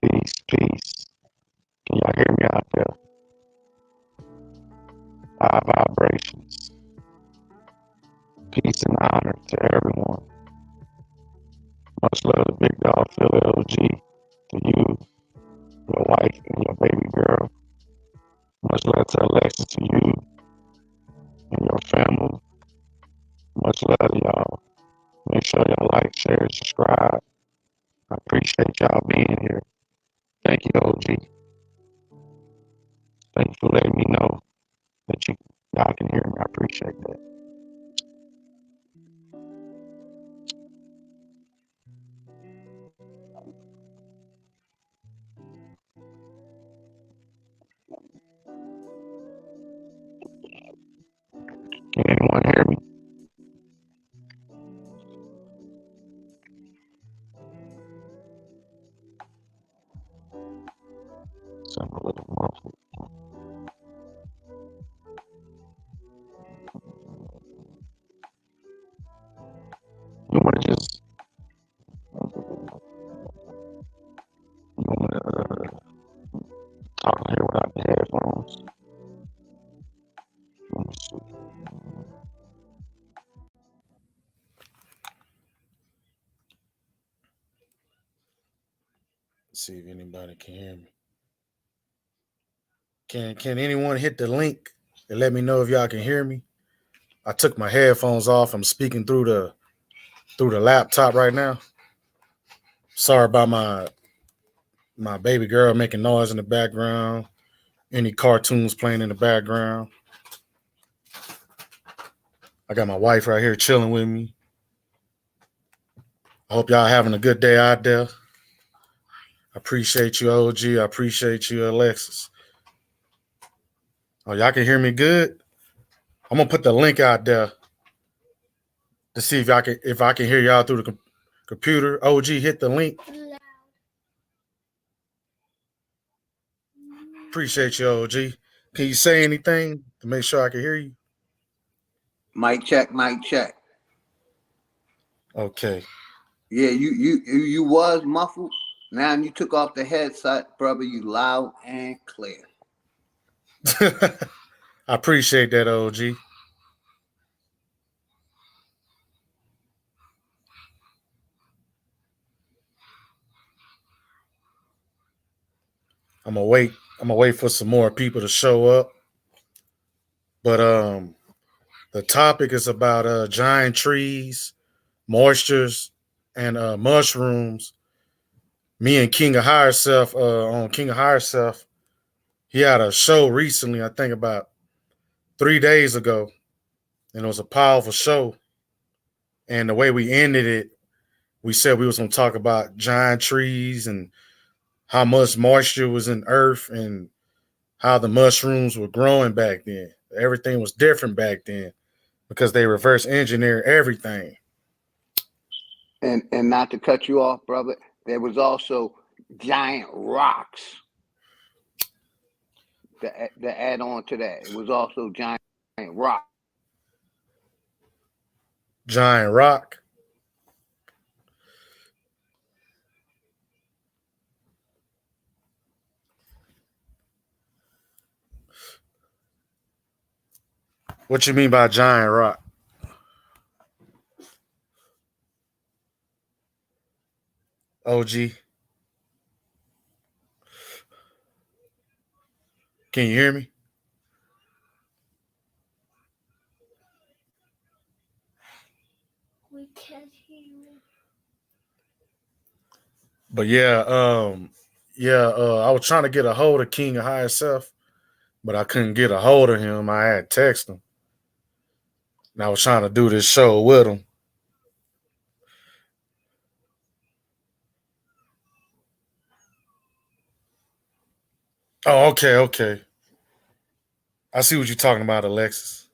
Peace, peace. Can y'all hear me out there? High vibrations. Peace and honor to everyone. Much love to Big Dog Phil LG, to you, your wife, and your baby girl. Much love to Alexis, to you and your family. Much love to y'all. Make sure y'all like, share, and subscribe. I appreciate y'all being here. Thank you, OG. Thank you for letting me know that y'all can hear me. I appreciate that. Can anyone hear me? Sound a little muffled. You want to just, you want to talk here without the headphones? Let me see. See if anybody can hear me. Can anyone hit the link and let me know if y'all can hear me? I took my headphones off. I'm speaking through the laptop right now. Sorry about my baby girl making noise in the background. Any cartoons playing in the background. I got my wife right here chilling with me. I hope y'all having a good day out there. I appreciate you, OG. I appreciate you, Alexis. Oh, y'all can hear me good? I'm gonna put the link out there to see if I can hear y'all through the computer. OG, hit the link. Appreciate you, OG. Can you say anything to make sure I can hear you? Mic check, mic check. Okay. Yeah, you was muffled. Now you took off the headset, brother. You loud and clear. I appreciate that, OG. I'm gonna wait for some more people to show up. But the topic is about giant trees, moistures, and mushrooms. Me and King of Higher Self on King of Higher Self, he had a show recently, I think about 3 days ago, and it was a powerful show. And the way we ended it, we said we was gonna talk about giant trees and how much moisture was in earth and how the mushrooms were growing back then. Everything was different back then because they reverse engineer everything. And not to cut you off, brother, there was also giant rocks. To add on to that, it was also giant rock. Giant rock. What you mean by giant rock? OG. Can you hear me? We can't hear you. But yeah, I was trying to get a hold of King of Higher Self, but I couldn't get a hold of him. I had text him. And I was trying to do this show with him. Oh, okay. I see what you're talking about, Alexis.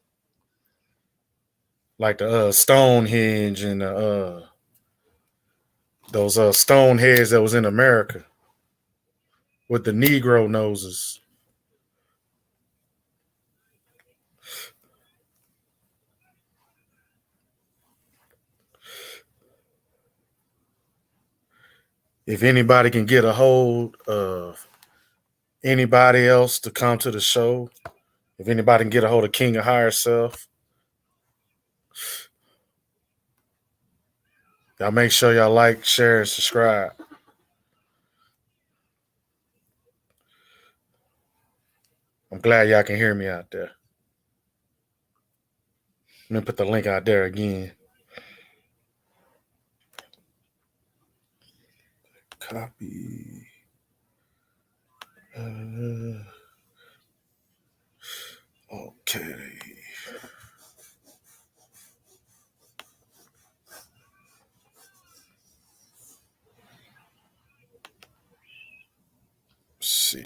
Like the Stonehenge and those Stoneheads that was in America with the Negro noses. If anybody can get a hold of anybody else to come to the show, if anybody can get a hold of King of Higher Self, y'all make sure y'all like, share, and subscribe. I'm glad y'all can hear me out there. Let me put the link out there again. Copy. Okay. Let's see.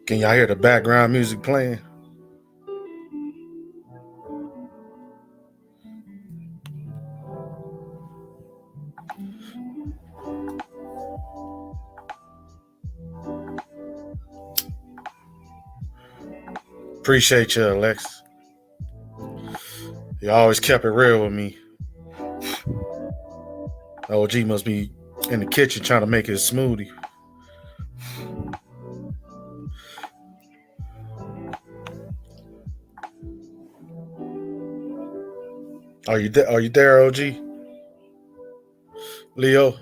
Can y'all hear the background music playing? Appreciate you, Alex. You always kept it real with me. OG must be in the kitchen trying to make his smoothie. Are you there, OG? Leo?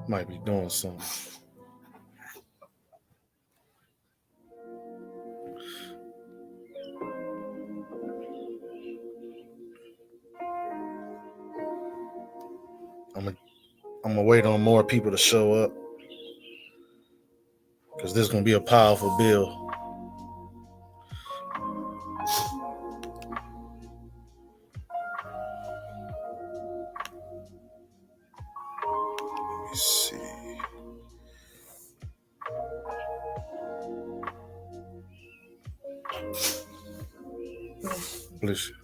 Might be doing something. I'm gonna wait on more people to show up. because this is gonna be a powerful bill. Let me see. Bless you.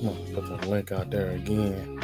I'm gonna put the link out there again.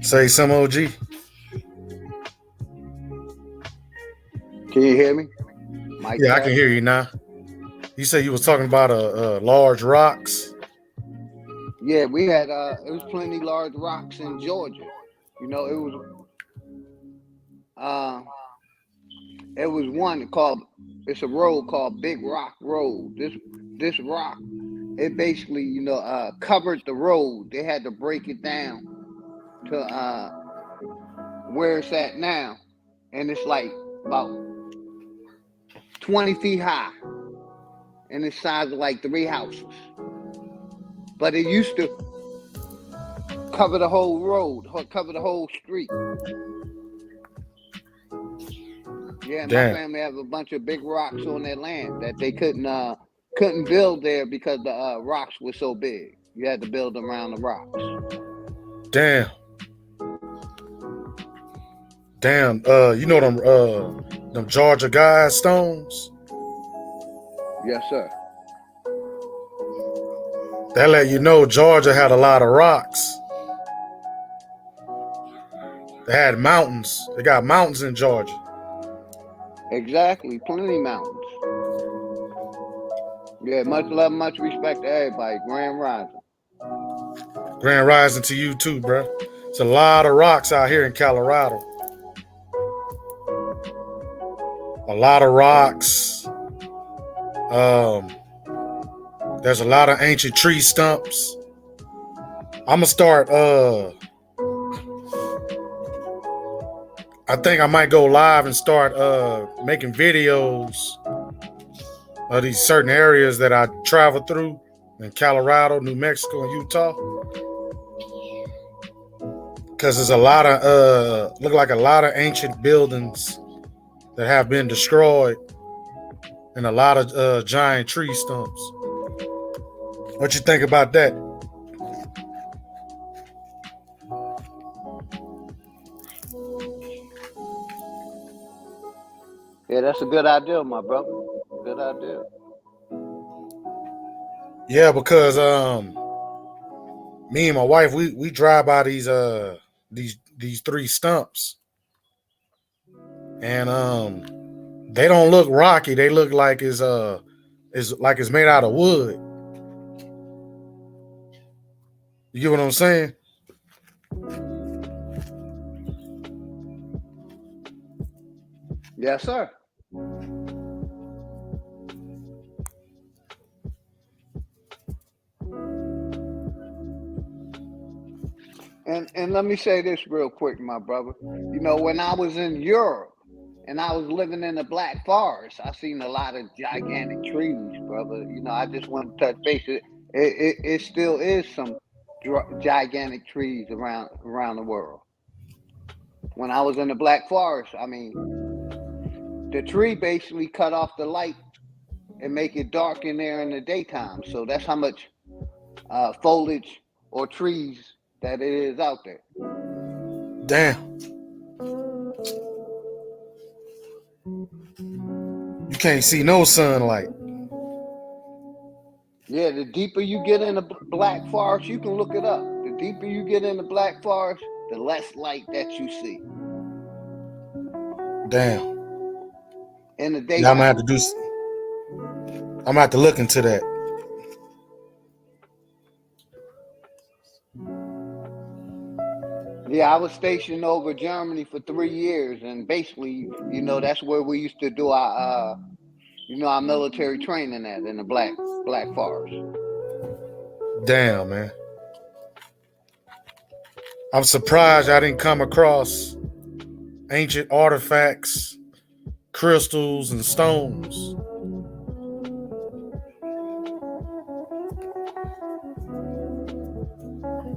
Say some OG. Can you hear me? Mike Yeah, I can hear you now. You said you was talking about large rocks. Yeah, we had it was plenty large rocks in Georgia. You know, it was one called, it's a road called Big Rock Road. This rock, it basically, you know, covered the road. They had to break it down to where it's at now. And it's like about 20 feet high. And it's size of like 3 houses. But it used to cover the whole road, cover the whole street. Yeah, Damn. my family have a bunch of big rocks on their land that they couldn't build there because the rocks were so big. You had to build them around the rocks. Damn. You know them Georgia guys stones? Yes, sir. That let you know Georgia had a lot of rocks. They had mountains. They got mountains in Georgia. Exactly. Plenty mountains. Yeah, much love, much respect to everybody. Grand Rising. Grand rising to you too, bro. It's a lot of rocks out here in Colorado. A lot of rocks. There's a lot of ancient tree stumps. I'm gonna start. I think I might go live and start making videos these certain areas that I travel through in Colorado, New Mexico, and Utah. Because there's a lot of look like a lot of ancient buildings that have been destroyed, and a lot of giant tree stumps. What you think about that? Yeah, that's a good idea, my brother. Good idea. Yeah, because me and my wife we drive by these three stumps, and they don't look rocky. They look like it's made out of wood. You get what I'm saying? Yes, sir. And let me say this real quick, my brother. You know, when I was in Europe and I was living in the Black Forest, I seen a lot of gigantic trees, brother. You know, I just want to touch base. It still is some gigantic trees around the world. When I was in the Black Forest, I mean, the tree basically cut off the light and make it dark in there in the daytime. So that's how much foliage or trees that it is out there. Damn. You can't see no sunlight. Yeah, the deeper you get in the Black Forest, you can look it up. The deeper you get in the Black Forest, the less light that you see. Damn. In the daytime. Yeah, I'm gonna have to look into that. Yeah, I was stationed over Germany for 3 years, and basically, you know, that's where we used to do our military training at, in the Black Forest. Damn, man. I'm surprised I didn't come across ancient artifacts, crystals, and stones.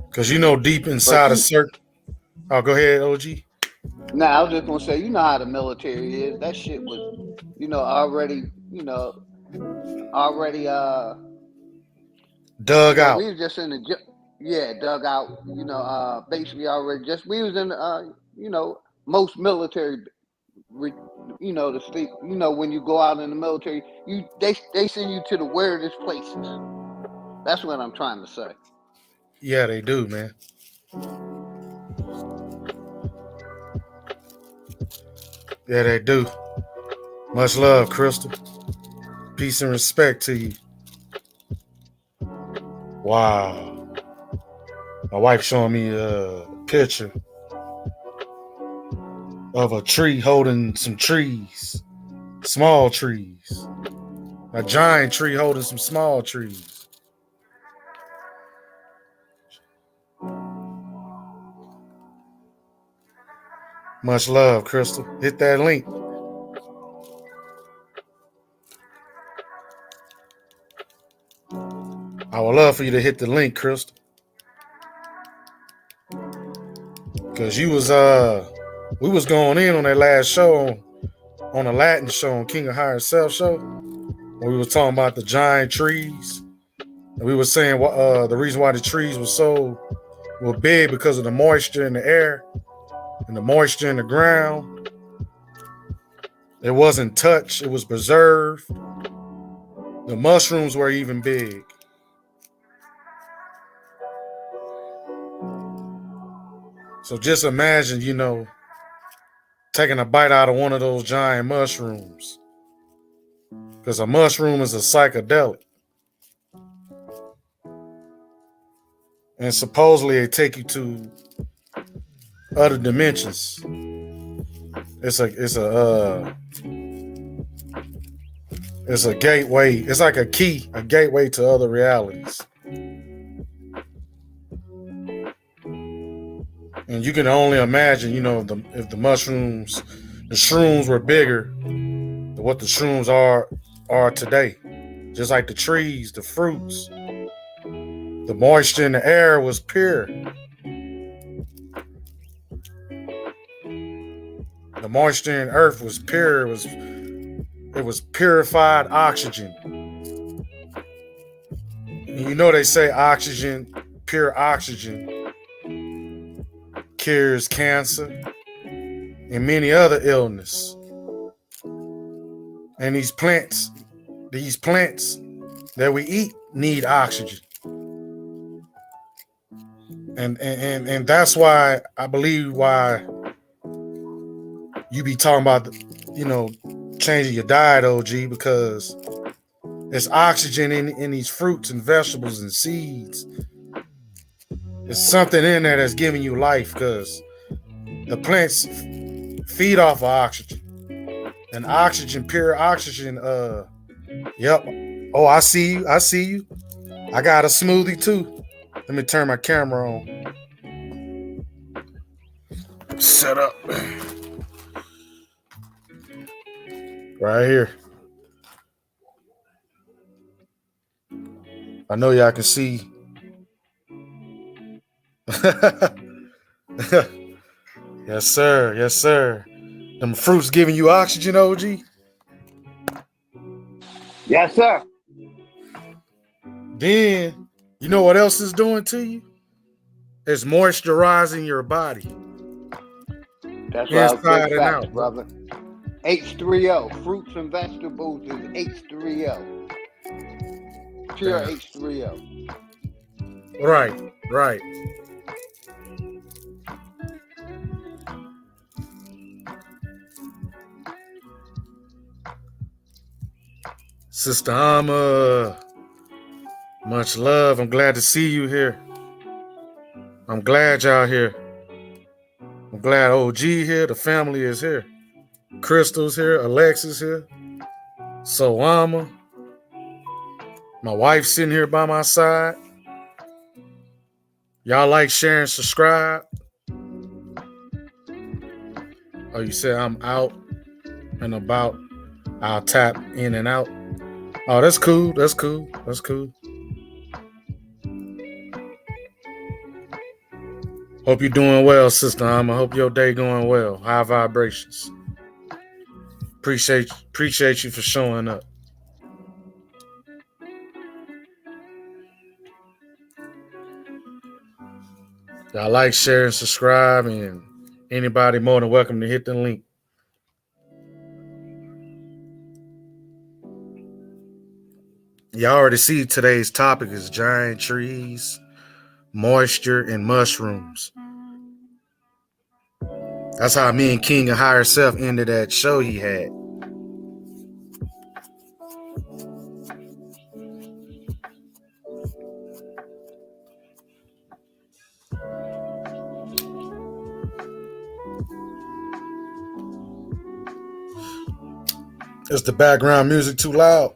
Because you know, deep inside a certain... Oh, go ahead, OG. Nah, I was just gonna say, you know how the military is. That shit was, already dug out. We was just in the dug out. Basically already we was in most military. The state. When you go out in the military, they send you to the weirdest places. That's what I'm trying to say. Yeah, they do, man. Yeah, they do. Much love, Crystal. Peace and respect to you. Wow. My wife showing me a picture of a tree holding some trees. Small trees. A giant tree holding some small trees. Much love, Crystal. Hit that link. I would love for you to hit the link, Crystal. Because we was going in on that last show on the Latin show on King of Higher Self show. When we was talking about the giant trees. And we were saying the reason why the trees were big because of the moisture in the air and the moisture in the ground. It wasn't touched, it was preserved. The mushrooms were even big. So just imagine, taking a bite out of one of those giant mushrooms. Because a mushroom is a psychedelic. And supposedly it take you to other dimensions. It's a gateway. It's like a key, a gateway to other realities. And you can only imagine, if the shrooms were bigger than what the shrooms are today. just like the trees, the fruits. The moisture in the air was pure. The moisture in earth was pure. It was purified oxygen. And you know they say oxygen, pure oxygen, cures cancer and many other illness. And these plants that we eat need oxygen. And that's why I believe why you be talking about, changing your diet, OG, because there's oxygen in these fruits and vegetables and seeds. There's something in there that's giving you life because the plants feed off of oxygen. And oxygen, pure oxygen, yep. Oh, I see you. I got a smoothie too. Let me turn my camera on. Set up. Right here. I know y'all can see. Yes, sir. Yes, sir. Them fruits giving you oxygen, OG? Yes, sir. Then, you know what else is doing to you? It's moisturizing your body. That's right. Inside and out, brother. H3O. Fruits and vegetables is H3O. Pure H3O. Right. Sister Alma, much love. I'm glad to see you here. I'm glad y'all here. I'm glad OG here. The family is here. Crystal's here. Alexis here. So Alma. My wife sitting here by my side. Y'all like, share, and subscribe. Oh, you said I'm out and about. I'll tap in and out. Oh, that's cool. That's cool. Hope you're doing well, Sister Alma. Hope your day going well. High vibrations. Appreciate you for showing up. Y'all like, share, and subscribe, and anybody more than welcome to hit the link. Y'all already see today's topic is giant trees, moisture, and mushrooms. That's how me and King of Higher Self ended that show he had. Is the background music too loud?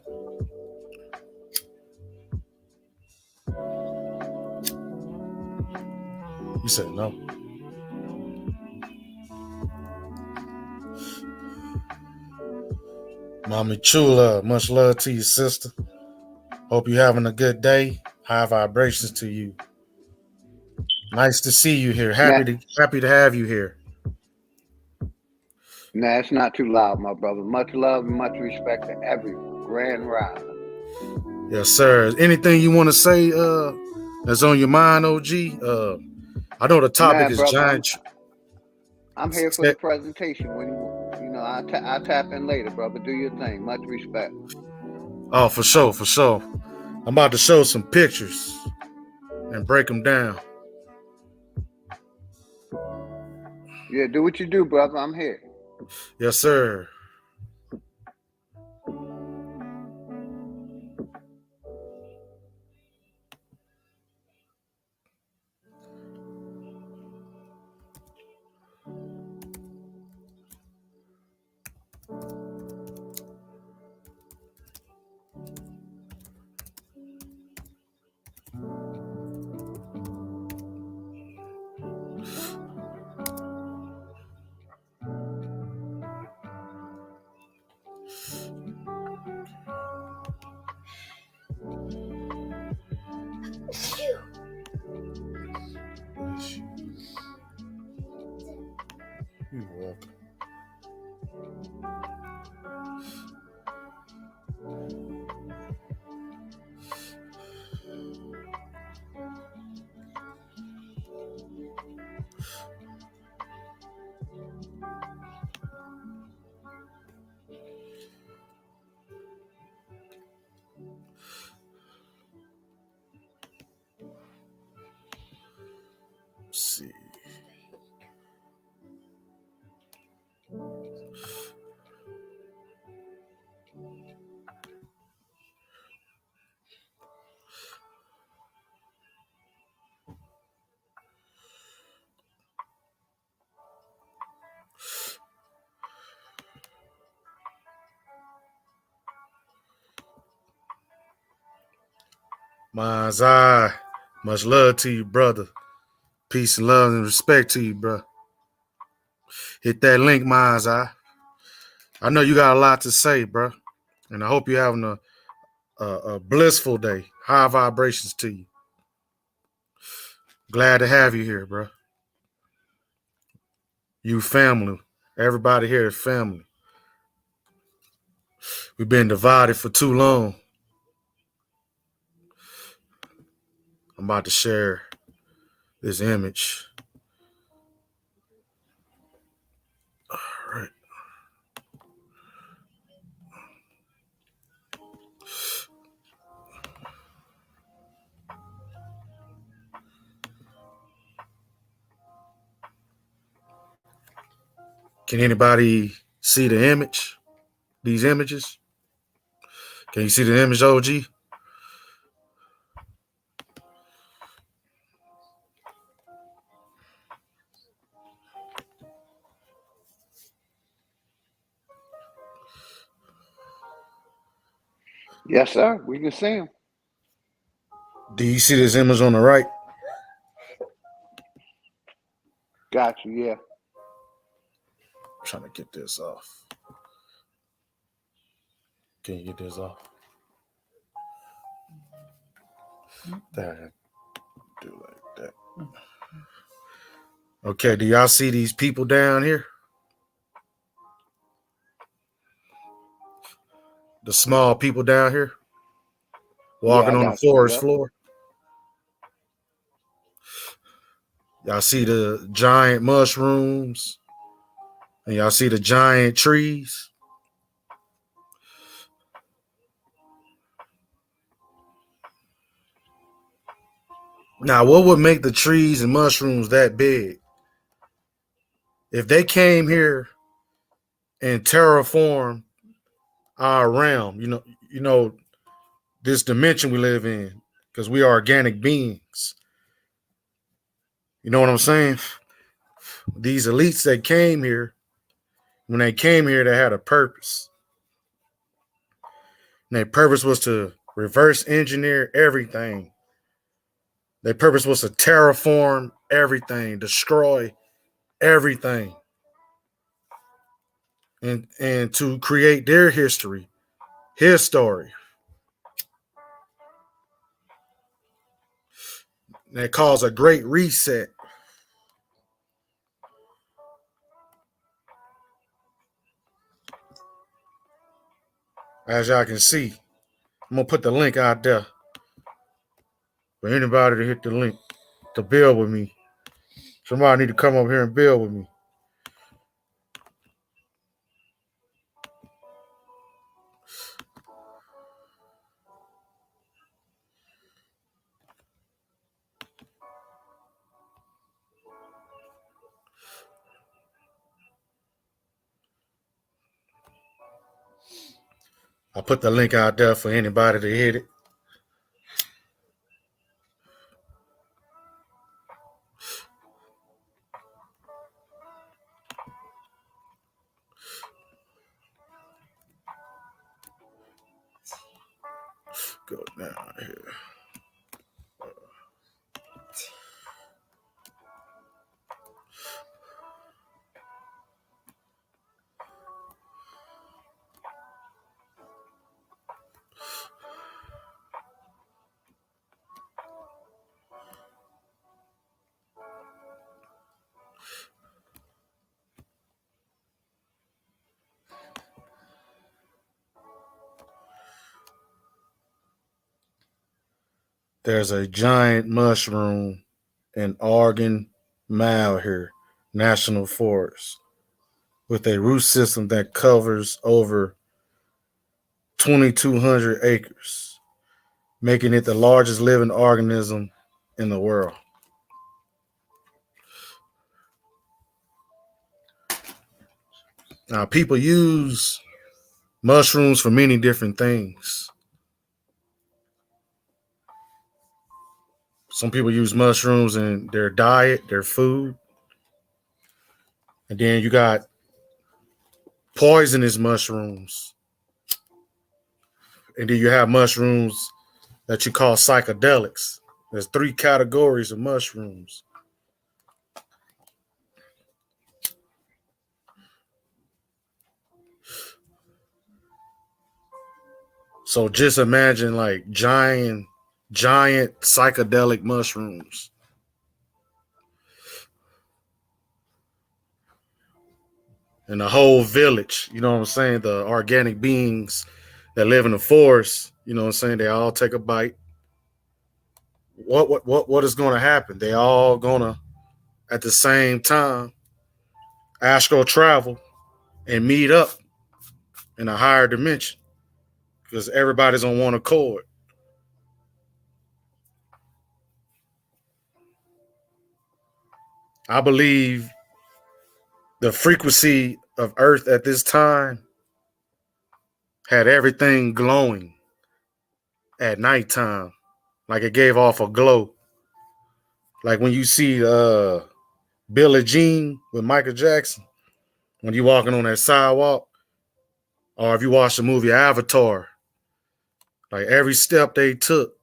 You said no. Mommy Chula, much love to you, sister. Hope you're having a good day. High vibrations to you. Nice to see you here. Happy to have you here. Nah, it's not too loud, my brother. Much love and much respect to everyone. Grand Rising. Yes, sir. Anything you want to say that's on your mind, OG? I know the topic is brother, giant. I'm here for the presentation. When I'll tap in later, brother. Do your thing. Much respect. Oh, for sure. I'm about to show some pictures and break them down. Yeah, do what you do, brother. I'm here. Yes, sir. Mine's eye. Much love to you, brother. Peace and love and respect to you, bro. Hit that link, Mine's eye. I know you got a lot to say, bro. And I hope you're having a blissful day. High vibrations to you. Glad to have you here, bro. You family. Everybody here is family. We've been divided for too long. I'm about to share this image. All right. Can anybody see the image? These images? Can you see the image, OG? Yes, sir. We can see him. Do you see this image on the right? Got you. Yeah. I'm trying to get this off. Can you get this off? There. Do like that. Okay, do y'all see these people down here? The small people down here walking Yeah, I on the got you. forest Yep. floor. Y'all see the giant mushrooms and y'all see the giant trees. Now, what would make the trees and mushrooms that big? If they came here and terraform our realm, you know, this dimension we live in, because we are organic beings. You know what I'm saying? These elites that came here, when they came here, they had a purpose. And their purpose was to reverse engineer everything. Their purpose was to terraform everything, destroy everything, and to create their history, his story. That caused a great reset. As y'all can see, I'm gonna put the link out there for anybody to hit the link to build with me. Somebody need to come up here and build with me. I put the link out there for anybody to hit it. Go down here. There's a giant mushroom in Oregon Mile here, National Forest, with a root system that covers over 2,200 acres, making it the largest living organism in the world. Now, people use mushrooms for many different things. Some people use mushrooms in their diet, their food. And then you got poisonous mushrooms. And then you have mushrooms that you call psychedelics. There's 3 categories of mushrooms. So just imagine like giant psychedelic mushrooms. And the whole village, you know what I'm saying? The organic beings that live in the forest, you know what I'm saying? They all take a bite. What is going to happen? They all gonna at the same time astral travel and meet up in a higher dimension because everybody's on one accord. I believe the frequency of Earth at this time had everything glowing at nighttime, like it gave off a glow. Like when you see Billie Jean with Michael Jackson, when you walking on that sidewalk, or if you watch the movie Avatar, like every step they took,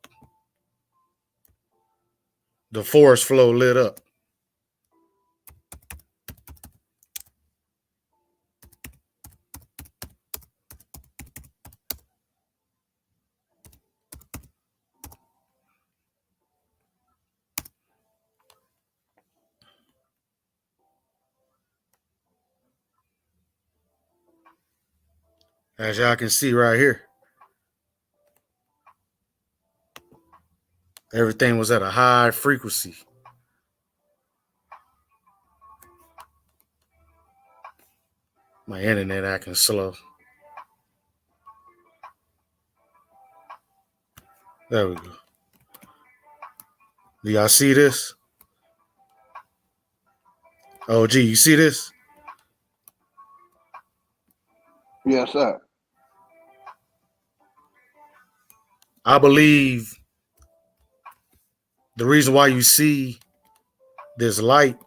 the forest flow lit up. As y'all can see right here, everything was at a high frequency. My internet acting slow. There we go. Do y'all see this? Oh, gee, you see this? Yes, sir. I believe the reason why you see this light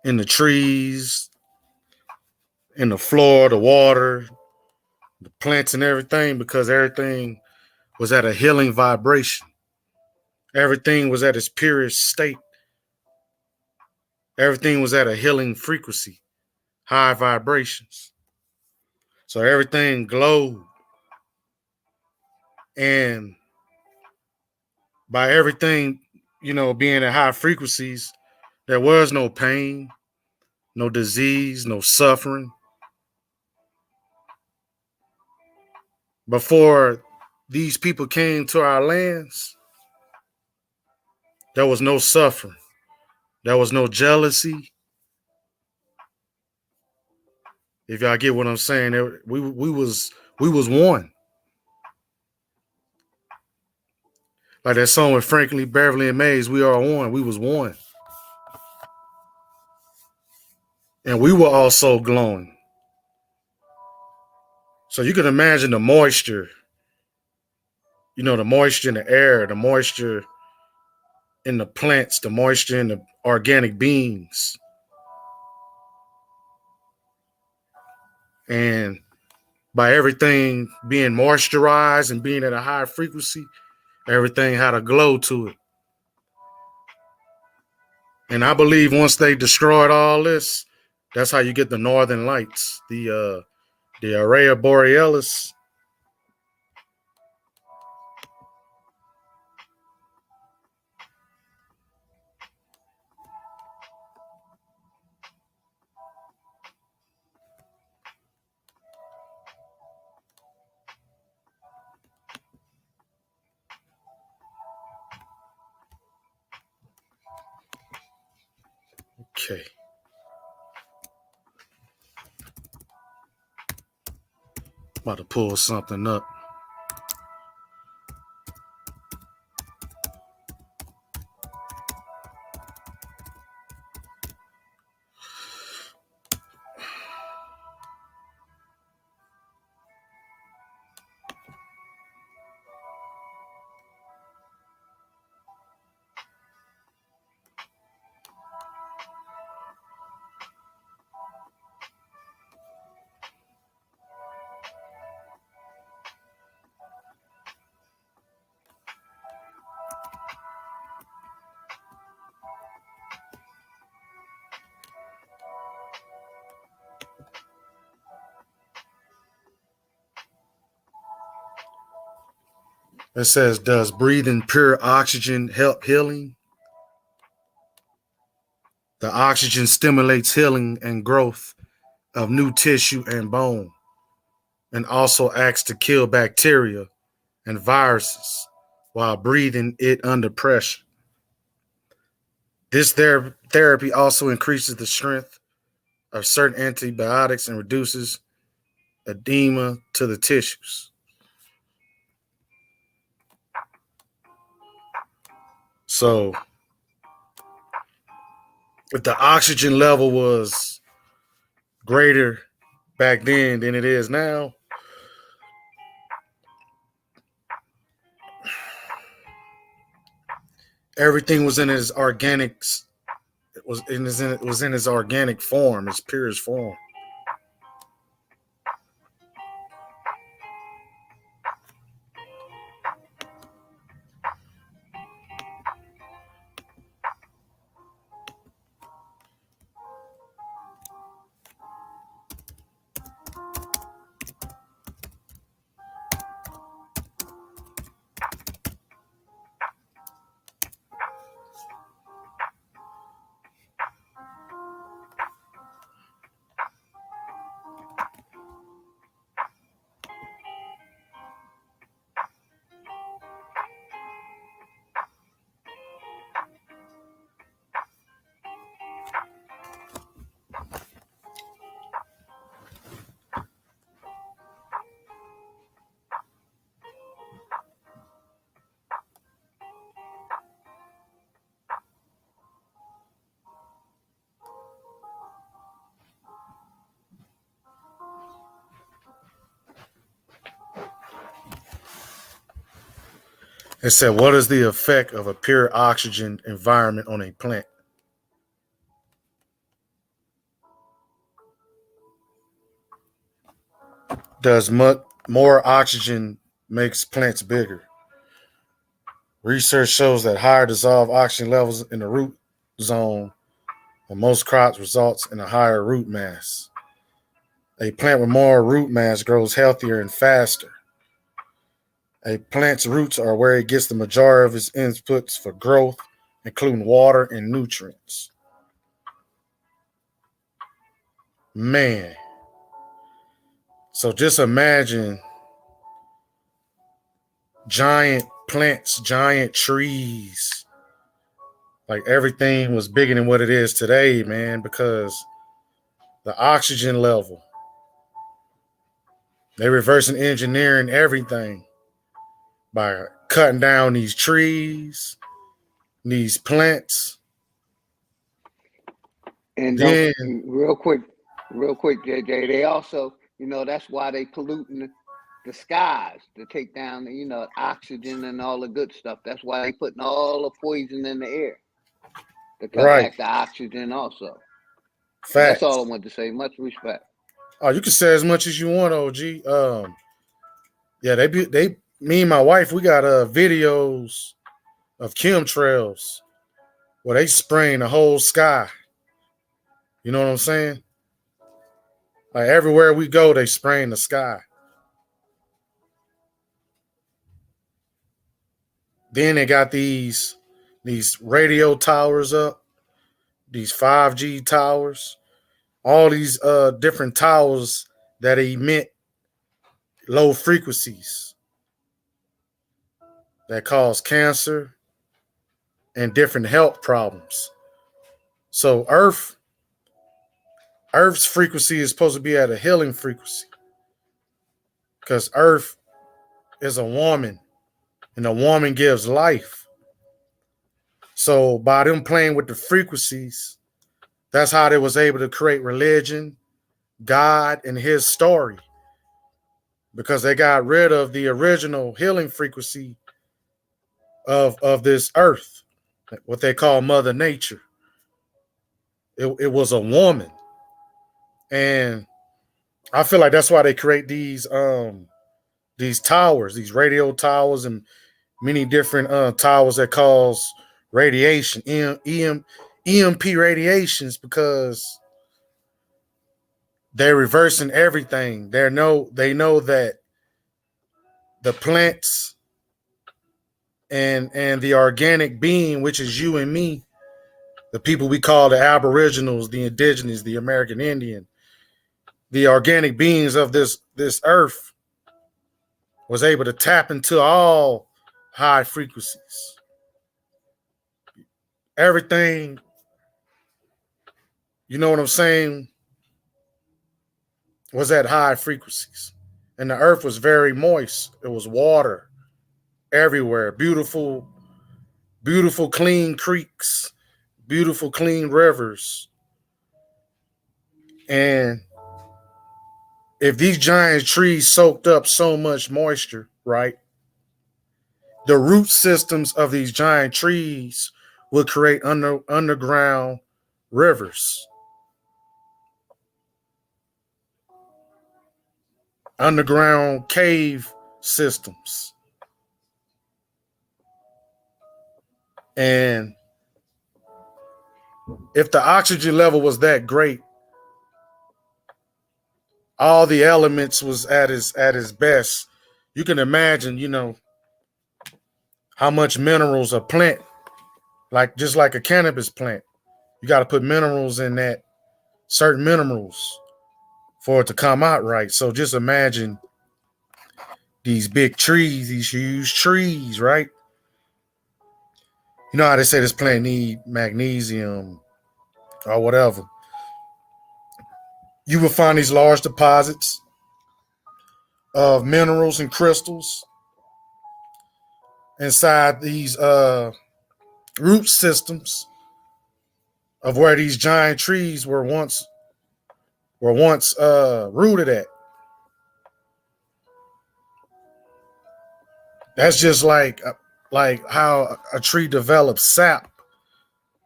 in the trees, in the floor, the water, the plants and everything, because everything was at a healing vibration. Everything was at its purest state. Everything was at a healing frequency, high vibrations. So everything glowed. And by everything, being at high frequencies, there was no pain, no disease, no suffering. Before these people came to our lands, there was no suffering. There was no jealousy. If y'all get what I'm saying, we was one. Like that song with Franklin Beverly and Mays, we are one. We was one. And we were also glowing. So you can imagine the moisture, the moisture in the air, the moisture in the plants, the moisture in the organic beings. And by everything being moisturized and being at a high frequency, everything had a glow to it. And I believe once they destroyed all this, that's how you get the northern lights, the Aurora Borealis. Okay. About to pull something up. It says, does breathing pure oxygen help healing? The oxygen stimulates healing and growth of new tissue and bone, and also acts to kill bacteria and viruses while breathing it under pressure. This therapy also increases the strength of certain antibiotics and reduces edema to the tissues. So, if the oxygen level was greater back then than it is now, everything was in its organics. It was in its organic form, its purest form. It said, what is the effect of a pure oxygen environment on a plant? Does more oxygen makes plants bigger? Research shows that higher dissolved oxygen levels in the root zone of most crops results in a higher root mass. A plant with more root mass grows healthier and faster. A plant's roots are where it gets the majority of its inputs for growth, including water and nutrients. Man. So just imagine giant plants, giant trees. Like everything was bigger than what it is today, man, because the oxygen level, they're reversing engineering everything by cutting down these trees, these plants. And Then, real quick, JJ, they also, that's why they polluting the skies to take down the, oxygen and all the good stuff. That's why they putting all the poison in the air to cut right, back the oxygen also. facts. That's all I want to say. Much respect. Oh, you can say as much as you want, OG. Yeah, me and my wife, we got videos of chemtrails where they spraying the whole sky. You know what I'm saying? Like everywhere we go, they spraying the sky. Then they got these radio towers up, these 5G towers, all these different towers that emit low frequencies that cause cancer and different health problems. So Earth's frequency is supposed to be at a healing frequency because Earth is a woman and a woman gives life. So by them playing with the frequencies, that's how they was able to create religion, God, and his story, because they got rid of the original healing frequency of this earth, what they call Mother Nature. It was a woman. And I feel like that's why they create these towers, these radio towers, and many different towers that cause radiation, EMP radiations, because they're reversing everything. They know that the plants and the organic being, which is you and me, the people we call the Aboriginals, the Indigenous, the American Indian, the organic beings of this earth, was able to tap into all high frequencies. Everything, you know what I'm saying, was at high frequencies. And the earth was very moist. It was water everywhere. Beautiful, beautiful, clean creeks, beautiful, clean rivers. And if these giant trees soaked up so much moisture, right, the root systems of these giant trees would create underground rivers, underground cave systems. And if the oxygen level was that great, all the elements was at its best, you can imagine, how much minerals a plant, like just like a cannabis plant, you got to put minerals in that, certain minerals, for it to come out right. So just imagine these big trees, these huge trees, right? You know how they say this plant need magnesium or whatever. You will find these large deposits of minerals and crystals inside these root systems of where these giant trees were once rooted at. That's just like how a tree develops sap.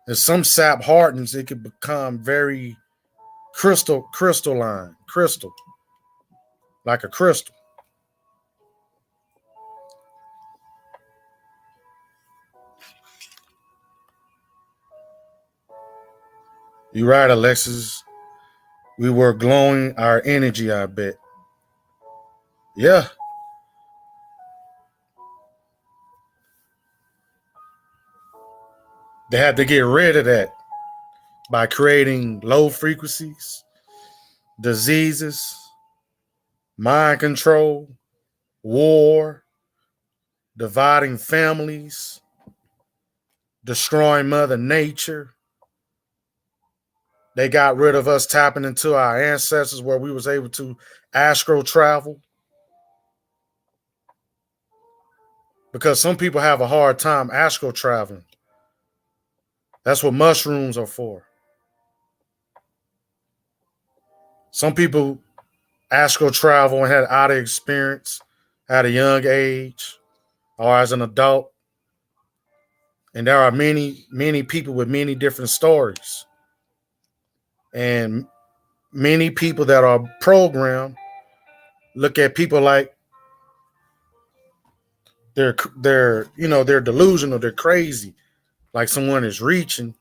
As some sap hardens, it can become very crystalline, like a crystal. You're right, Alexis. We were glowing our energy, I bet. Yeah. They had to get rid of that by creating low frequencies, diseases, mind control, war, dividing families, destroying Mother Nature. They got rid of us tapping into our ancestors where we was able to astral travel. Because some people have a hard time astral traveling. That's what mushrooms are for. Some people astral travel and had out of experience at a young age or as an adult. And there are many, many people with many different stories. And many people that are programmed look at people like they're delusional, they're crazy, like someone is reaching.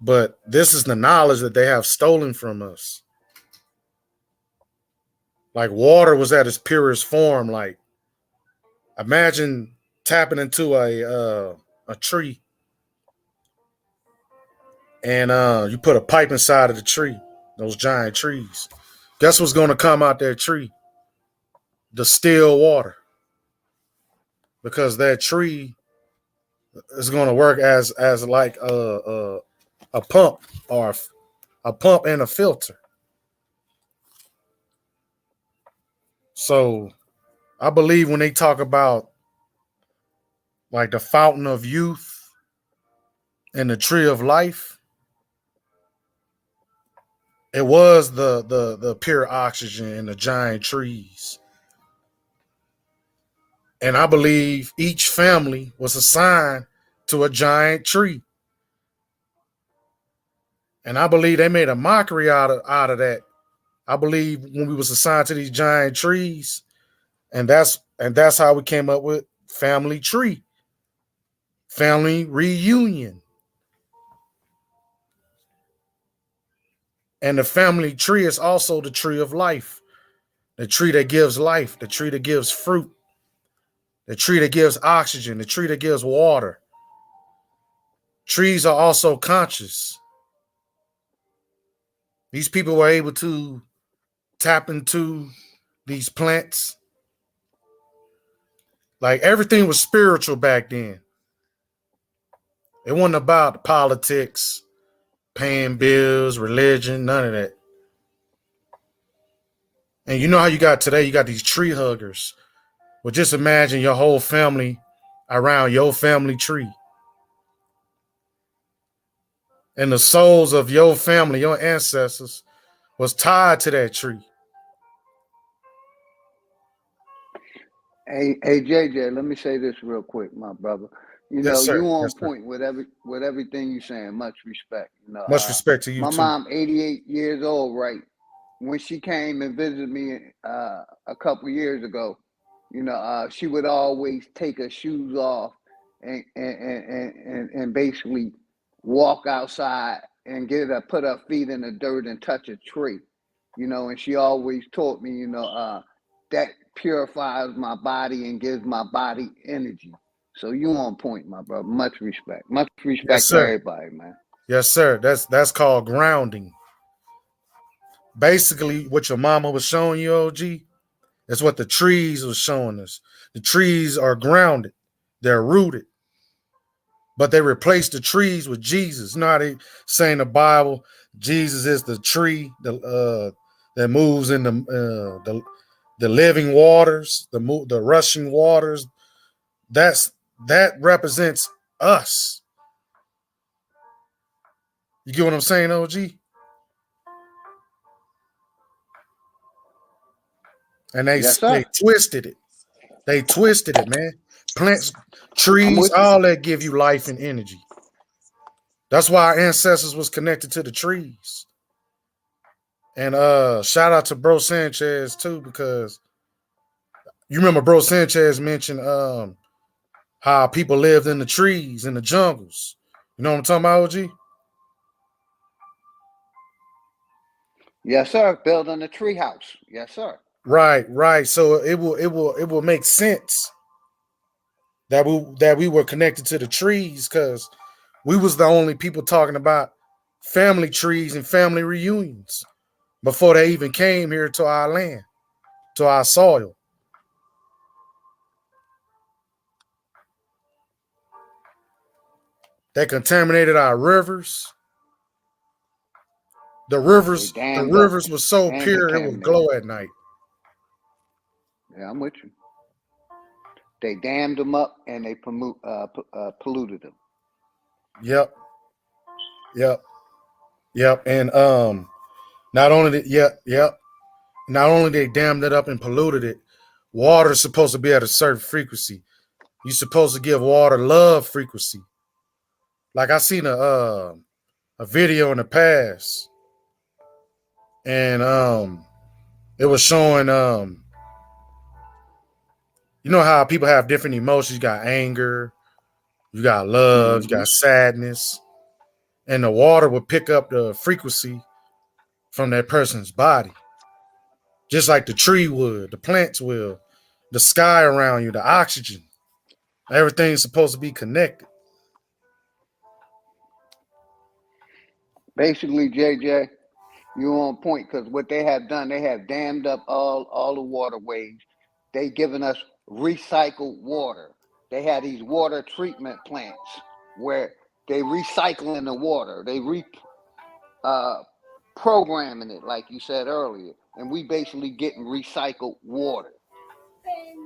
But this is the knowledge that they have stolen from us. Like water was at its purest form. Like imagine tapping into a tree and you put a pipe inside of the tree, those giant trees. Guess what's going to come out that tree? The still water. Because that tree is going to work as like a pump or a pump and a filter. So I believe when they talk about like the fountain of youth and the tree of life, it was the pure oxygen in the giant trees. And I believe each family was assigned to a giant tree. And I believe they made a mockery out of that. I believe when we was assigned to these giant trees, and that's how we came up with family tree, family reunion. And the family tree is also the tree of life, the tree that gives life, the tree that gives fruit, the tree that gives oxygen, the tree that gives water. Trees are also conscious. These people were able to tap into these plants. Like everything was spiritual back then. It wasn't about politics, paying bills, religion, none of that. And you know how you got today, you got these tree huggers. Well, just imagine your whole family around your family tree. And the souls of your family, your ancestors, was tied to that tree. Hey, JJ, let me say this real quick, my brother. You Yes, know, sir. you on Yes, sir. point with everything you saying. Much respect. You know, Much respect to you my too. mom, 88 years old, right? When she came and visited me a couple years ago, you know, she would always take her shoes off and basically walk outside and put her feet in the dirt and touch a tree, you know. And she always taught me, you know, that purifies my body and gives my body energy. So you on point, my brother. Much respect. Much Yes, respect to sir. everybody, man. Yes, sir. That's called grounding. Basically, what your mama was showing you, OG, is what the trees was showing us. The trees are grounded. They're rooted. But they replaced the trees with Jesus. You know how they say in the Bible, Jesus is the tree that moves in the living waters, the rushing waters. That represents us. You get what I'm saying, OG? And Yes, they sir. twisted it. They twisted it, man. Plants, I'm trees, with you. all that give you life and energy. That's why our ancestors was connected to the trees. And shout out to Bro Sanchez too, because you remember Bro Sanchez mentioned how people lived in the trees, in the jungles. You know what I'm talking about, OG? Yes, sir. Building a tree house. Yes, sir. Right, right. So it will make sense that we were connected to the trees because we was the only people talking about family trees and family reunions before they even came here to our land, to our soil. They contaminated our rivers. The They rivers, the dammed up rivers were so and pure it would contaminated. glow at night. Yeah, I'm with you. They dammed them up and they polluted them. Yep, yep, yep. And not only did not only they dammed it up and polluted it, water's supposed to be at a certain frequency. You're supposed to give water love frequency. Like I seen a video in the past, and it was showing you know how people have different emotions. You got anger, you got love, you Mm-hmm. got sadness, and the water would pick up the frequency from that person's body, just like the tree would, the plants will, the sky around you, the oxygen. Everything's supposed to be connected. Basically, JJ, you on point because what they have done, they have dammed up all the waterways. They given us recycled water. They had these water treatment plants where they recycling the water. They programming it, like you said earlier, and we basically getting recycled water.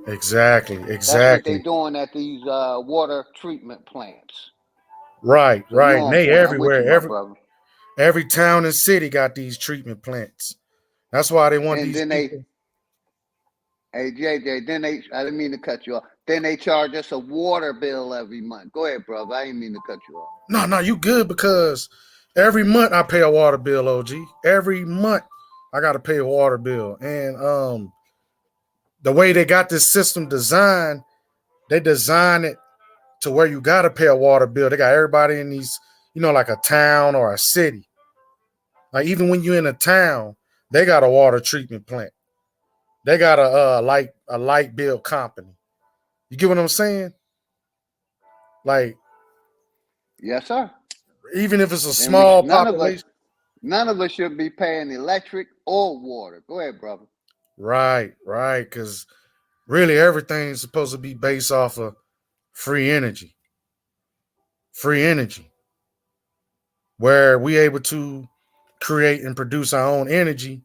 Exactly, That's what they exactly. doing at these water treatment plants. Right, So you right. And on they point. I'm with everywhere. you, my brother. Every town and city got these treatment plants. That's why they want And these then they, people. hey JJ, then they, I didn't mean to cut you off. Then they charge us a water bill every month. Go ahead, brother. I didn't mean to cut you off. No, no, you good because every month I pay a water bill, OG. Every month I gotta pay a water bill. And the way they got this system designed, they design it to where you gotta pay a water bill. They got everybody in these, you know, like a town or a city. Like even when you're in a town, they got a water treatment plant. They got a light bill company. You get what I'm saying? Like, Yes, sir. even if it's a And we small none of us population. none of us should be paying electric or water. Go ahead, brother. Right. Because really everything's supposed to be based off of free energy. Free energy. Where we able to create and produce our own energy,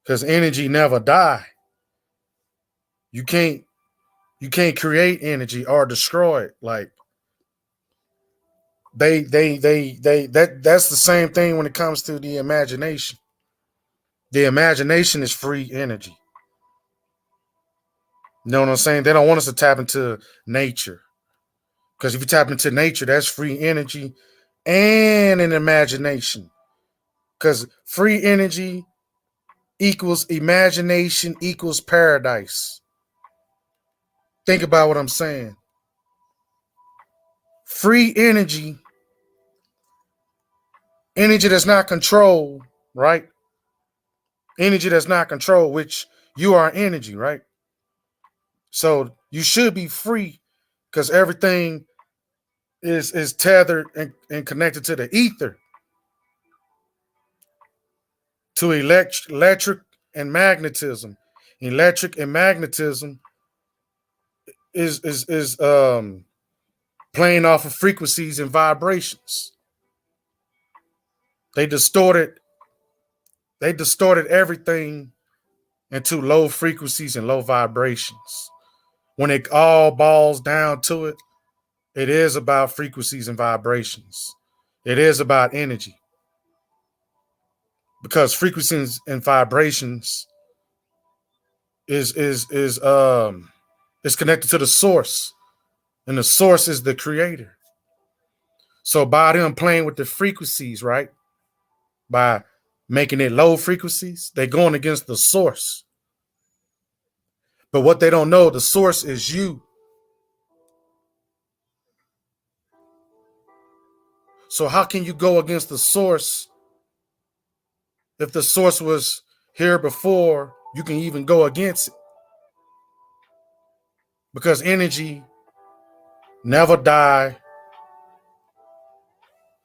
because energy never die. You can't create energy or destroy it. Like that's the same thing when it comes to the imagination. The imagination is free energy. You know what I'm saying? They don't want us to tap into nature. Because if you tap into nature, that's free energy and an imagination. Because free energy equals imagination equals paradise. Think about what I'm saying. Free energy that's not controlled, right? Energy that's not controlled, which you are energy, right? So you should be free because everything is tethered and connected to the ether, to electric and magnetism. Electric and magnetism is playing off of frequencies and vibrations. They distorted everything into low frequencies and low vibrations. When it all boils down to it, it is about frequencies and vibrations. It is about energy. Because frequencies and vibrations is connected to the source. And the source is the creator. So by them playing with the frequencies, right? By making it low frequencies, they're going against the source. But what they don't know, the source is you. So how can you go against the source if the source was here before you can even go against it? Because energy never die,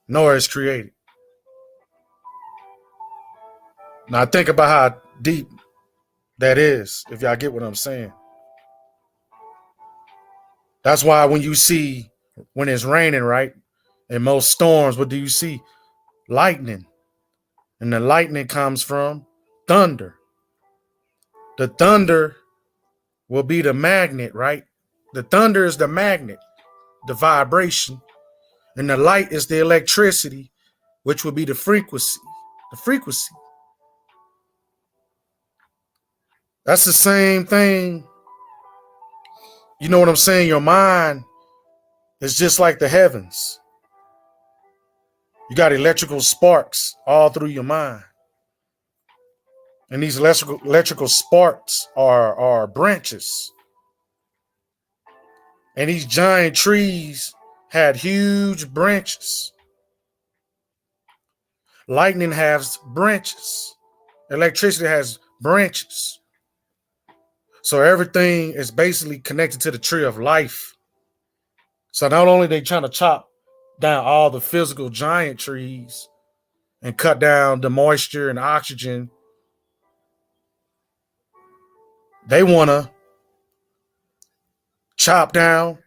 nor is created. Now think about how deep that is, if y'all get what I'm saying. That's why when it's raining, right? In most storms, what do you see? Lightning. And the lightning comes from thunder. The thunder will be the magnet, right? The thunder is the magnet, the vibration. And the light is the electricity, which will be the frequency. The frequency. That's the same thing. You know what I'm saying? Your mind is just like the heavens. You got electrical sparks all through your mind. And these electrical sparks are branches. And these giant trees had huge branches. Lightning has branches. Electricity has branches. So everything is basically connected to the tree of life. So not only they trying to chop down all the physical giant trees and cut down the moisture and oxygen, they want to chop down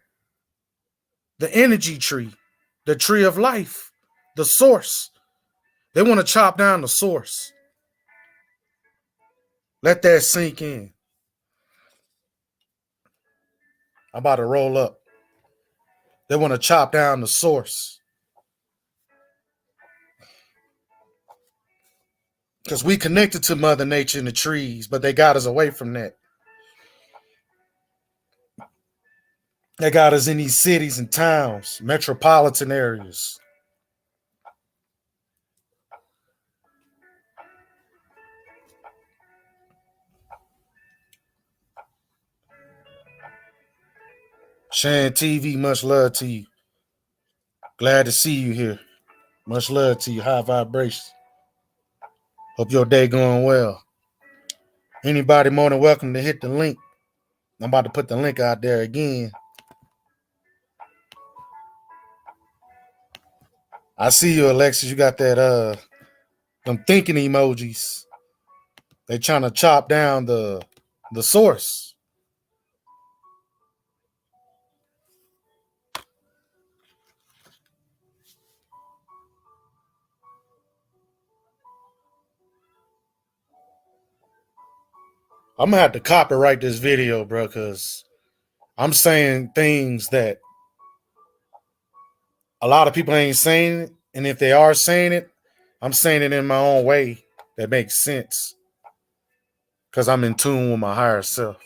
the energy tree, the tree of life, the source. They want to chop down the source. Let that sink in. I'm about to roll up. They want to chop down the source. Because we connected to Mother Nature and the trees, but they got us away from that. They got us in these cities and towns, metropolitan areas. Shan TV, much love to you. Glad to see you here. Much love to you. High vibrations. Hope your day going well. Anybody more than welcome to hit the link. I'm about to put the link out there again. I see you, Alexis. You got that them thinking emojis. They trying to chop down the source. I'm gonna have to copyright this video, bro, because I'm saying things that a lot of people ain't saying it. And if they are saying it, I'm saying it in my own way that makes sense. Because I'm in tune with my higher self.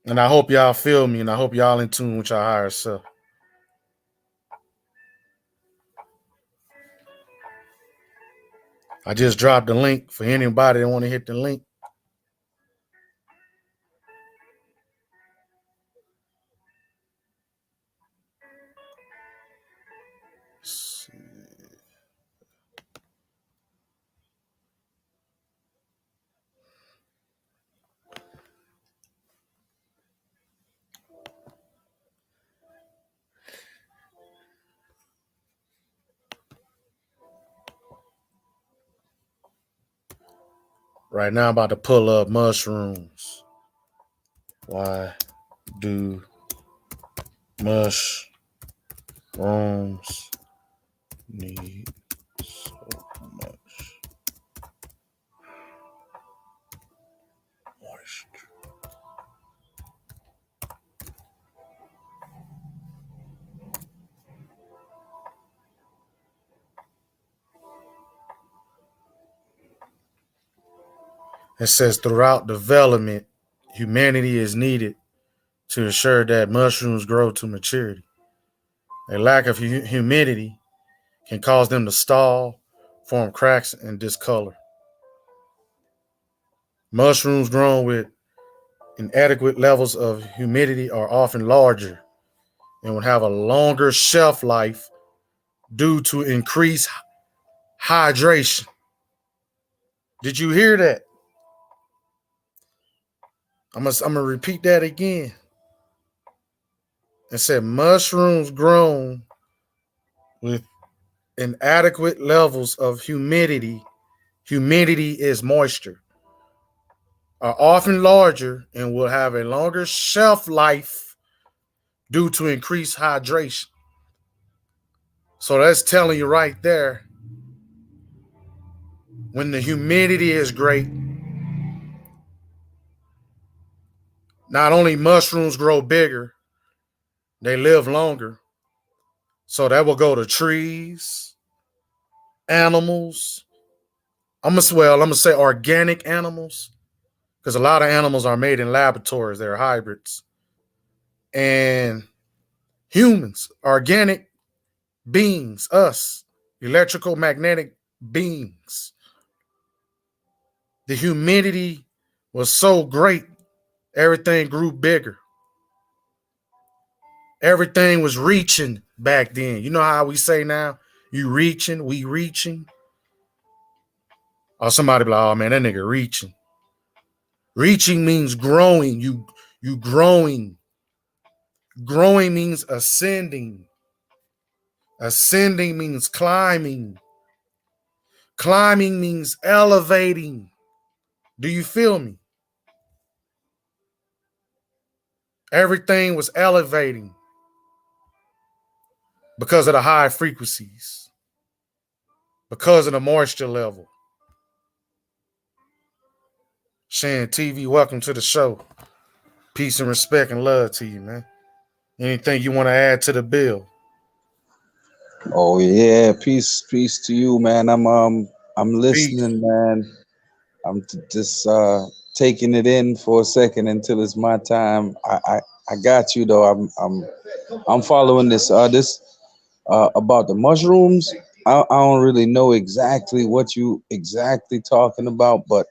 And I hope y'all feel me, and I hope y'all in tune with your higher self. I just dropped the link for anybody that want to hit the link. Right now, I'm about to pull up mushrooms. Why do mushrooms need so much moisture? It says throughout development, humanity is needed to ensure that mushrooms grow to maturity. A lack of humidity can cause them to stall, form cracks, and discolor. Mushrooms grown with inadequate levels of humidity are often larger and would have a longer shelf life due to increased hydration. Did you hear that? I'm gonna repeat that again. It said mushrooms grown with inadequate levels of humidity is moisture, are often larger and will have a longer shelf life due to increased hydration. So that's telling you right there, when the humidity is great, not only mushrooms grow bigger, they live longer. So that will go to trees, animals. I'm gonna say organic animals, because a lot of animals are made in laboratories. They're hybrids. And humans, organic beings, us, electrical magnetic beings. The humidity was so great, everything grew bigger. Everything was reaching back then. You know how we say now, you reaching, we reaching. Or somebody be like, oh man, that nigga reaching. Reaching means growing. You growing. Growing means ascending. Ascending means climbing. Climbing means elevating. Do you feel me? Everything was elevating because of the high frequencies, because of the moisture level. Shan TV, welcome to the show. Peace and respect and love to you, man. Anything you want to add to the bill? Oh yeah, peace to you, man. I'm listening, Peace. man. I'm just taking it in for a second until it's my time. I got you though. I'm following this about the mushrooms. I don't really know exactly what you exactly talking about, but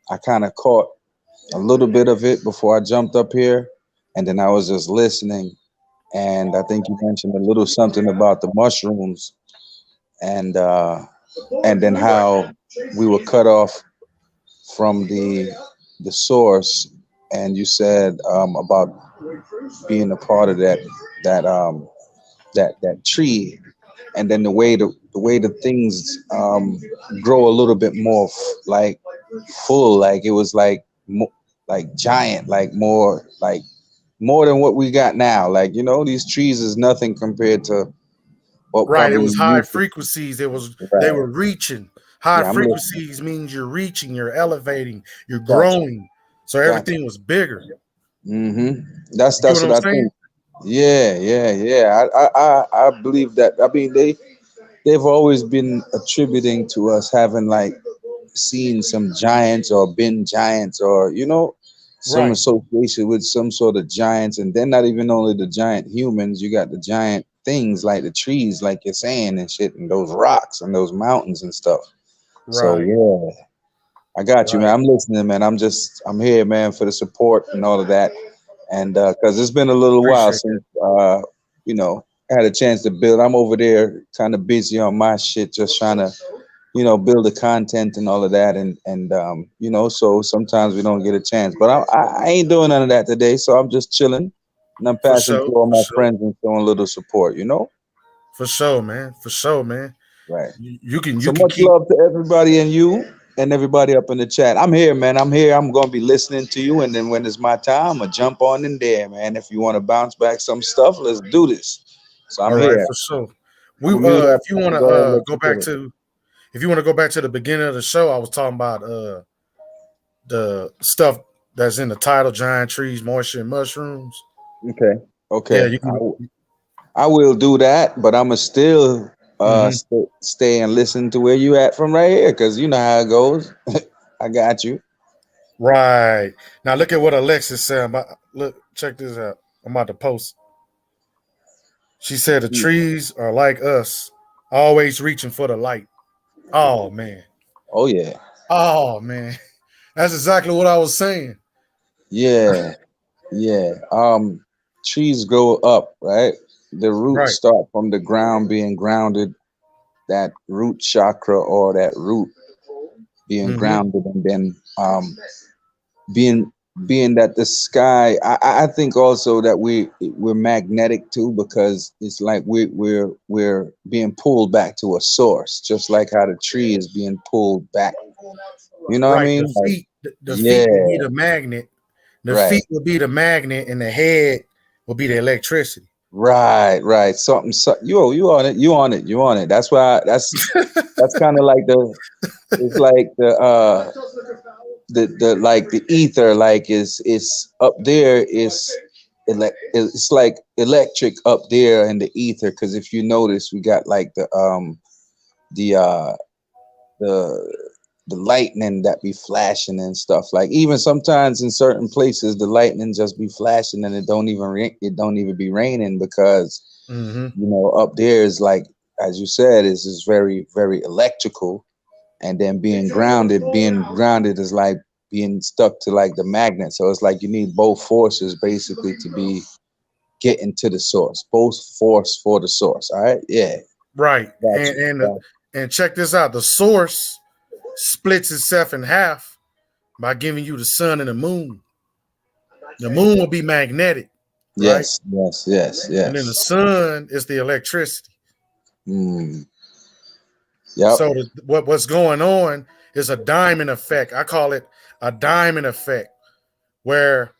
I kind of caught a little bit of it before I jumped up here, and then I was just listening. And I think you mentioned a little something about the mushrooms, and then how we were cut off from the source, and you said about being a part of that tree, and then the way the things grow a little bit more like full, like it was like like giant, like more than what we got now. Like, these trees is nothing compared to what Right. It probably was high used to. frequencies. They Right. were reaching. High Yeah, I'm listening. frequencies means you're reaching, you're elevating, you're Gotcha. growing. So Gotcha. everything was bigger. That's You get what what I'm I saying? think. Yeah, yeah, yeah. I believe that. I mean, they've always been attributing to us having like seen some giants or been giants, or some Right. association with some sort of giants. And then not even only the giant humans, you got the giant things like the trees, like you're saying, and shit, and those rocks and those mountains and stuff. So Right. yeah, I got you, man. Right. I'm listening, man. I'm here, man, for the support and all of that. And because it's been a little while Appreciate since that. I had a chance to build. I'm over there kind of busy on my shit, just trying to build the content and all of that, and so sometimes we don't get a chance. But I ain't doing none of that today, so I'm just chilling, and I'm For passing sure. through all For my sure. friends and showing a little support. For sure, man. For sure, man. Right. You So can much keep love to everybody and you and everybody up in the chat. I'm here, man. I'm here. I'm gonna be listening to you, and then when it's my time, I'm gonna jump on in there, man. If you want to bounce back some stuff, let's do this. So I'm all right, here. for sure. I'm gonna mute up If you want and to go ahead and let go you back finish. to if you want to go back to the beginning of the show, I was talking about the stuff that's in the title: giant trees, moisture, and mushrooms. Okay. Yeah, Okay. you can. I will do that, but I'ma still Hmm. stay and listen to where you at from right here, because you know how it goes. I got you. Right now, look at what Alexis said. Look, check this out. I'm about to post. She said the Mm. trees are like us, always reaching for the light. Oh man. Oh yeah. Oh man. That's exactly what I was saying. Yeah. Yeah. Trees grow up, right? The roots Right. start from the ground being grounded, that root chakra or that root being Hmm. grounded, and then being being that the sky, I think also that we're magnetic too, because it's like we're being pulled back to a source, just like how the tree is being pulled back. You know what I Right. mean? Like, The yeah, feet will be the magnet. The right, feet will be the magnet, and the head will be the electricity. right. Something, you on it, you on it. That's why that's kind of like it's like the like the ether, like is up there, it's like electric up there in the ether, because if you notice, we got like the the the lightning that be flashing and stuff. Like, even sometimes in certain places the lightning just be flashing, and it don't even be raining, because Hmm. up there is like, as you said, is very, very electrical. And then being grounded is like being stuck to like the magnet. So it's like you need both forces basically to be getting to the source, both force for the source. All right. Yeah. Right. Got And you. and Got and check this out. The source splits itself in half by giving you the sun and the moon. The moon will be magnetic, you. right? Yes. Yes. Yes. And then the Yes. sun is the electricity. Mm. Yep. So what's going on is a diamond effect. I call it a diamond effect, where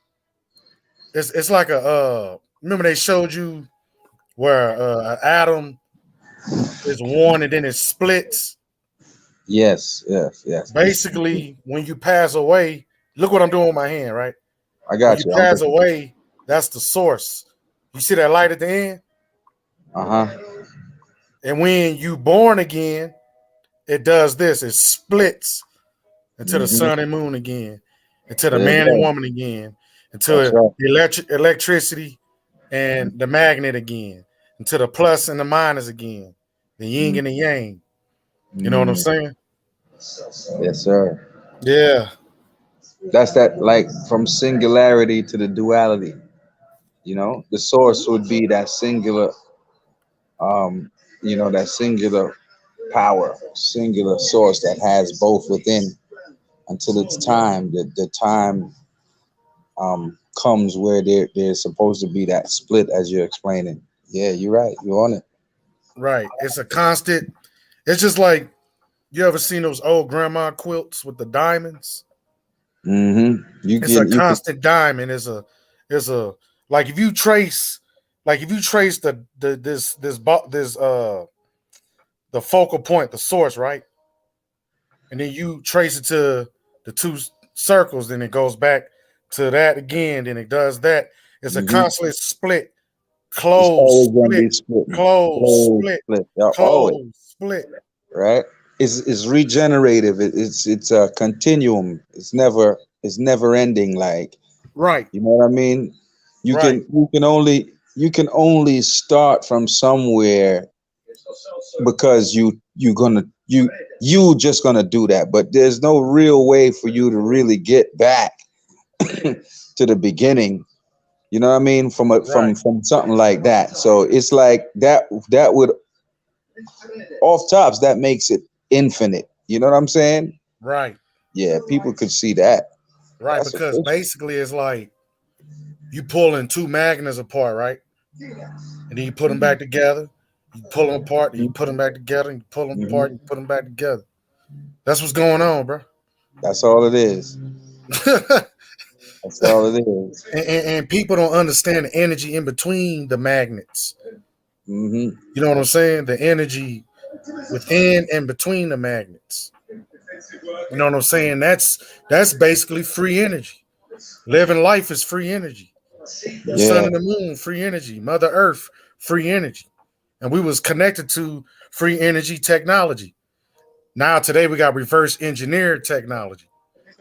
it's like remember they showed you where an atom is one and then it splits. Yes. Yes. Yes. Basically, when you pass away, look what I'm doing with my hand, right? I When got you you. I'm pass listening. away, that's the source. You see that light at the end? Uh huh. And when you born again, it does this. It splits into the Hmm. sun and moon again, into the There you man and go. woman again, into That's right. the electricity and the magnet again, into the plus and the minus again, the yin and the yang. You know what I'm Mm-hmm. saying? Yes, sir. Yeah. That's that, like, from singularity to the duality. The source would be that singular, um, that singular power, singular source that has both within. until it's time. The time comes where there's supposed to be that split, as you're explaining. Yeah, you're right. You're on it. Right. It's a constant. It's just like, you ever seen those old grandma quilts with the diamonds? Mm-hmm. It's a You can. constant diamond. Is a like if you trace the focal point, the source, right? And then you trace it to the two circles, then it goes back to that again, then it does that. It's a Mm-hmm. constant split, It's close, always gonna split, be splitting. close, Close, split, split. Yeah, always. close, split. Right. It's regenerative. It's a continuum. It's never ending. Like, Right, you know what I mean? You right, can only start from somewhere, because you just gonna do that. But there's no real way for you to really get back to the beginning. You know what I mean? right, From something like that. So it's like that would, off tops, that makes it infinite. You know what I'm saying? right, Yeah, people could see that. right. That's Because official. basically it's like you pulling two magnets apart, right? And then you put them back together. You pull them apart, and you put them back together, and you pull them Hmm. apart, and you put them back together. That's what's going on, bro. That's all it is. That's all it is. And people don't understand the energy in between the magnets. Hmm. You know what I'm saying? The energy within and between the magnets. You know what I'm saying? That's basically free energy. Living life is free energy. The sun Yeah. and the moon, free energy. Mother Earth, free energy. And we was connected to free energy technology. Now today we got reverse engineered technology.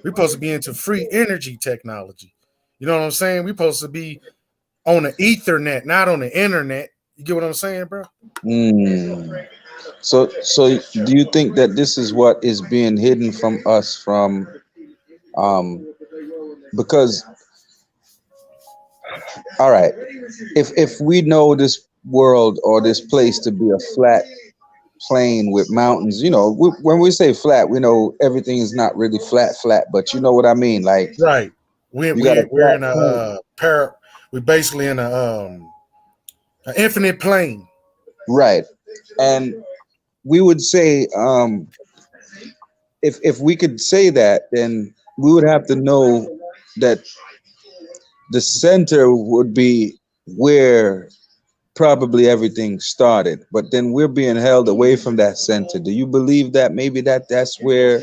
We're supposed to be into free energy technology. You know what I'm saying? We're supposed to be on the Ethernet, not on the internet. You get what I'm saying, bro? Mm. So do you think that this is what is being hidden from us, from um because, all right, if we know this world or this place to be a flat plain with mountains, when we say flat, we know everything is not really flat, but you know what I mean, like, Right. We're you got a we're, we're flat in a plain. we're basically in an infinite plane. Right. And we would say, if we could say that, then we would have to know that the center would be where probably everything started, but then we're being held away from that center. Do you believe that maybe that's where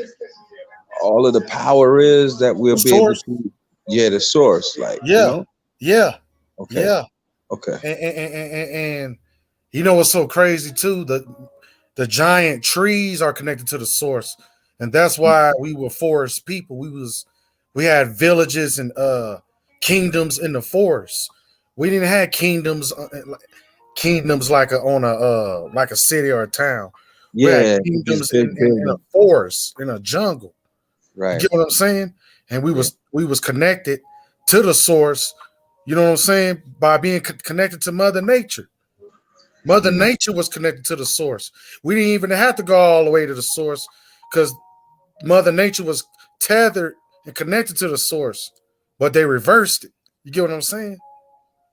all of the power is, that we'll The be able source, to? Yeah, the source, like, yeah, yeah, okay, yeah. okay. And you know what's so crazy too? The giant trees are connected to the source, and that's why we were forest people. We had villages and kingdoms in the forest. We didn't have kingdoms like like a city or a town. We had Yeah, these kingdoms big in a buildings, forest, in a jungle. You right? get what I'm saying? And Yeah. we was connected to the source. You know what I'm saying? By being connected to Mother Nature. Mother Mm. Nature was connected to the source. We didn't even have to go all the way to the source because Mother Nature was tethered and connected to the source, but they reversed it. You get what I'm saying?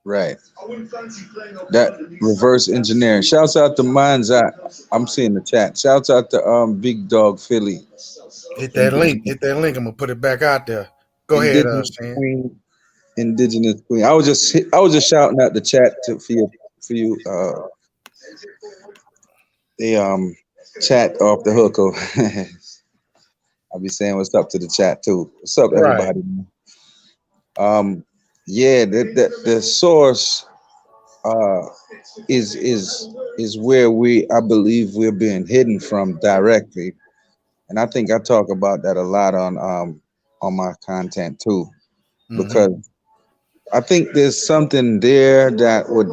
Right. That reverse engineering. Shouts out to Minds Eye. I'm seeing the chat. Shouts out to Big Dog Philly. Hit that link. Indigenous, Hit that link. I'm gonna put it back out there. Go ahead, indigenous Shan. queen. Indigenous queen. I was just shouting out the chat for you. The chat off the hook. I'll be saying what's up to the chat too. What's up, Right. everybody? Um, yeah, the source uh is where I believe we're being hidden from directly, and I think I talk about that a lot on my content too, Mm-hmm. because I think there's something there that would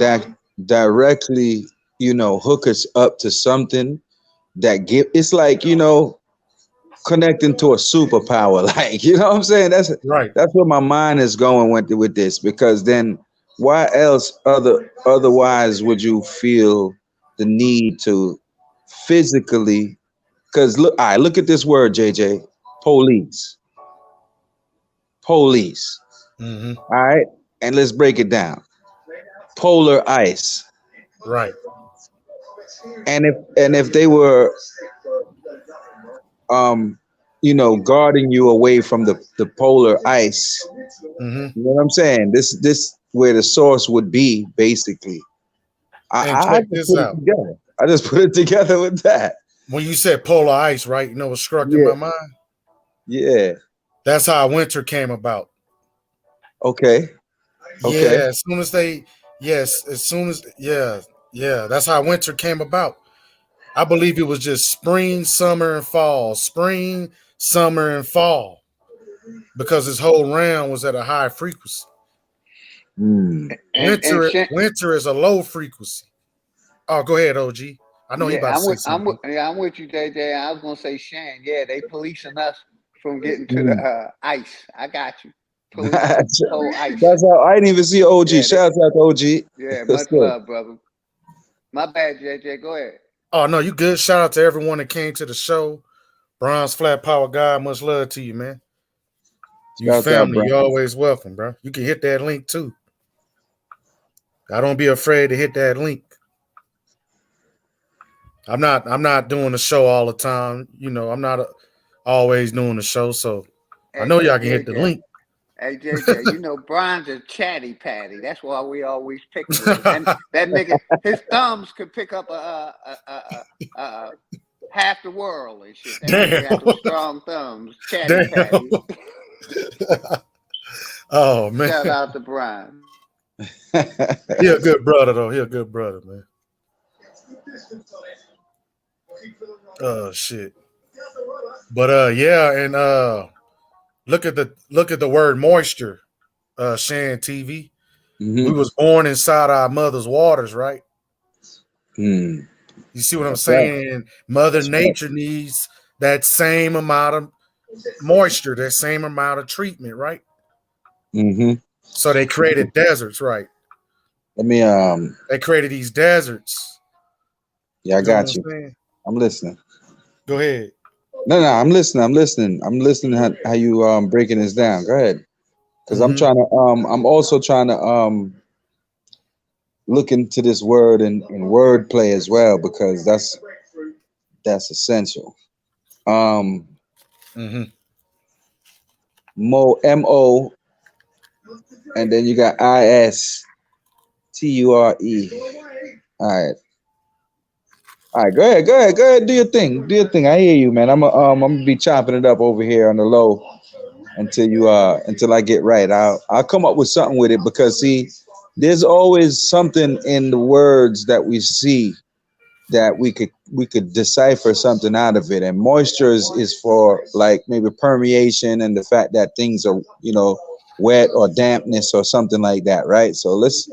directly, hook us up to something that give. It's like, connecting to a superpower. Like, you know what I'm saying? Right. That's where my mind is going with this, because then why else otherwise would you feel the need to physically? Because look, I look at this word, JJ, police. police. Mm-hmm. All right, and let's break it down. Polar ice, Right. and if they were guarding you away from the polar ice, Mm-hmm. you know what I'm saying? This where the source would be basically. And I check just this put it out. together. I just put it together with that. When you said polar ice, right? You know what struck in Yeah, my mind? yeah. That's how winter came about. Okay, okay. Yeah, as soon as that's how winter came about. I believe it was just spring, summer, and fall. Spring, summer, and fall. Because this whole round was at a high frequency. Mm. and Winter is a low frequency. Oh, go ahead, OG. I know he yeah, about to say something. I'm with you, JJ. I was gonna say Shan. Yeah, they policing us from getting to the Mm. ice. I got you. Police That's whole ice. how I didn't even see OG. Yeah, Shout out to OG. yeah, That's much good. love, brother. My bad, JJ. Go ahead. Oh no, you good. Shout out to everyone that came to the show. Bronze Flat Power Guy, much love to you, man. You Shout out, family, bro. you're always welcome, bro. You can hit that link too. I don't be afraid to hit that link. I'm not doing the show all the time. You know, I'm not always doing the show, so I know y'all can hit the link. Hey JJ, you know Brian's a chatty patty. That's why we always pick with him. And that nigga, his thumbs could pick up half the world and shit. That nigga got some strong thumbs. Chatty patty. Oh man. Shout out to Brian. He a good brother though. He a good brother, man. Oh shit. But yeah, and look at the word moisture, Shan TV. Mhm. We was born inside our mother's waters, right? Mm. You see what I'm That's right. saying? Mother That's right. Nature needs that same amount of moisture, that same amount of treatment, right? Mm-hmm. So they created deserts, right? Let me They created these deserts. yeah, I You know what got I'm you. saying? I'm listening. Go ahead. No, I'm listening. I'm listening how you breaking this down. Go ahead. Because I'm Mhm. trying to I'm also trying to look into this word and wordplay as well, because that's essential. Mhm. MO, and then you got ISTURE. All right, go ahead, do your thing. I hear you, man. I'm gonna be chopping it up over here on the low until I get right. I'll come up with something with it, because see, there's always something in the words that we see that we could decipher something out of it. And moisture is for like maybe permeation and the fact that things are, wet or dampness or something like that, right? So let's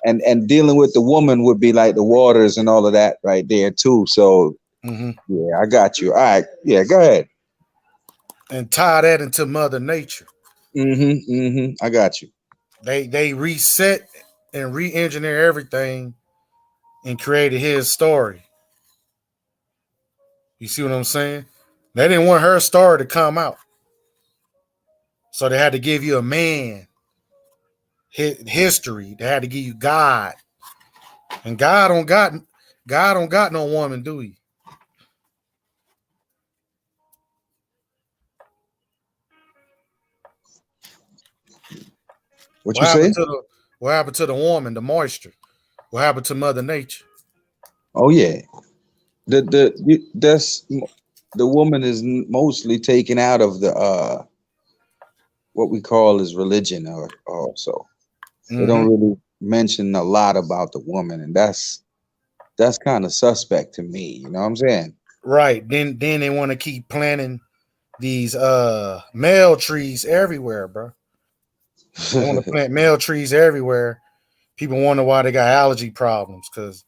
and dealing with the woman would be like the waters and all of that right there too. So yeah, I got you. All right, yeah, go ahead. And tie that into Mother Nature. I got you. They reset and re-engineer everything and created his story. You see what I'm saying? They didn't want her story to come out, so they had to give you a man history. They had to give you God, and God don't got no woman, do he? What you say? What happened to the woman, the moisture? What happened to Mother Nature? Oh yeah, that's the woman is mostly taken out of the what we call is religion, or so. They don't really mention a lot about the woman, and that's kind of suspect to me. You know what I'm saying? Right. Then they want to keep planting these male trees everywhere, bro. They want to plant male trees everywhere. People wonder why they got allergy problems, because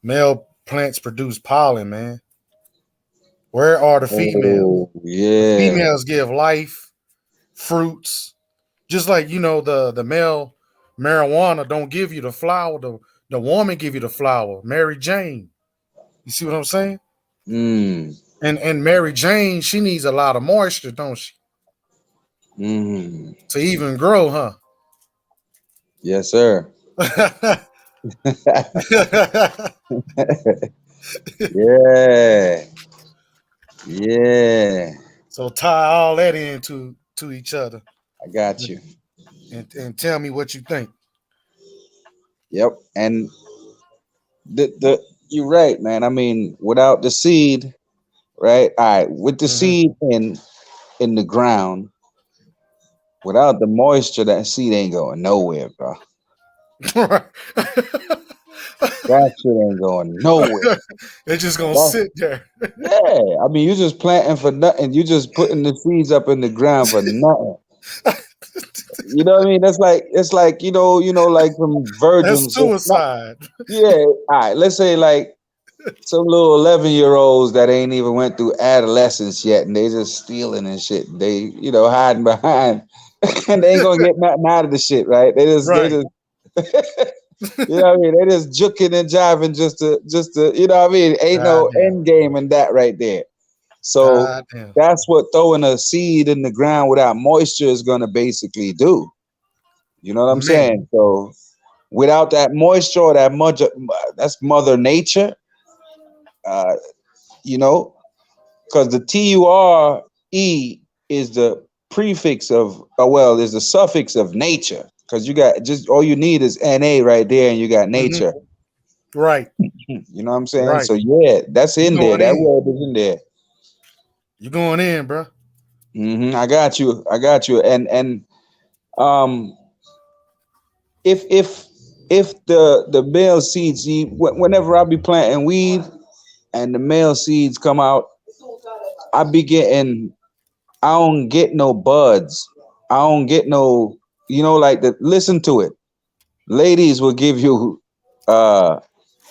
male plants produce pollen, man. Where are the females? Oh yeah. The females give life, fruits. Just like, the male marijuana don't give you the flower. The woman give you the flower. Mary Jane. You see what I'm saying? Mm. And Mary Jane, she needs a lot of moisture, don't she? Mm. to even grow, huh? Yes, sir. Yeah. Yeah. So tie all that into to each other I got you. and tell me what you think. Yep. And the you're right, man. I mean, without the seed, right? All right, with the Hmm. seed in the ground, without the moisture, that seed ain't going nowhere, bro. That shit ain't going nowhere. They're just gonna That's, sit there. yeah. I mean, you just planting for nothing. You just putting the seeds up in the ground for nothing. You know what I mean? That's like it's like like some That's virgins. Just not, suicide. yeah. All right. Let's say like some little 11-year-olds that ain't even went through adolescence yet, and they just stealing and shit. They hiding behind, and they ain't gonna get nothing out of the shit, right? They Right. just you know what I mean? They just juking and jiving just to you know what I mean? Ain't God no damn. end game in that right there. So God damn. that's what throwing a seed in the ground without moisture is gonna basically do. You know what I'm Man. saying? So without that moisture, or that's Mother Nature. Uh, you know, because the TURE is the prefix of, is the suffix of nature. Because you got just all you need is NA right there, and you got Hmm. nature. Right. You know what I'm saying? Right. So yeah, that's You in there. going That in. word is in there. You going in, bro. I got you. I got you. And um, if the male seeds, whenever I be planting weed and the male seeds come out, I be getting. I don't get no buds. I don't get no, like the listen to it. Ladies will give you uh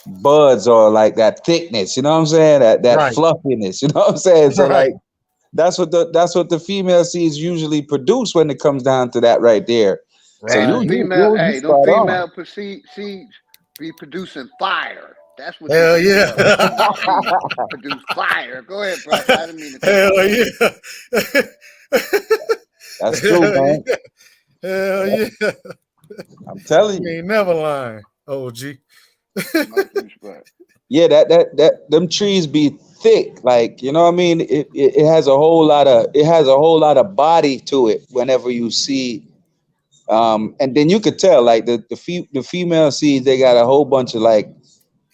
buds or like that thickness, you know what I'm saying? That Right. fluffiness, you know what I'm saying? So Right. like that's what the female seeds usually produce when it comes down to that right there. So Hey, Right. you them spot on. female seeds be producing fire. That's what the Hell female yeah. seeds produce. Fire. Go ahead, brother. I didn't mean to cut you Hell off. yeah. That's true, Hell man. yeah. Hell yeah. I'm telling You you. ain't never lying, OG. Much respect. Yeah, that them trees be thick, like you know what I mean. It has a whole lot of body to it. Whenever you see, and then you could tell like the female seeds, they got a whole bunch of like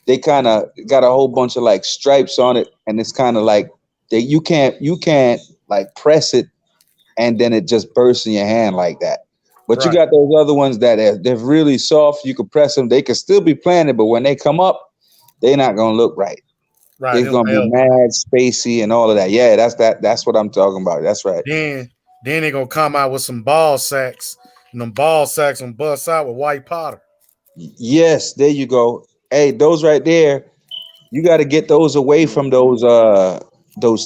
they kind of got a whole bunch of like stripes on it, and it's kind of like that you can't like press it, and then it just bursts in your hand like that. But you Right. got those other ones that they're really soft. You can press them; they can still be planted, but when they come up, they're not gonna look right. Right. It's Them gonna be males. mad, spacey, and all of that. Yeah, that's what I'm talking about. That's right. Then they gonna come out with some ball sacks. And them ball sacks and bust out with white powder. Yes, there you go. Hey, those right there, you got to get those away from those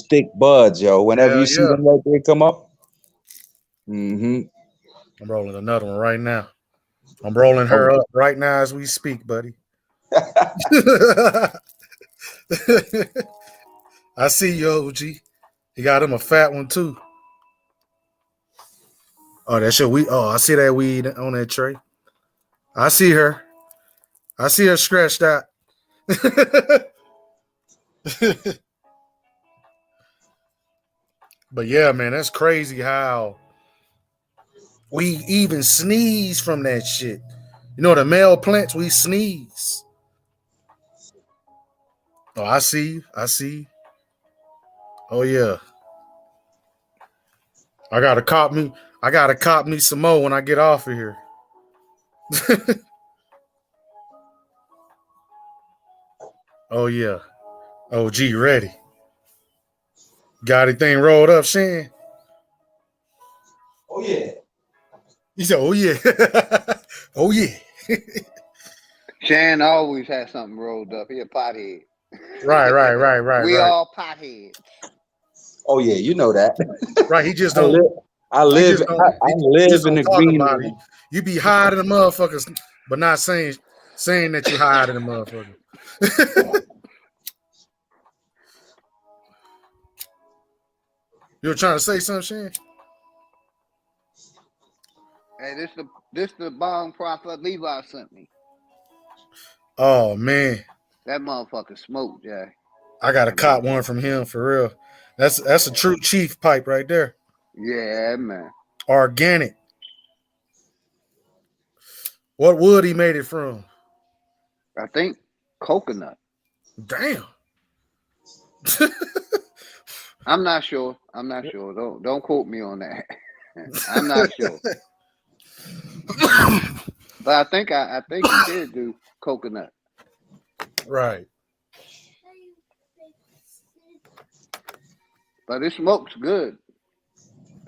thick buds, yo. Whenever Hell you see yeah. them right there come up, hmm I'm rolling another one right now. I'm rolling her oh, up right now as we speak, buddy. I see you, OG. You got him a fat one too. Oh, that's your weed. Oh, I see that weed on that tray. I see her. I see her scratched out. But yeah, man, that's crazy how we even sneeze from that shit. You know, the male plants, we sneeze. Oh, I see you. I see you. Oh yeah. I gotta cop me some more when I get off of here. Oh yeah. OG ready. Got anything rolled up, Shan? oh yeah. He said, oh yeah. Oh yeah. Shan always has something rolled up. He a pothead. We Right. all potheads. Oh yeah, you know that. Right. He just I don't live, I he live, just don't I he live just in don't the talk green about it. room. You be hiding the motherfuckers, but not saying that you hiding the motherfucker. You were trying to say something, Shan? Hey, this the bomb prophet Levi sent me. Oh man, That motherfucker smoked, Jay. I got to cop one from him for real. That's a true chief pipe right there. Yeah, man. Organic. What wood he made it from? I think coconut. Damn. I'm not sure. Don't quote me on that. I'm not sure. But I think he did do coconut. Right. But it smokes good.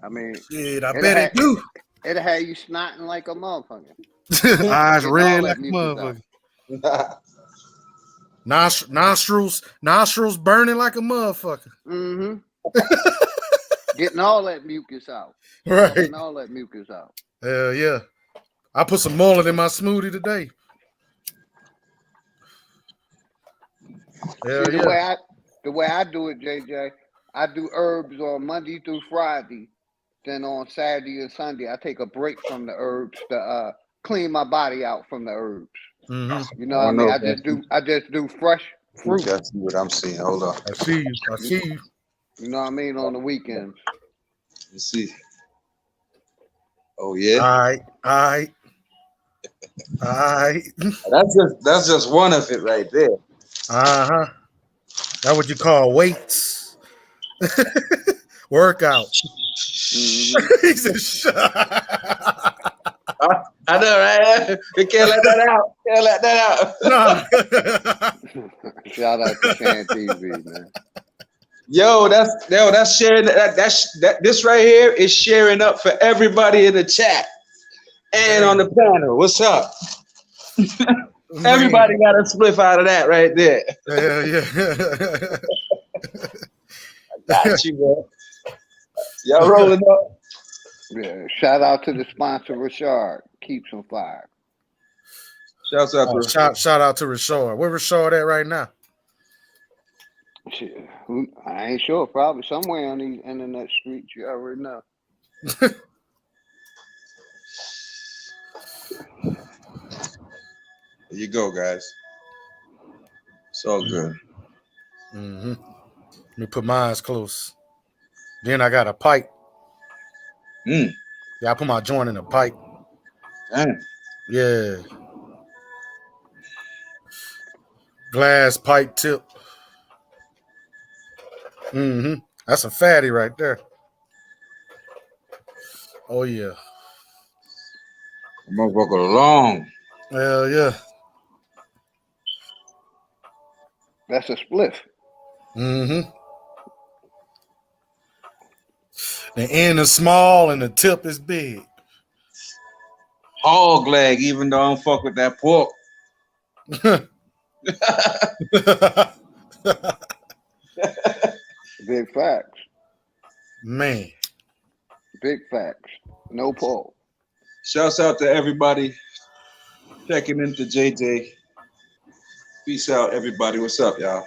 I mean, Shit, I bet it do. It'll have you snotting like a motherfucker. Eyes Getting red all like that a mucus motherfucker. Nostrils burning like a motherfucker. Mm-hmm. Getting all that mucus out. Right. Getting all that mucus out. Hell yeah. I put some mullet in my smoothie today. Hell See, yeah. the way I do it, JJ, I do herbs on Monday through Friday. Then on Saturday and Sunday, I take a break from the herbs to clean my body out from the herbs. Mm-hmm. You know what I mean? I just do fresh fruit. That's what I'm seeing. Hold on. I see you. You know what I mean? On the weekends. Let's see. Oh yeah. All right. That's just one of it right there. Uh-huh. That's what you call weights. Workout. Mm-hmm. He said, shut. I know, right? We can't let that out. No. Shout out to Chan TV, man. Yo, that's sharing. That this right here is sharing up for everybody in the chat and on the panel. What's up? Everybody got a spliff out of that right there. Yeah. Got you, man. Y'all rolling up. Yeah. Shout out to the sponsor, Richard. Keeps on fire. Shouts out to Shout out to Rashard. Where Rashard at right now? Shit, I ain't sure. Probably somewhere on these internet streets. You already know. There you go, guys. It's all good. Mm-hmm. Let me put my eyes close. Then I got a pipe. Yeah, I put my joint in a pipe. Damn. Yeah. Glass pipe tip. Mm-hmm. That's a fatty right there. Oh yeah. Motherfucker long. Hell yeah. That's a spliff. Mm-hmm. The end is small and the tip is big. Hog leg, even though I don't fuck with that pork. Big facts. Man. Big facts. No pork. Shouts out to everybody checking into JJ. Peace out, everybody. What's up, y'all?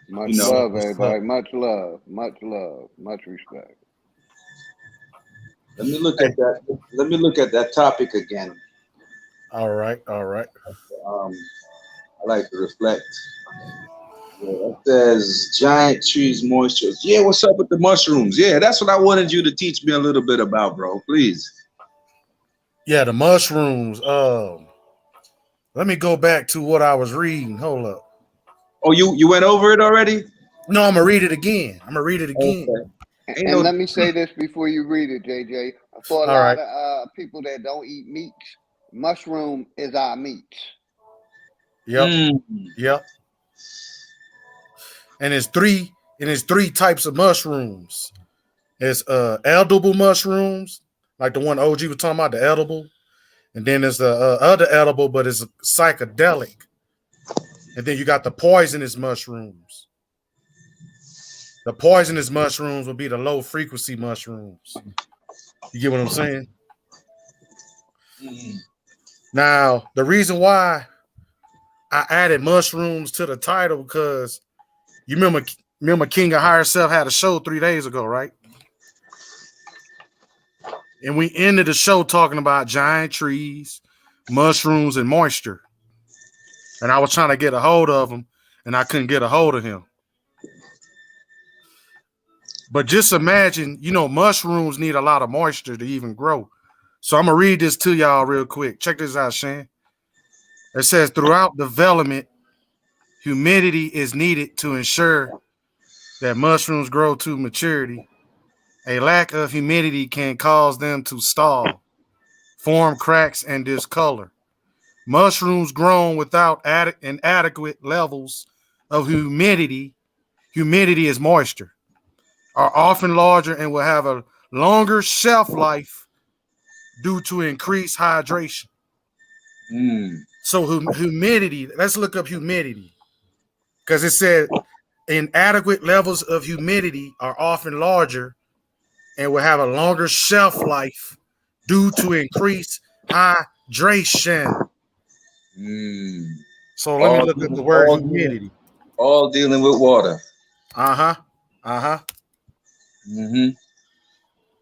Much love, everybody. Much love. Much love. Much respect. Let me look at that. Let me look at that topic again. All right. I like to reflect. Yeah, it says giant trees moisture. Yeah, what's up with the mushrooms? Yeah, that's what I wanted you to teach me a little bit about, bro. Please. Yeah, the mushrooms. Let me go back to what I was reading. Hold up. Oh, you went over it already? No, I'm gonna read it again. Okay. And let me say this before you read it, JJ. For a lot of people that don't eat meats, mushroom is our meats. Yep. Yep. And it's three types of mushrooms. It's edible mushrooms, like the one OG was talking about, the edible. And then there's the other edible, but it's psychedelic. And then you got the poisonous mushrooms. The poisonous mushrooms will be the low frequency mushrooms. You get what I'm saying? Now, the reason why I added mushrooms to the title, because you remember King of Higher Self had a show 3 days ago, right? And we ended the show talking about giant trees, mushrooms, and moisture. And I was trying to get a hold of him, and I couldn't get a hold of him. But just imagine, mushrooms need a lot of moisture to even grow. So I'm going to read this to y'all real quick. Check this out, Shane. It says, throughout development, humidity is needed to ensure that mushrooms grow to maturity. A lack of humidity can cause them to stall, form cracks, and discolor. Mushrooms grown without inadequate levels of humidity is moisture, are often larger and will have a longer shelf life due to increased hydration. So humidity, let's look up humidity, because it said inadequate levels of humidity are often larger and will have a longer shelf life due to increased hydration. So let me look at the word humidity. All dealing with water.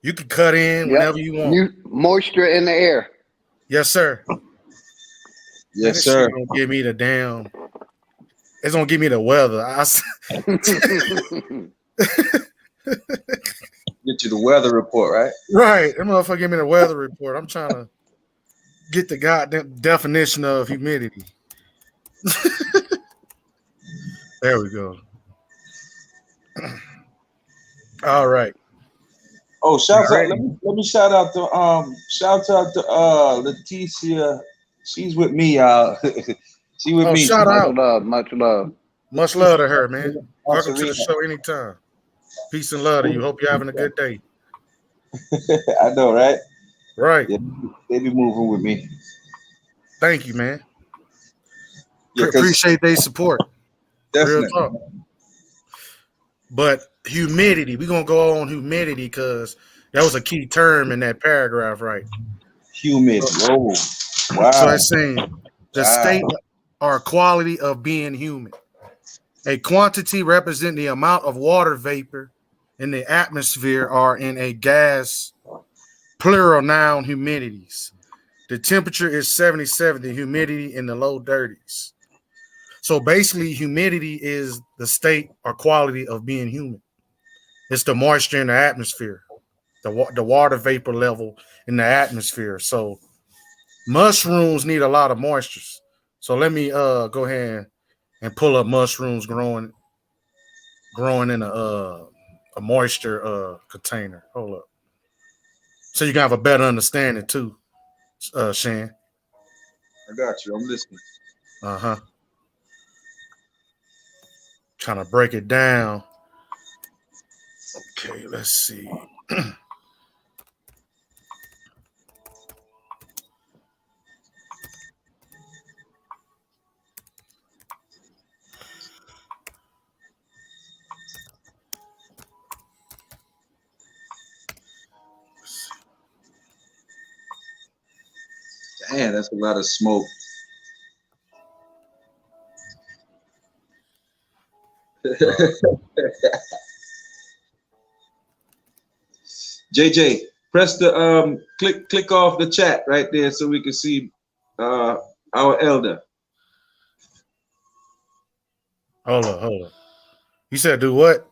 You can cut in whenever you want. Moisture in the air. Yes, sir. Yes, sir. Gonna give me the damn. It's gonna give me the weather. Get you the weather report, right? Right. That motherfucker give me the weather report. I'm trying to get the goddamn definition of humidity. There we go. All right. Oh, shout out! Let me shout out to Leticia. She's with me, y'all. She with me. Shout out. Much love. Much love to her, man. Welcome to the show anytime. Peace and love to you. Hope you're having a good day. I know, right? Right. Yeah, they be moving with me. Thank you, man. Yeah, appreciate their support. Definitely. Real talk. But humidity, we're going to go on humidity because that was a key term in that paragraph, right? Humid. Oh, wow. So it's saying the state or quality of being humid. A quantity represents the amount of water vapor in the atmosphere or in a gas, plural noun, humidities. The temperature is 77, the humidity in the low 30s. So basically, humidity is the state or quality of being humid. It's the moisture in the atmosphere, the water vapor level in the atmosphere. So mushrooms need a lot of moisture. So let me go ahead and pull up mushrooms growing in a moisture container. Hold up. So you can have a better understanding too, Shan. I got you. I'm listening. Trying to break it down. Okay, let's see. Damn, that's a lot of smoke. JJ, press the click off the chat right there so we can see our elder. Hold up. You said do what?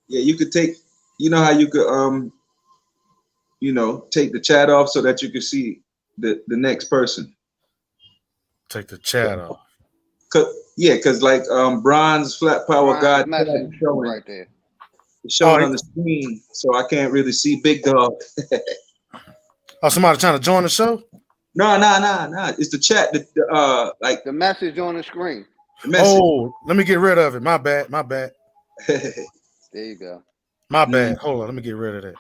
Yeah, you could take, you know how you could take the chat off so that you can see the next person. Take the chat off. Cause like Bronze Flat Power God message right there. It's showing on the screen, so I can't really see Big Dog. Oh, somebody trying to join the show? No. It's the chat. Like the message on the screen. Oh, let me get rid of it. My bad. There you go. My bad. Hold on. Let me get rid of that.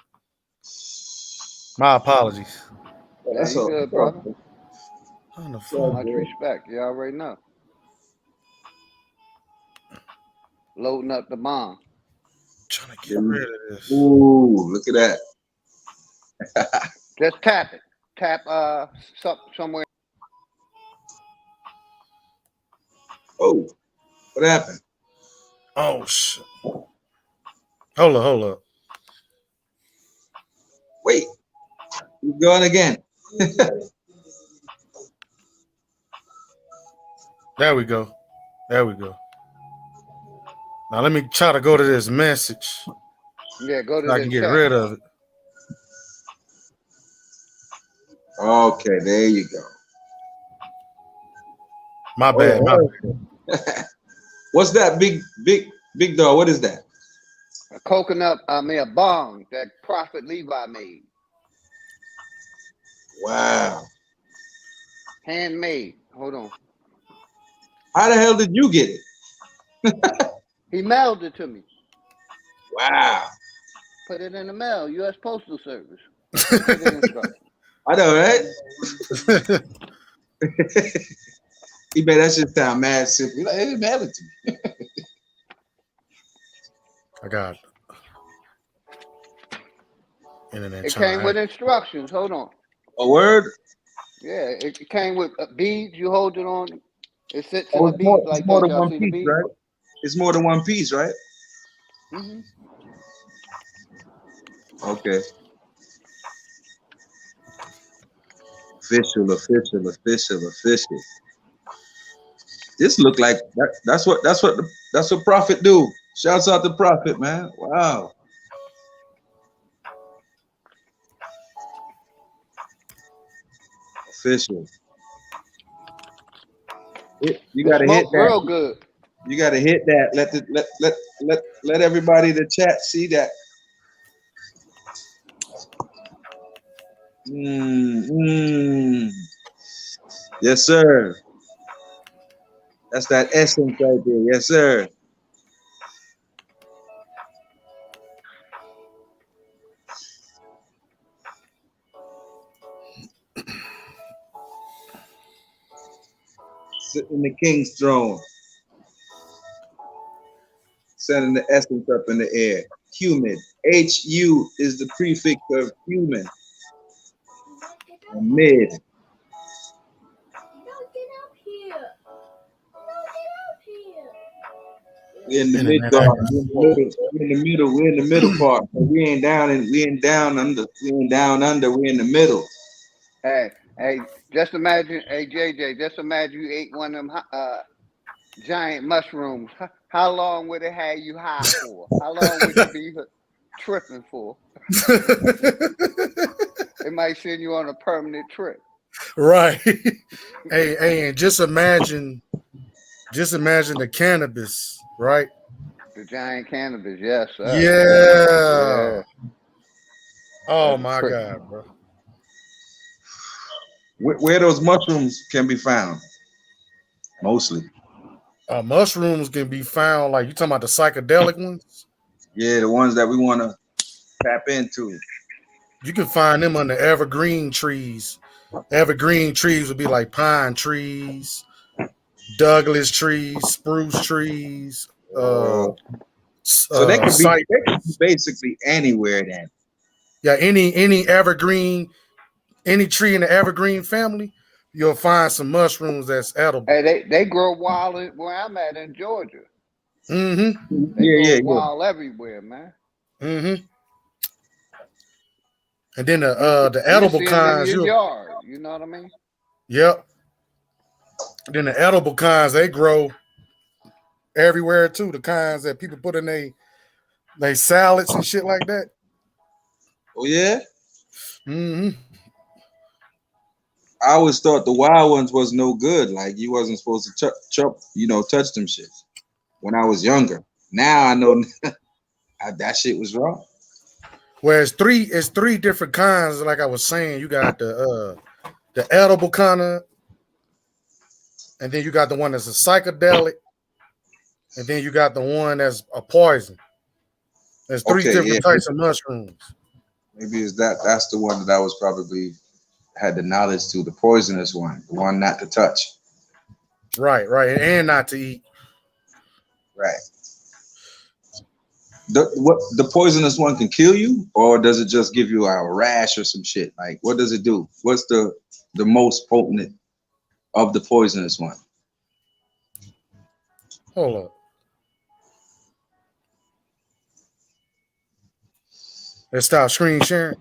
My apologies. That's all good, brother. So much respect. You already know. Loading up the bomb. Trying to get rid of this. Ooh, look at that. Just tap it. Tap somewhere. Oh, what happened? Oh shit. Hold up. Wait, You're going again. There we go. There we go. Now let me try to go to this message Yeah, go to so I the can get chat. rid of it. Okay, there you go. My bad. My bad. What's that big dog? What is that? A coconut, a bong that Prophet Levi made. Wow. Handmade. Hold on. How the hell did you get it? He mailed it to me. Wow. Put it in the mail. U.S. Postal Service. Put it in instructions. I know, right? He made that shit sound mad simple. He's like, hey, mail it to me. I got it. Internet It trying came to with act. instructions. Hold on. A word? Yeah, it came with beads. You hold it on. It sits in Oh, the beads it's like more that. than Y'all one see the piece, beads? right? It's more than one piece, right? Mm-hmm. Okay. Official. This look like that's what Prophet do. Shouts out to Prophet, man. Wow. Official. You It gotta hit smokes real that. good. You gotta hit that. Let everybody in the chat see that. Yes, sir. That's that essence right there. Yes, sir. Sitting in the king's throne. Sending the essence up in the air. Humid. Hu is the prefix of human. And mid. No, get up here. No, get up here. We're in the mid Internet guard. acting. We're in the middle part. So we ain't down under. We're in the middle. Hey, just imagine, hey JJ, just imagine you ate one of them giant mushrooms. How long would it have you high for? How long would you be tripping for? It might send you on a permanent trip. Right. Hey, and just imagine the cannabis, right? The giant cannabis, yes, sir. Yeah. Yeah, Oh that's a my trip. God, bro. Where those mushrooms can be found? Mostly. Mushrooms can be found, like you talking about the psychedelic ones. Yeah, the ones that we want to tap into. You can find them under evergreen trees. Evergreen trees would be like pine trees, Douglas trees, spruce trees, Oh. So they could be cypress. basically anywhere then. Yeah, any evergreen, any tree in the evergreen family, you'll find some mushrooms that's edible. Hey, they grow wild where I'm at in Georgia. Mm-hmm. They grow Yeah. wild everywhere, man. Mm-hmm. And then You the you edible see them in kinds, your yard. You know what I mean? yep. Then the edible kinds, they grow everywhere too. The kinds that people put in they salads and shit like that. Oh yeah. Mm-hmm. I always thought the wild ones was no good. Like you wasn't supposed to touch them shit. When I was younger. Now I know that shit was wrong. Well, it's three different kinds. Like I was saying, you got the edible kind of, and then you got the one that's a psychedelic, and then you got the one that's a poison. There's three Okay, yeah. different types of mushrooms. Maybe that's the one that I was probably had the knowledge to, the poisonous one, the one not to touch. Right, and not to eat. Right. The poisonous one can kill you, or does it just give you a rash or some shit? Like, what does it do? What's the most potent of the poisonous one? Hold up. Let's stop screen sharing.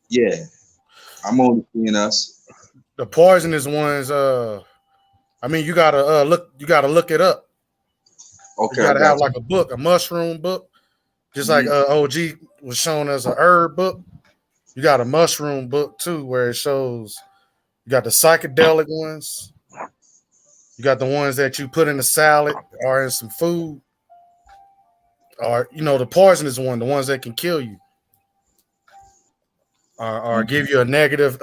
Yeah. I'm only seeing us. The poisonous ones, I mean, you gotta look it up. Okay, You I gotta have got like you. a book, a mushroom book, just like OG was shown as a herb book. You got a mushroom book too, where it shows you got the psychedelic ones, you got the ones that you put in a salad or in some food, or the poisonous one, the ones that can kill you, or give you a negative,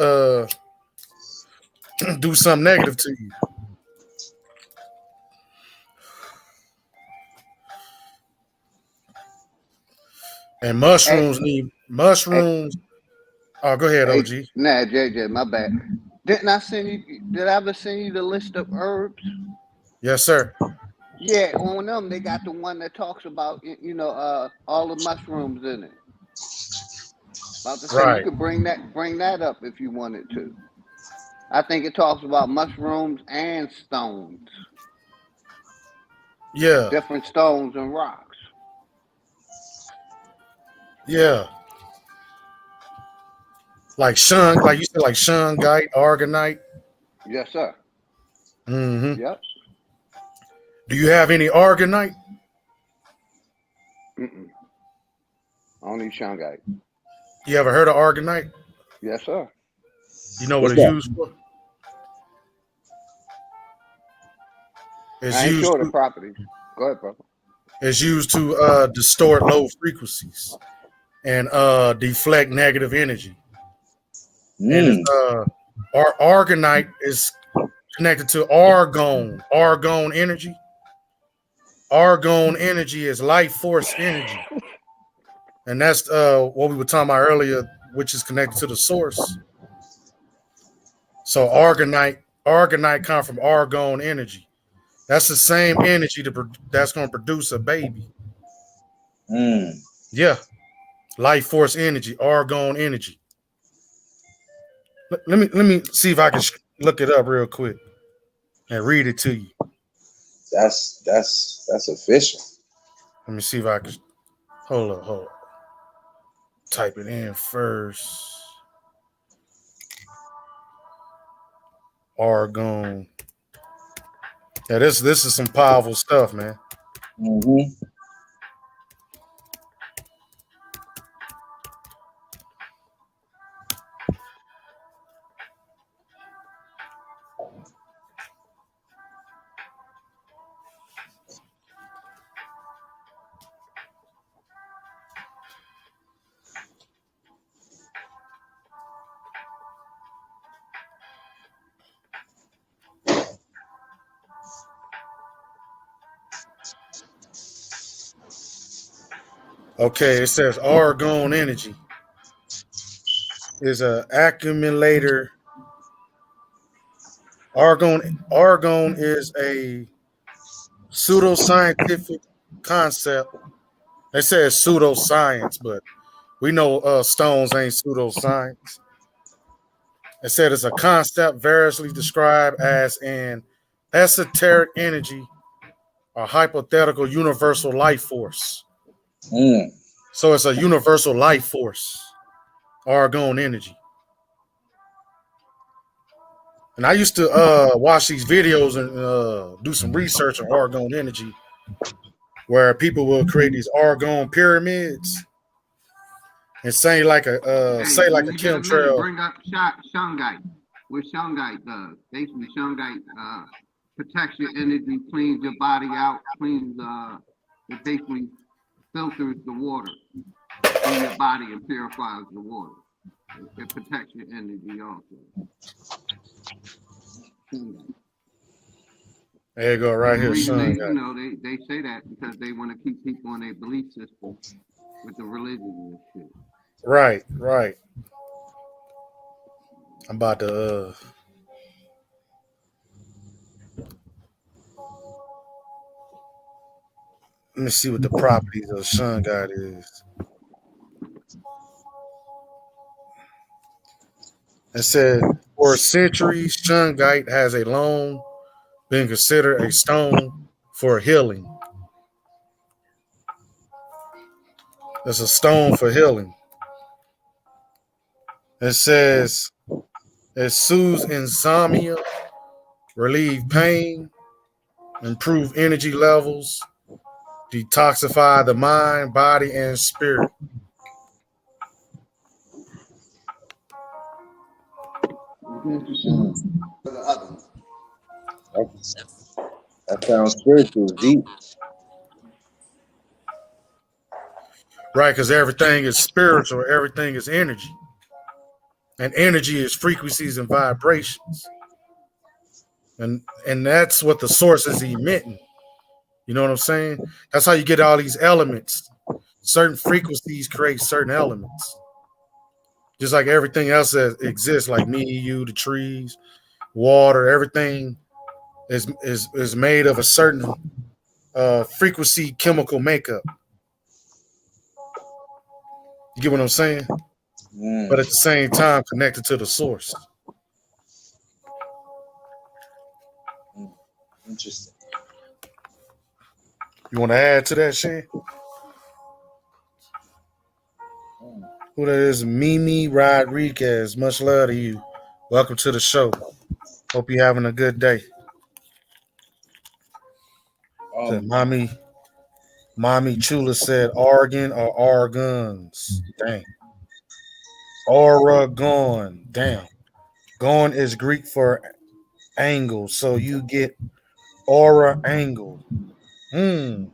do something negative to you. And Hey, mushrooms need hey, mushrooms. Oh, go ahead, hey, OG. nah, JJ, my bad. Didn't I send you? Did I ever send you the list of herbs? Yes, sir. Yeah, on them they got the one that talks about all the mushrooms in it. About to say you Right. could bring that up if you wanted to. I think it talks about mushrooms and stones, Yeah. different stones and rocks. Yeah. Like like you said, like shungite, argonite. Yes, sir. Hmm. Yep. Do you have any argonite? Mm-mm. Only shungite. You ever heard of argonite? Yes, sir. You know what What's it's that? used for? It's I ain't used sure the to properties. Go ahead, brother. distort low frequencies and deflect negative energy. And it's Mm. argonite is connected to argon energy. Argon energy is life force energy, and that's what we were talking about earlier, which is connected to the source. So argonite come from argon energy. That's the same energy that's going to produce a baby. Mm. Yeah, life force energy, argon energy. Let me see if I can look it up real quick and read it to you. That's official. Let me see if I can hold up. Type it in first. Argon. Yeah, this is some powerful stuff, man. Hmm. Okay, it says argon energy is a accumulator. Argon is a pseudoscientific concept. They say it's pseudoscience, but we know stones ain't pseudoscience. It said it's a concept variously described as an esoteric energy or hypothetical universal life force. Mm. So it's a universal life force, argon energy. And I used to watch these videos and do some research on argon energy, where people will create these argon pyramids and Hey, say like when a you get a minute, chemtrail. bring up shungite. What shungite does? Basically, shungite protects your energy, cleans your body out, it basically filters the water in your body and purifies the water. It protects your energy also. Shungite. There you go, And right the here, reason son. they say that because they want to keep people in their belief system with the religion and shit. Right, right. I'm about to let me see what the properties of sun god is. It said for centuries, shungite has a long been considered a stone for healing. It's a stone for healing. It says It soothes insomnia, relieve pain, improve energy levels, detoxify the mind, body, and spirit. Mm. That's, that sounds spiritual, deep. Right, because everything is spiritual, everything is energy. And energy is frequencies and vibrations. And that's what the source is emitting. You know what I'm saying? That's how you get all these elements. Certain frequencies create certain elements. Just like everything else that exists, like me, you, the trees, water, everything is made of a certain frequency chemical makeup. You get what I'm saying? But at the same time, connected to the source. Interesting. You want to add to that, Shane? Who that is? Mimi Rodriguez. Much love to you. Welcome to the show. Hope you're having a good day. Mommy Chula said Oregon or Oregons. Dang. Oregon. Damn. Gon is Greek for angle, so you get aura angle. She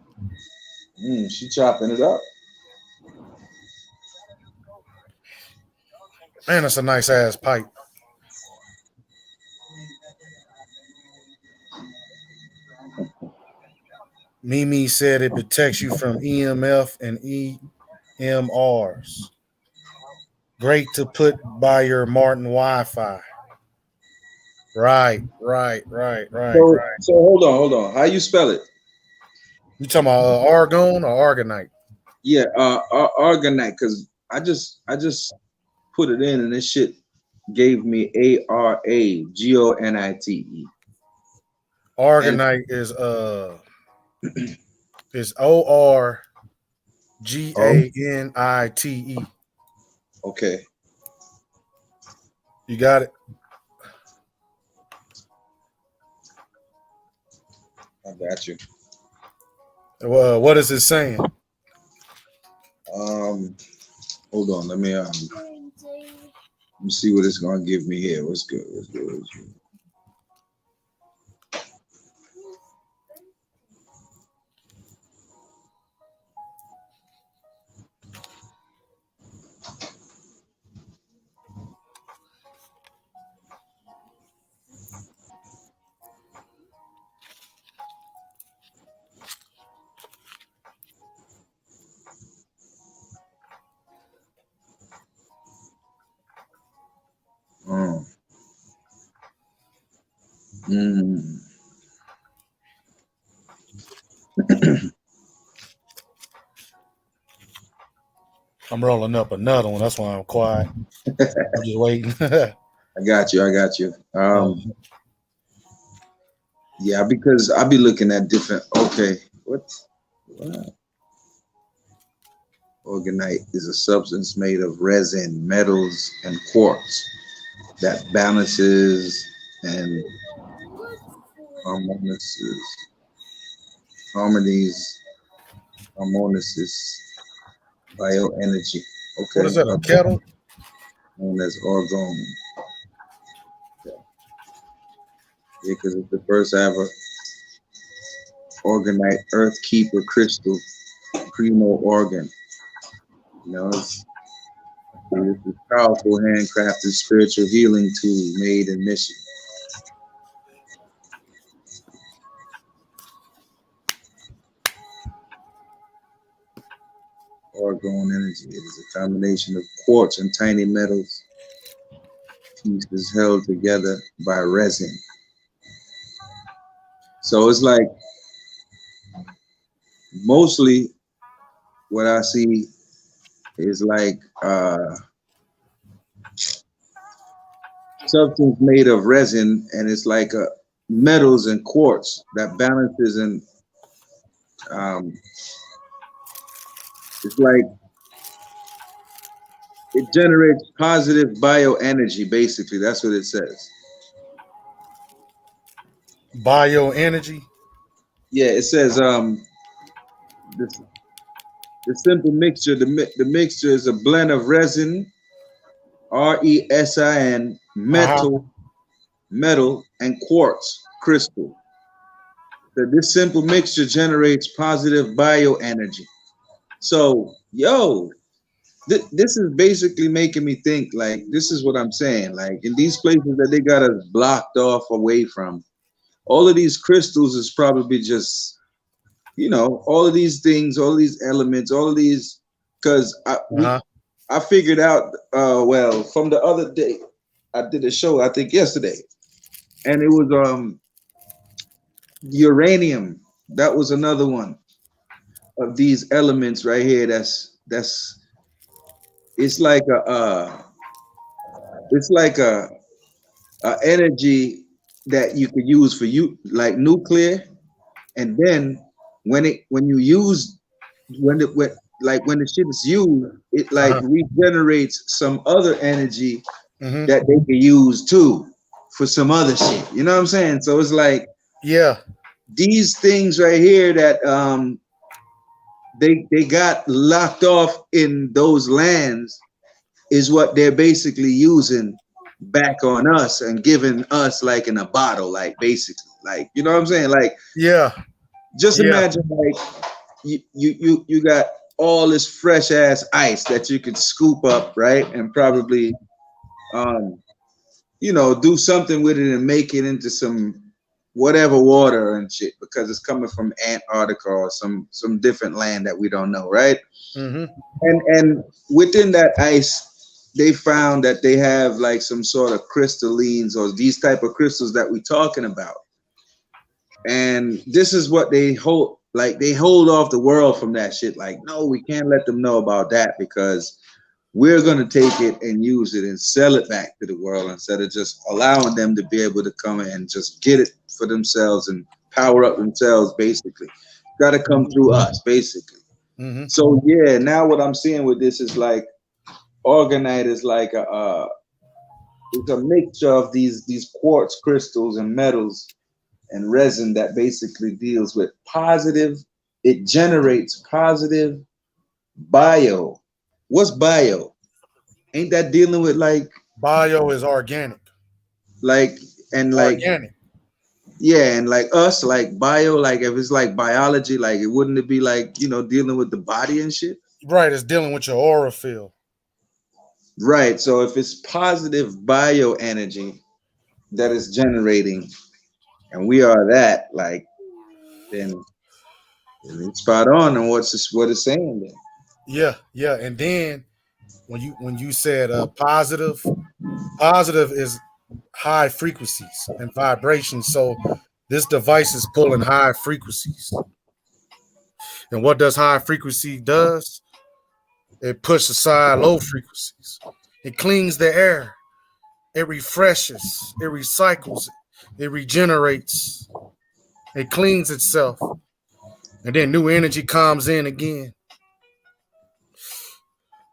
chopping it up. Man, that's a nice ass pipe. Mimi said it protects you from EMF and EMRs. Great to put by your Martin Wi-Fi. Right. So hold on. How you spell it? You talking about argon or argonite? Yeah, argonite. Because I just put it in and this shit gave me ARAGONITE. Argonite is ORGANITE. Okay. You got it. I got you. What is it saying? Hold on. Let me see what it's gonna give me here. What's good? I'm rolling up another one. That's why I'm quiet. I'm just waiting. I got you. Yeah, because I'll be looking at different. Okay, what? Orgonite is a substance made of resin, metals, and quartz that balances and harmonies bioenergy. Okay. What is that, a kettle? Known as orgone. Yeah, because it's the first ever orgonite earth keeper crystal primo organ. You know, it's a powerful handcrafted spiritual healing tool made in Michigan. Orgone energy. It is a combination of quartz and tiny metals pieces held together by resin. So it's like mostly what I see is like substance made of resin, and it's like metals and quartz that balances and it's it generates positive bioenergy. Basically, that's what it says. Bioenergy. Yeah, it says the, the simple mixture. The mixture is a blend of resin, resin, Uh-huh. metal, and quartz crystal. That this simple mixture generates positive bioenergy. So, yo, this is basically making me think like this is what I'm saying. Like in these places that they got us blocked off away from, all of these crystals is probably just, all of these things, all of these elements, all of these, because Uh-huh. I figured out well from the other day I did a show I think yesterday, and it was uranium. That was another one of these elements right here. That's it's like a energy that you could use for you like nuclear, and then when you use when the shit is used, it like Uh-huh. regenerates some other energy Mm-hmm. that they can use too for some other shit. You know what I'm saying? So it's like Yeah. these things right here that they got locked off in those lands is what they're basically using back on us and giving us like in a bottle, like basically, like you know what I'm saying? Like Yeah. just Yeah. imagine like you got all this fresh ass ice that you could scoop up, right? And probably um do something with it and make it into some whatever water and shit because it's coming from Antarctica or some different land that we don't know, right? Mm-hmm. And within that ice, they found that they have like some sort of crystallines or these type of crystals that we're talking about. And this is what they hold, like they hold off the world from that shit. Like, no, we can't let them know about that because we're gonna take it and use it and sell it back to the world instead of just allowing them to be able to come and just get it for themselves and power up themselves. Basically, got to come through us, basically. Mm-hmm. So yeah, now what I'm seeing with this is like organite is like it's a mixture of these quartz crystals and metals and resin that basically deals with positive. It generates positive bio. What's bio? Ain't that dealing with Bio is organic. like and like Organic. yeah, and like us, like bio, like if it's like biology, like it wouldn't it be like dealing with the body and shit? Right. It's dealing with your aura field. Right. So if it's positive bioenergy that is generating, and we are that, like, then it's spot on. And what it's saying then? Yeah. Yeah. And then when you said positive is high frequencies and vibrations. So this device is pulling high frequencies. And what does high frequency does? It pushes aside low frequencies. It cleans the air. It refreshes. It recycles. It regenerates. It cleans itself. And then new energy comes in again.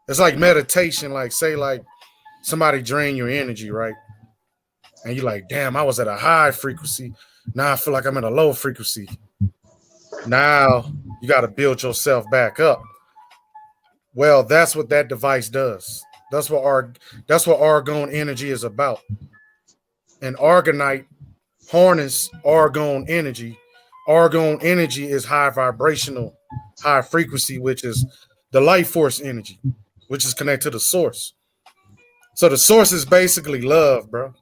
It's like meditation, like say like somebody drain your energy, right? And you're like, damn, I was at a high frequency. Now I feel like I'm at a low frequency. Now you got to build yourself back up. Well, that's what that device does. That's what argon energy is about. And argonite harness argon energy. Argon energy is high vibrational, high frequency, which is the life force energy, which is connected to the source. So the source is basically love, bro.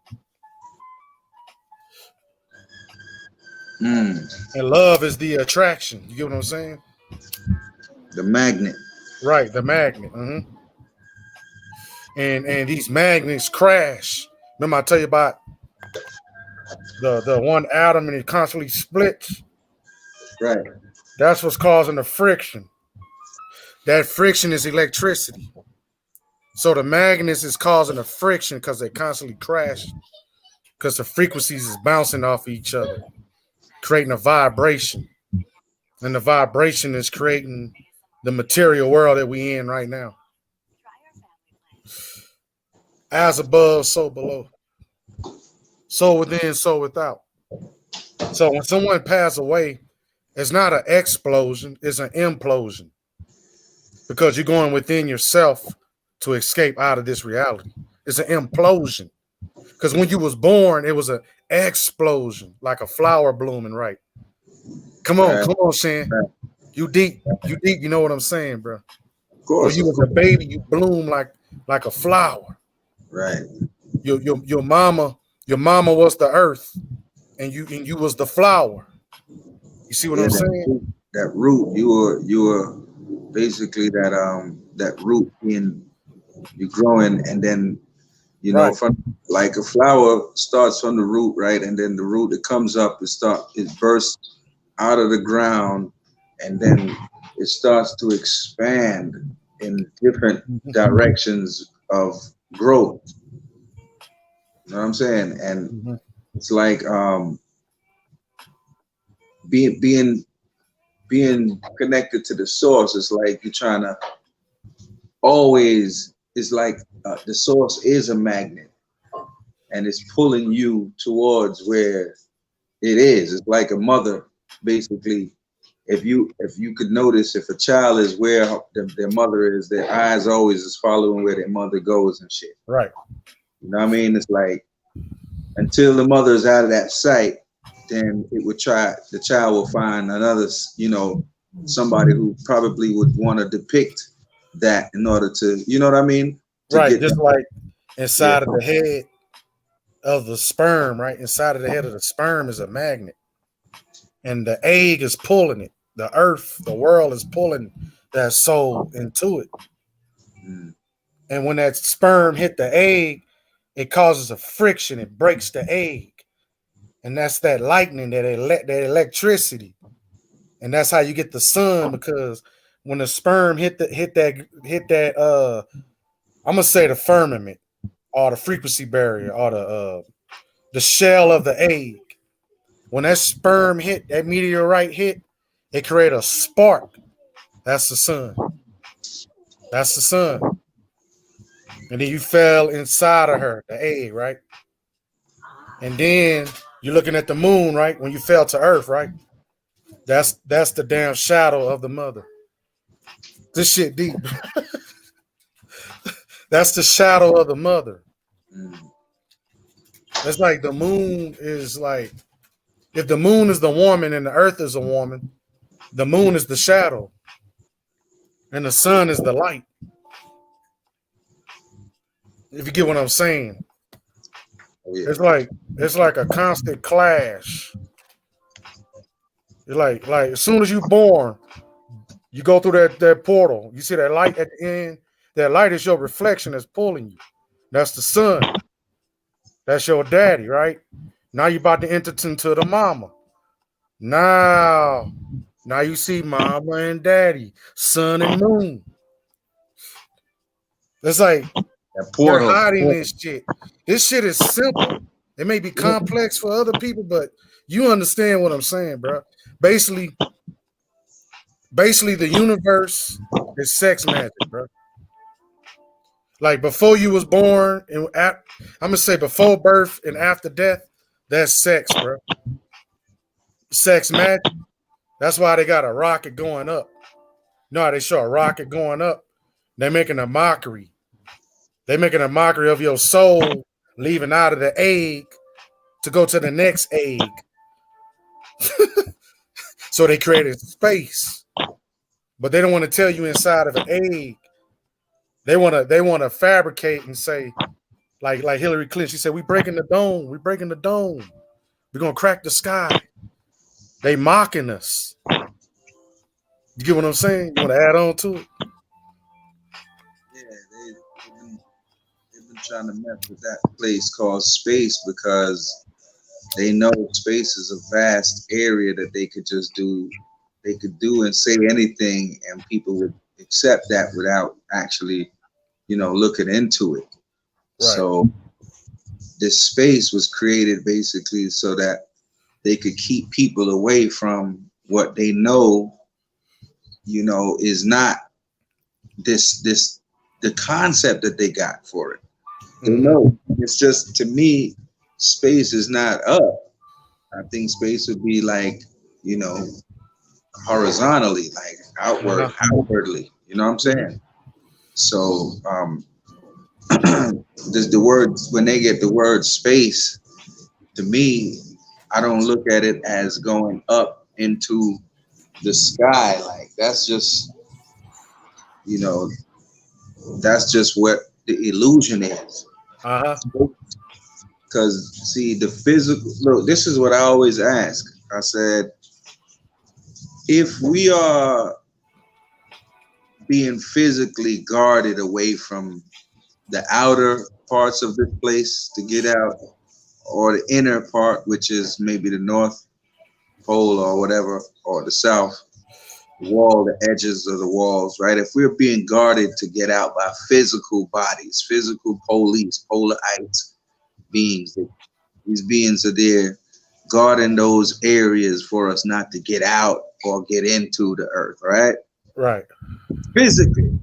And love is the attraction. You get what I'm saying? The magnet. Right, the magnet. And these magnets crash. Remember I tell you about the one atom and it constantly splits? Right. That's what's causing the friction. That friction is electricity. So the magnets is causing the friction because they constantly crash because the frequencies is bouncing off each other, creating a vibration. And the vibration is creating the material world that we in right now. As above, so below. So within, so without. So when someone passes away, it's not an explosion, it's an implosion. Because you're going within yourself to escape out of this reality. It's an implosion. Because when you was born, it was an explosion, like a flower blooming, right? Come on, Shan. Right. You deep, you know what I'm saying, bro. Of When course, you of was course. a baby, you bloom like a flower. Right. Your mama was the earth, and you was the flower. You see what Yeah, I'm saying? that root, you were basically that root in you growing, and then Right, from like a flower starts from the root, right? And then the root that comes up, it bursts out of the ground, and then it starts to expand in different directions of growth. You know what I'm saying? And mm-hmm. it's like being connected to the source. It's like you're trying to always. It's like the source is a magnet, and it's pulling you towards where it is. It's like a mother, basically. If you could notice, if a child is where their mother is, their eyes always is following where their mother goes and shit. Right. You know what I mean? It's like until the mother is out of that sight, then the child will find another, somebody who probably would want to depict that in order to, you know what I mean? To Right. get Just them. like Yeah. inside of the head of the sperm, right? Inside of the head of the sperm is a magnet. And the egg is pulling it. The earth, the world is pulling that soul into it. Mm. And when that sperm hit the egg, it causes a friction. It breaks the egg. And that's that lightning, that electricity. And that's how you get the sun, because when the sperm hit that I'm gonna say the firmament or the frequency barrier or the shell of the egg. When that sperm hit, that meteorite hit, it created a spark. That's the sun. That's the sun. And then you fell inside of her, the egg, right? And then you're looking at the moon, right? When you fell to earth, right? That's the damn shadow of the mother. This shit deep. That's the shadow of the mother. Mm. It's like the moon is like, if the moon is the woman and the earth is a woman, the moon is the shadow and the sun is the light. If you get what I'm saying. Oh, yeah. It's like a constant clash. It's like as soon as you're born, you go through that portal. You see that light at the end. That light is your reflection that's pulling you. That's the sun. That's your daddy, right? Now you're about to enter into the mama. Now you see mama and daddy, sun and moon. It's like That you're portal. hiding this shit. This shit is simple. It may be complex for other people, but you understand what I'm saying, bro. Basically, the universe is sex magic, bro. Like before you was born, and I'm gonna say before birth and after death, that's sex, bro. Sex magic. That's why they got a rocket going up. No, they show a rocket going up. They're making a mockery. They're making a mockery of your soul leaving out of the egg to go to the next egg. So they created space. But they don't want to tell you inside of an egg. They want to fabricate and say, like Hillary Clinton, she said, we breaking the dome. We breaking the dome. We're gonna crack the sky. They mocking us. You get what I'm saying? You want to add on to it? Yeah, they've been trying to mess with that place called space because they know space is a vast area that they could just do. They could do and say anything, and people would accept that without actually, looking into it. Right. So this space was created basically so that they could keep people away from what they know, is not the concept that they got for it. So no, it's just, to me, space is not up. I think space would be like, you know, horizontally, like outwardly. You know what I'm saying? So does the word, when they get the word space, to me, I don't look at it as going up into the sky. Like that's just, you know, that's just what the illusion is. Because see, the physical, look, this is what I always ask. I said, if we are being physically guarded away from the outer parts of this place to get out, or the inner part, which is maybe the North Pole or whatever, or the South wall, the edges of the walls, right? If we're being guarded to get out by physical bodies, physical police, polarites beings, these beings are there guarding those areas for us not to get out or get into the earth, right? Right. Physically.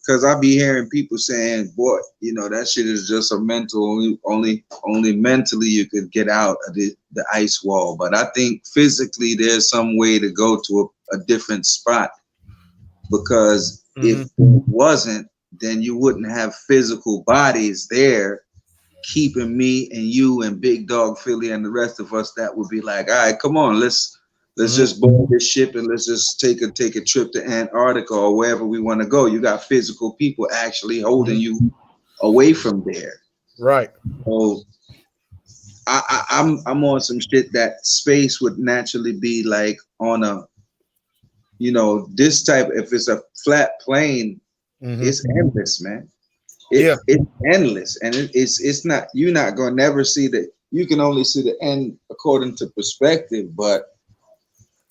Because I be hearing people saying, boy, you know, that shit is just a mental, only mentally you could get out of the ice wall. But I think physically there's some way to go to a different spot. Because if it wasn't, then you wouldn't have physical bodies there keeping me and you and Big Dog Philly and the rest of us that would be like, all right, come on, let's just board this ship and let's just take a trip to Antarctica or wherever we want to go. You got physical people actually holding you away from there. Right. So I'm on some shit that space would naturally be like on a, you know, this type, if it's a flat plane, it's endless, man. It's endless, and it's not, you're not gonna never see the, you can only see the end according to perspective. But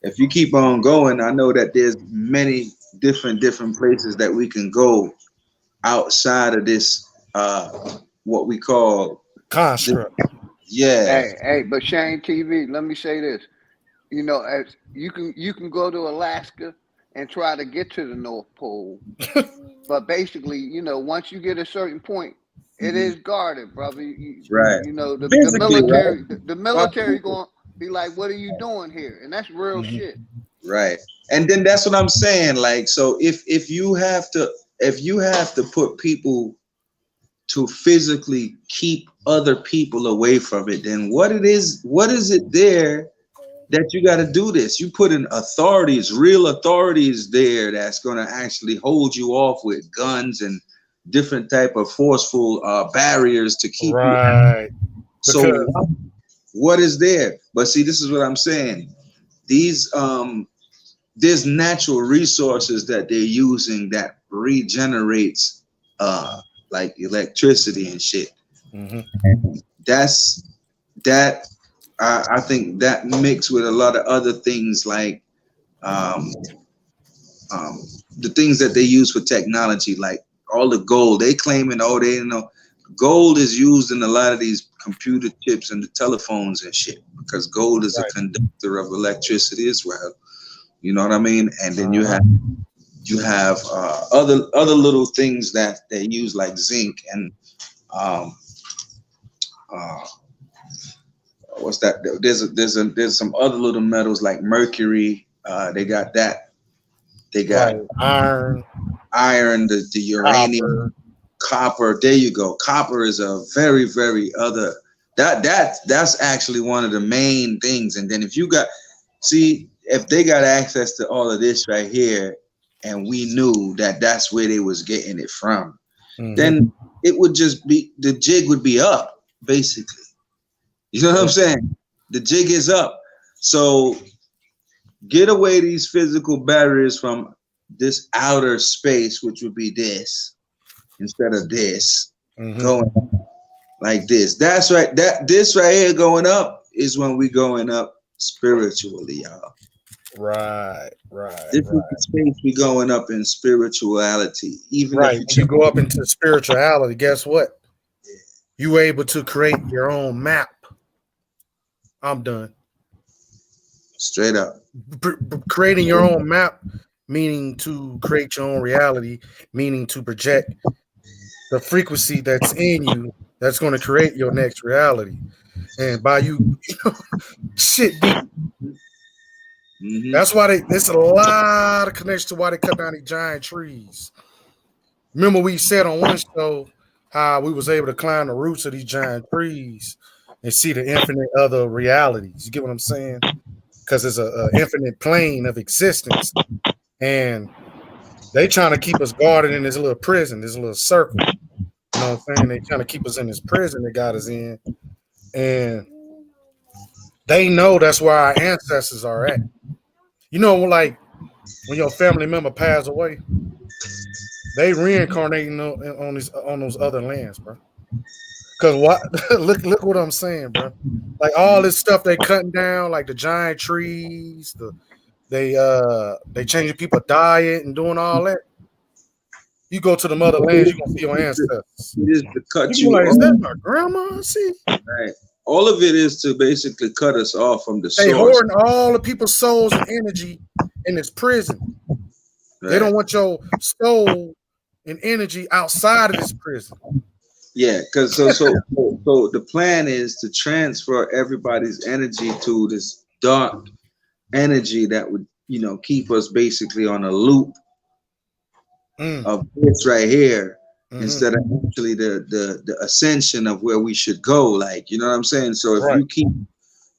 if you keep on going, I know that there's many different places that we can go outside of this what we call construct. Hey, but Shane TV, let me say this. You know, as you can go to Alaska and try to get to the North Pole. But basically, you know, once you get a certain point, it is guarded, brother. Right. You know, the Physically, military going to be like, what are you doing here? And that's real shit. Right. And then that's what I'm saying. Like, so if you have to put people to physically keep other people away from it, then what is it there that you got to do this? You put in authorities, real authorities there that's going to actually hold you off with guns and different type of forceful barriers to keep you. So what is there? But see, this is what I'm saying. These there's natural resources that they're using that regenerates like electricity and shit. And I think that mixed with a lot of other things like the things that they use for technology, like all the gold they claiming, gold is used in a lot of these computer chips and the telephones and shit, because gold is a conductor of electricity as well. You know what I mean? And then you have other little things that they use like zinc and what's that? There's some other little metals like mercury. They got that. They got iron, the uranium, copper. There you go. Copper is a very, very other. That's actually one of the main things. And then if they got access to all of this right here, and we knew that that's where they was getting it from, then it would just be, the jig would be up, basically. You know what I'm saying? The jig is up. So get away these physical barriers from this outer space, which would be this, instead of this, going like this. That's right. This right here going up is when we going up spiritually, y'all. Right. This is the space we going up in spirituality. Even if you go up into spirituality, guess what? You able to create your own map. I'm done. Straight up. Creating your own map, meaning to create your own reality, meaning to project the frequency that's in you that's going to create your next reality. And by you, shit deep. Mm-hmm. That's why there's a lot of connection to why they cut down these giant trees. Remember we said on one show how we was able to climb the roots of these giant trees and see the infinite other realities. You get what I'm saying? Because it's a infinite plane of existence. And they trying to keep us guarded in this little prison, this little circle. You know what I'm saying? They trying to keep us in this prison they got us in. And they know that's where our ancestors are at. You know, like when your family member passed away, they reincarnating on those other lands, bro. Cause what? look what I'm saying, bro. Like all this stuff they cutting down, like the giant trees, they changing people's diet and doing all that. You go to the motherlands, you gonna see your ancestors. It is to cut You you be like, is off. that my grandma? See, Right. All of it is to basically cut us off from the they source. hoarding all the people's souls and energy in this prison. They Right. don't want your soul and energy outside of this prison. Yeah, because so the plan is to transfer everybody's energy to this dark energy that would, you know, keep us basically on a loop of this right here, instead of actually the ascension of where we should go. Like, you know what I'm saying? So if Right. you keep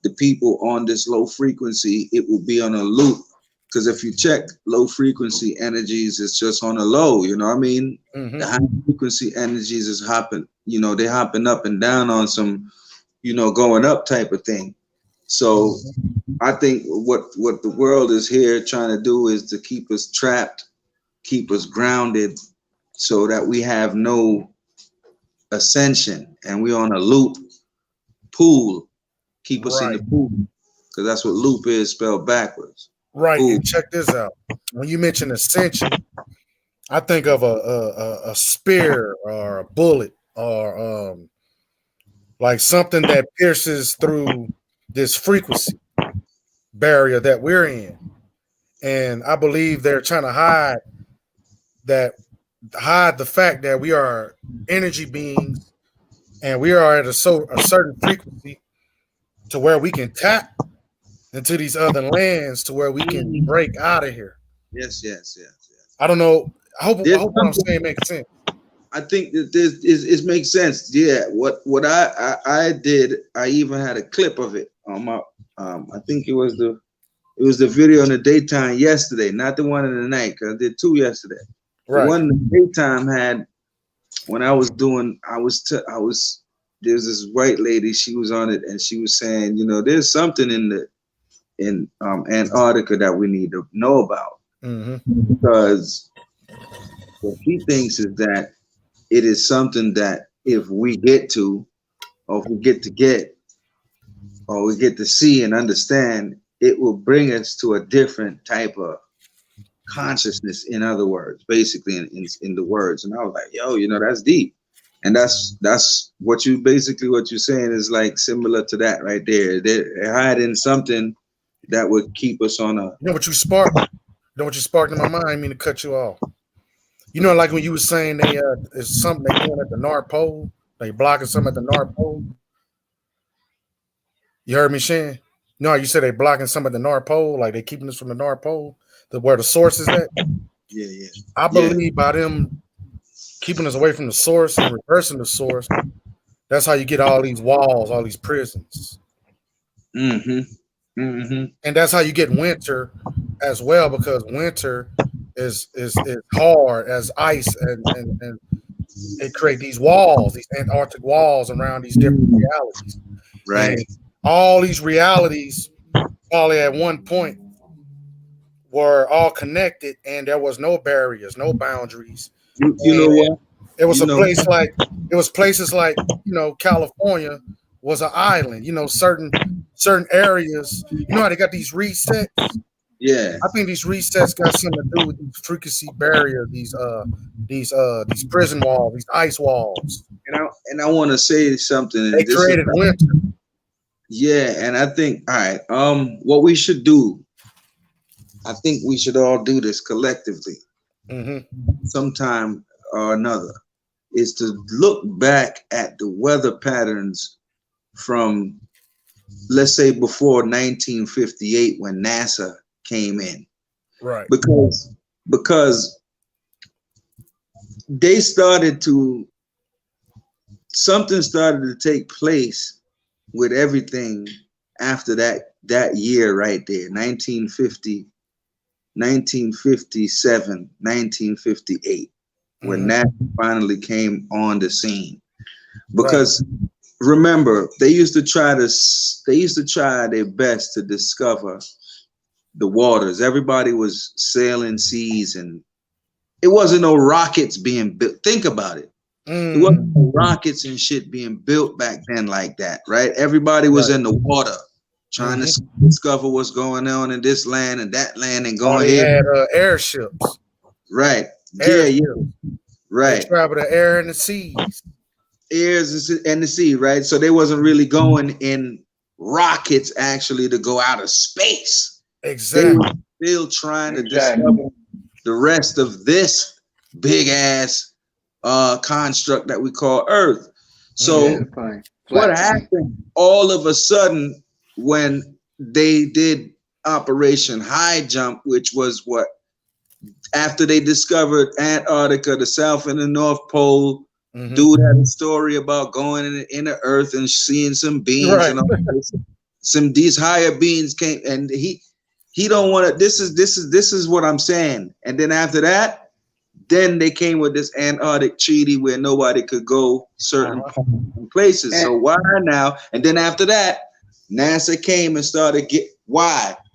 the people on this low frequency, it will be on a loop. Because if you check low frequency energies, it's just on a low, you know what I mean? The high frequency energies is hopping, you know, they hopping up and down on some, you know, going up type of thing. So I think what the world is here trying to do is to keep us trapped, keep us grounded, so that we have no ascension and we're on a loop pool. Keep us in the pool, because that's what loop is spelled backwards. Right. Pool. And check this out. When you mention ascension, I think of a spear or a bullet or like something that pierces through this frequency barrier that we're in. And I believe they're trying to hide the fact that we are energy beings and we are at a certain frequency to where we can tap into these other lands to where we can break out of here. Yes. I don't know. I hope There's what I'm saying makes sense. I think that it makes sense. Yeah. What I did, I even had a clip of it on my I think it was the video in the daytime yesterday, not the one in the night, because I did two yesterday. Right. The one in the daytime had, when I was there's this white lady, she was on it and she was saying, you know, there's something in Antarctica that we need to know about. Because what she thinks is that it is something that if we get to, or if we get to or we get to see and understand, it will bring us to a different type of consciousness, in other words, basically in the words. And I was like, yo, you know, that's deep. And that's what you're saying is like similar to that right there. They're hiding something that would keep us on a. You know what you sparked? In my mind? I mean to cut you off. You know, like when you were saying it's something they doing at the North Pole. They blocking something at the North Pole. You heard me, Shan? No, you said they blocking something at the North Pole, like they keeping us from the North Pole, where the source is at. Yeah. I believe by them keeping us away from the source and reversing the source, that's how you get all these walls, all these prisons. And that's how you get winter as well, because winter is hard as ice, and it create these walls, these Antarctic walls around these different realities. Right. And all these realities probably at one point were all connected, and there was no barriers, no boundaries. You know what? It was places like, you know, California was an island. You know, certain areas. You know how they got these resets? Yeah. I think these resets got something to do with these frequency barrier, these prison walls, these ice walls. And I want to say something. They created winter. Yeah, and I think, all right, what we should do, I think we should all do this collectively, sometime or another. is to look back at the weather patterns from, let's say, before 1958 when NASA came in, Right. because they something started to take place with everything after that year right there, 1950, 1957, 1958, when NASA finally came on the scene. Because remember, they used to try their best to discover the waters. Everybody was sailing seas, and it wasn't no rockets being built. Think about it. It wasn't no rockets and shit being built back then like that, right? Everybody was in the water trying to discover what's going on in this land and that land and going they here. had airships. Right. Airships. Yeah. Right. They travel the air and the seas. Airs and the sea, right? So they wasn't really going in rockets actually to go out of space. Exactly. They were still trying to discover the rest of this big ass construct that we call Earth. So what happened all of a sudden when they did Operation High Jump, which was what, after they discovered Antarctica, the South and the North Pole. Dude had a story about going in the earth and seeing some beings and all this. These higher beings came, and he don't want to. This is what I'm saying. And then after that, then they came with this Antarctic treaty where nobody could go certain places. So why now? And then after that, NASA came and started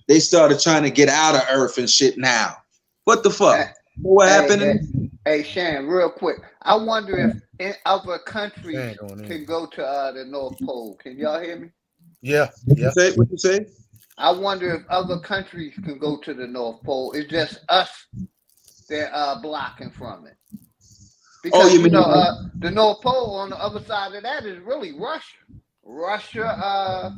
they started trying to get out of Earth and shit now. What the fuck? What happened? Hey, Shan, real quick. I wonder if other countries can go to the North Pole. Can y'all hear me? Yeah. What you say? I wonder if other countries can go to the North Pole. It's just us that blocking from it. Because you know, the North Pole on the other side of that is really Russia. Russia,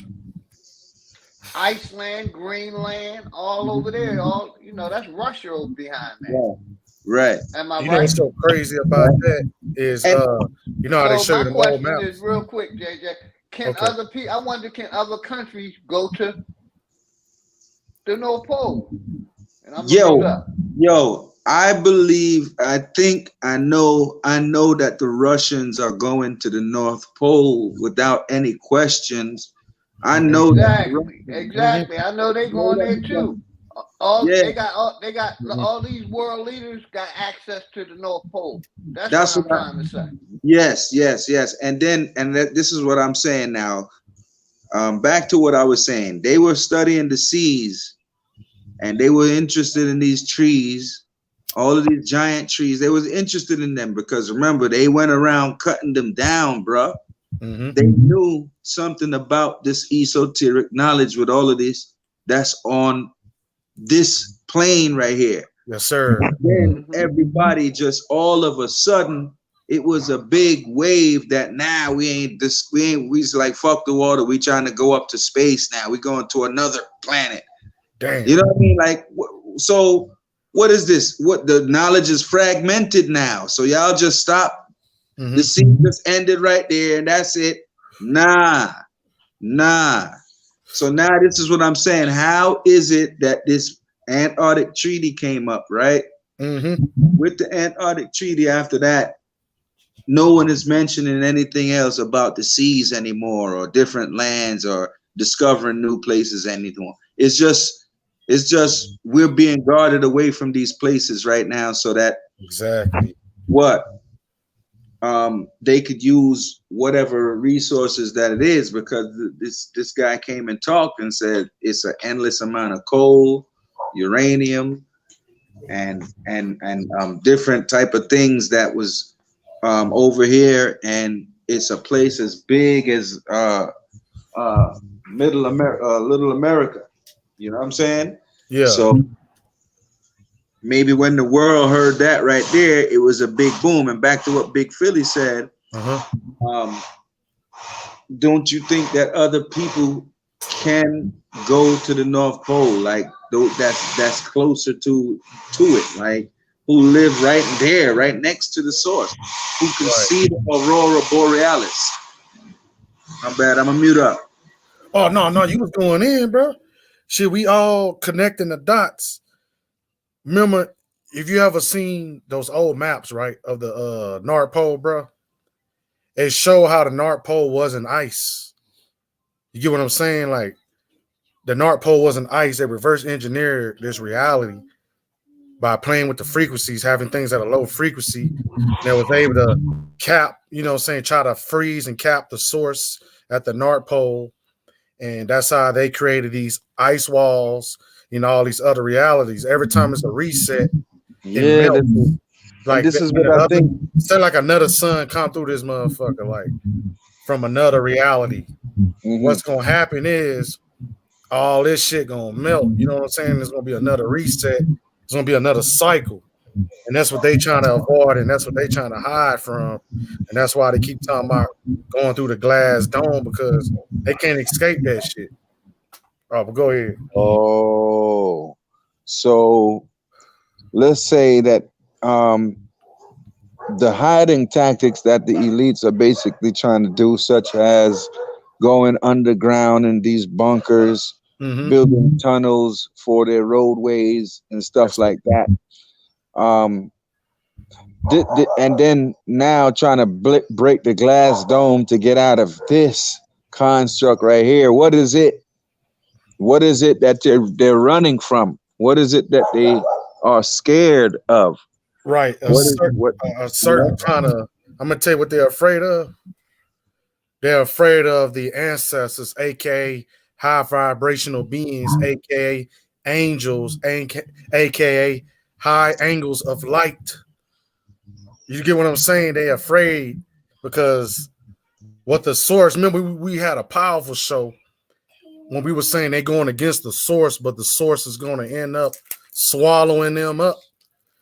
Iceland, Greenland, all over there. All that's Russia over behind that. Yeah. Right. Am I right? Know what's so crazy about that is, how they show the my question map. is real quick, JJ. Can other people? I wonder, can other countries go to the North Pole? And I'm yo, I believe, I think, I know that the Russians are going to the North Pole without any questions. I know exactly. I know they're going there too. They got all these world leaders got access to the North Pole. That's what I'm trying to say. Yes. And this is what I'm saying now. Back to what I was saying. They were studying the seas, and they were interested in these trees, all of these giant trees. They was interested in them because remember, they went around cutting them down, bro. They knew something about this esoteric knowledge with all of this that's on this plane right here. Yes, sir. And then everybody just all of a sudden, it was a big wave that now we just like, fuck the water. We trying to go up to space now. We going to another planet. Damn. You know what I mean? Like, so what is this? What the knowledge is fragmented now. So y'all just stop. The scene just ended right there, and that's it. Nah. So now this is what I'm saying. How is it that this Antarctic treaty came up, right? With the Antarctic treaty, after that, no one is mentioning anything else about the seas anymore, or different lands, or discovering new places anymore. It's just we're being guarded away from these places right now, so that they could use whatever resources that it is, because this guy came and talked and said it's an endless amount of coal, uranium, and different type of things that was over here, and it's a place as big as Little America. You know what I'm saying? Yeah. So maybe when the world heard that right there, it was a big boom. And back to what Big Philly said, don't you think that other people can go to the North Pole? Like that's closer to it. Like who live right there, right next to the source, who can Right. see the aurora borealis. My bad, I'm gonna mute up. Oh no, you was going in, bro. Shit, we all connecting the dots. Remember, if you ever seen those old maps, right, of the North Pole, bro, it show how the North Pole wasn't ice. You get what I'm saying? Like the North Pole wasn't ice. They reverse engineered this reality by playing with the frequencies, having things at a low frequency. And they was able to cap, you know what I'm saying, try to freeze and cap the source at the North Pole. And that's how they created these ice walls, you know, all these other realities. Every time it's a reset, Yeah, melts. Like this is what I think. Say like another sun come through this motherfucker, like from another reality. Mhm. What's gonna happen is all this shit gonna melt. You know what I'm saying? There's gonna be another reset. There's gonna be another cycle. And that's what they trying to avoid, and that's what they trying to hide from. And that's why they keep talking about going through the glass dome, because they can't escape that shit. Oh, but go ahead. Oh, so let's say that the hiding tactics that the elites are basically trying to do, such as going underground in these bunkers, Mhm. building tunnels for their roadways and stuff like that. And then now trying to break the glass dome to get out of this construct right here. What is it? What is it that they're running from? What is it that they are scared of? Right. A certain kind of, I'm gonna tell you what they're afraid of. They're afraid of the ancestors, aka high vibrational beings, aka angels, aka high angles of light. You get what I'm saying? They're afraid because what the source, remember we had a powerful show when we were saying they're going against the source, but the source is going to end up swallowing them up.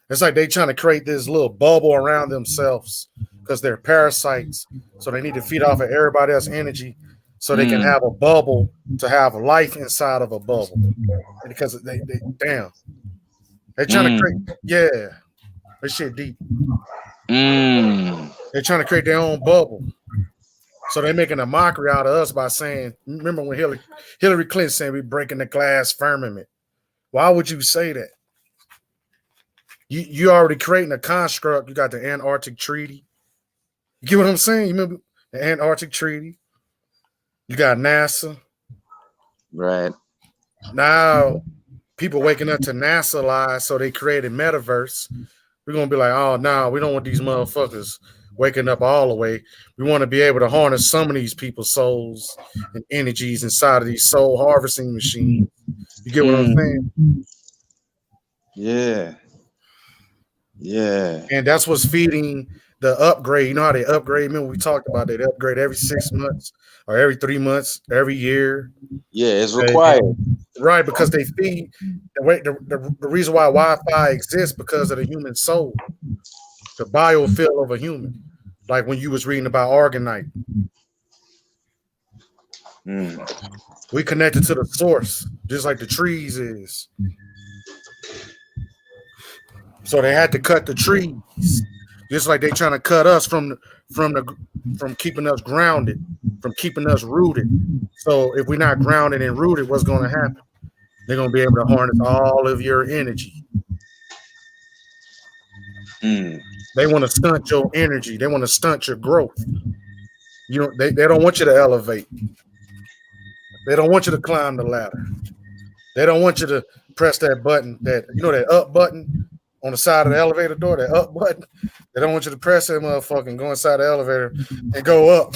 It's like they trying to create this little bubble around themselves because they're parasites. So they need to feed off of everybody else's energy so they can have a bubble to have life inside of a bubble. Because they damn. They're trying to create, yeah. That shit deep. They're trying to create their own bubble. So they're making a mockery out of us by saying, remember when Hillary Clinton said we're breaking the glass firmament? Why would you say that? You already creating a construct. You got the Antarctic Treaty. You get what I'm saying? You remember the Antarctic Treaty? You got NASA. Right. Now people waking up to NASA lies, so they created metaverse. We're gonna be like, oh no, we don't want these motherfuckers waking up all the way. We want to be able to harness some of these people's souls and energies inside of these soul harvesting machines. You get what I'm saying? Yeah. Yeah. And that's what's feeding the upgrade. You know how they upgrade? Remember we talked about that. They upgrade every 6 months or every 3 months, every year. Yeah, it's required. Right, because they feed the reason why Wi-Fi exists because of the human soul, the biofield of a human. Like when you was reading about Argonite. We connected to the source, just like the trees is. So they had to cut the trees, just like they trying to cut us from keeping us grounded, from keeping us rooted. So if we're not grounded and rooted, what's going to happen? They're going to be able to harness all of your energy. They want to stunt your energy. They want to stunt your growth. You know, they don't want you to elevate. They don't want you to climb the ladder. They don't want you to press that button, that up button on the side of the elevator door, that up button. They don't want you to press that motherfucker and go inside the elevator and go up.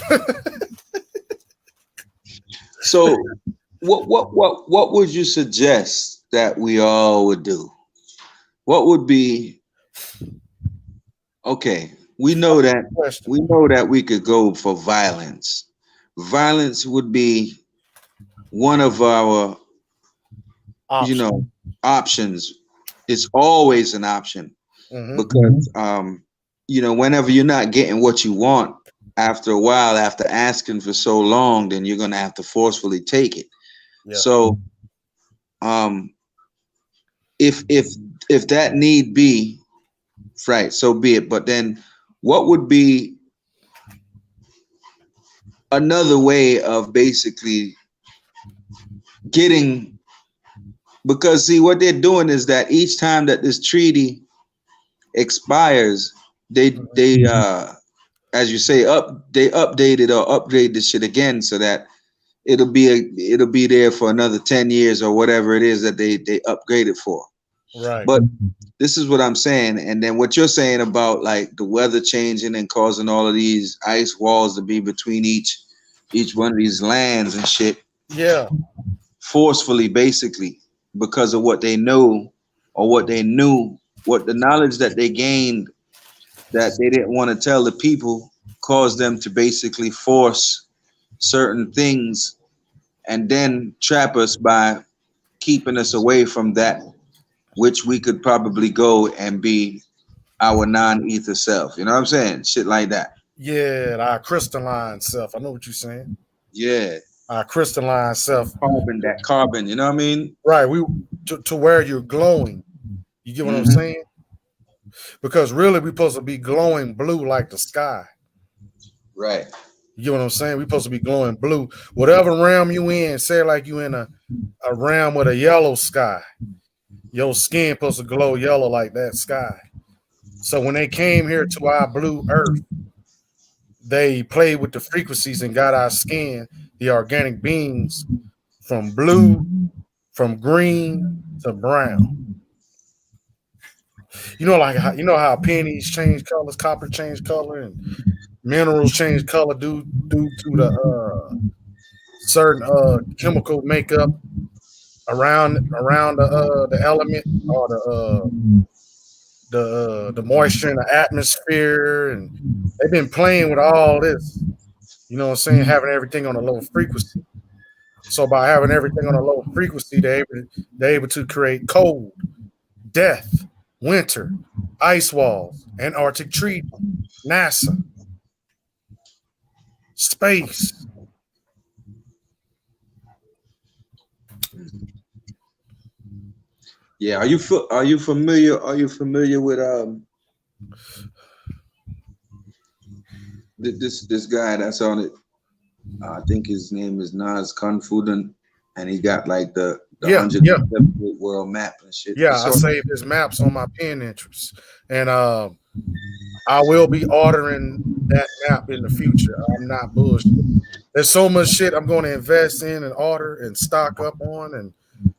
So what would you suggest that we all would do? What would be okay? We know that we could go for violence. Violence would be one of our options. It's always an option because whenever you're not getting what you want, after a while, after asking for so long, then you're gonna have to forcefully take it. Yeah. So if that need be, Right, so be it. But then what would be another way of basically getting, because see what they're doing is that each time that this treaty expires, they as you say, they update it or upgrade this shit again so that it'll be there for another 10 years or whatever it is that they upgrade it for. Right. But this is what I'm saying. And then what you're saying about like the weather changing and causing all of these ice walls to be between each one of these lands and shit. Yeah. Forcefully, basically, because of what they know or what they knew, what the knowledge that they gained that they didn't want to tell the people caused them to basically force certain things and then trap us by keeping us away from that which we could probably go and be our non-ether self. You know what I'm saying? Shit like that. Yeah, our crystalline self. I know what you're saying. Yeah. Our crystalline self. That carbon, you know what I mean? Right. We to where you're glowing. You get what I'm saying? Because really we're supposed to be glowing blue like the sky. Right. You get what I'm saying? We're supposed to be glowing blue. Whatever realm you in, say like you in a realm with a yellow sky. Your skin supposed to glow yellow like that sky. So when they came here to our blue earth, they played with the frequencies and got our skin, the organic beings, from blue, from green to brown. You know, like how pennies change colors, copper change color, and minerals change color due to the certain chemical makeup around the element or the moisture in the atmosphere, and they've been playing with all this. You know what I'm saying? Having everything on a low frequency. So by having everything on a low frequency, they're able to create cold, death, winter, ice walls, Antarctic treaty, NASA, space. Yeah, are you familiar with this guy that's on it? I think his name is Nas Confudan, and he got like the 178 world map and shit. Yeah, I saved his maps on my pen interests, and I will be ordering that map in the future. I'm not bullshit. There's so much shit I'm going to invest in and order and stock up on, and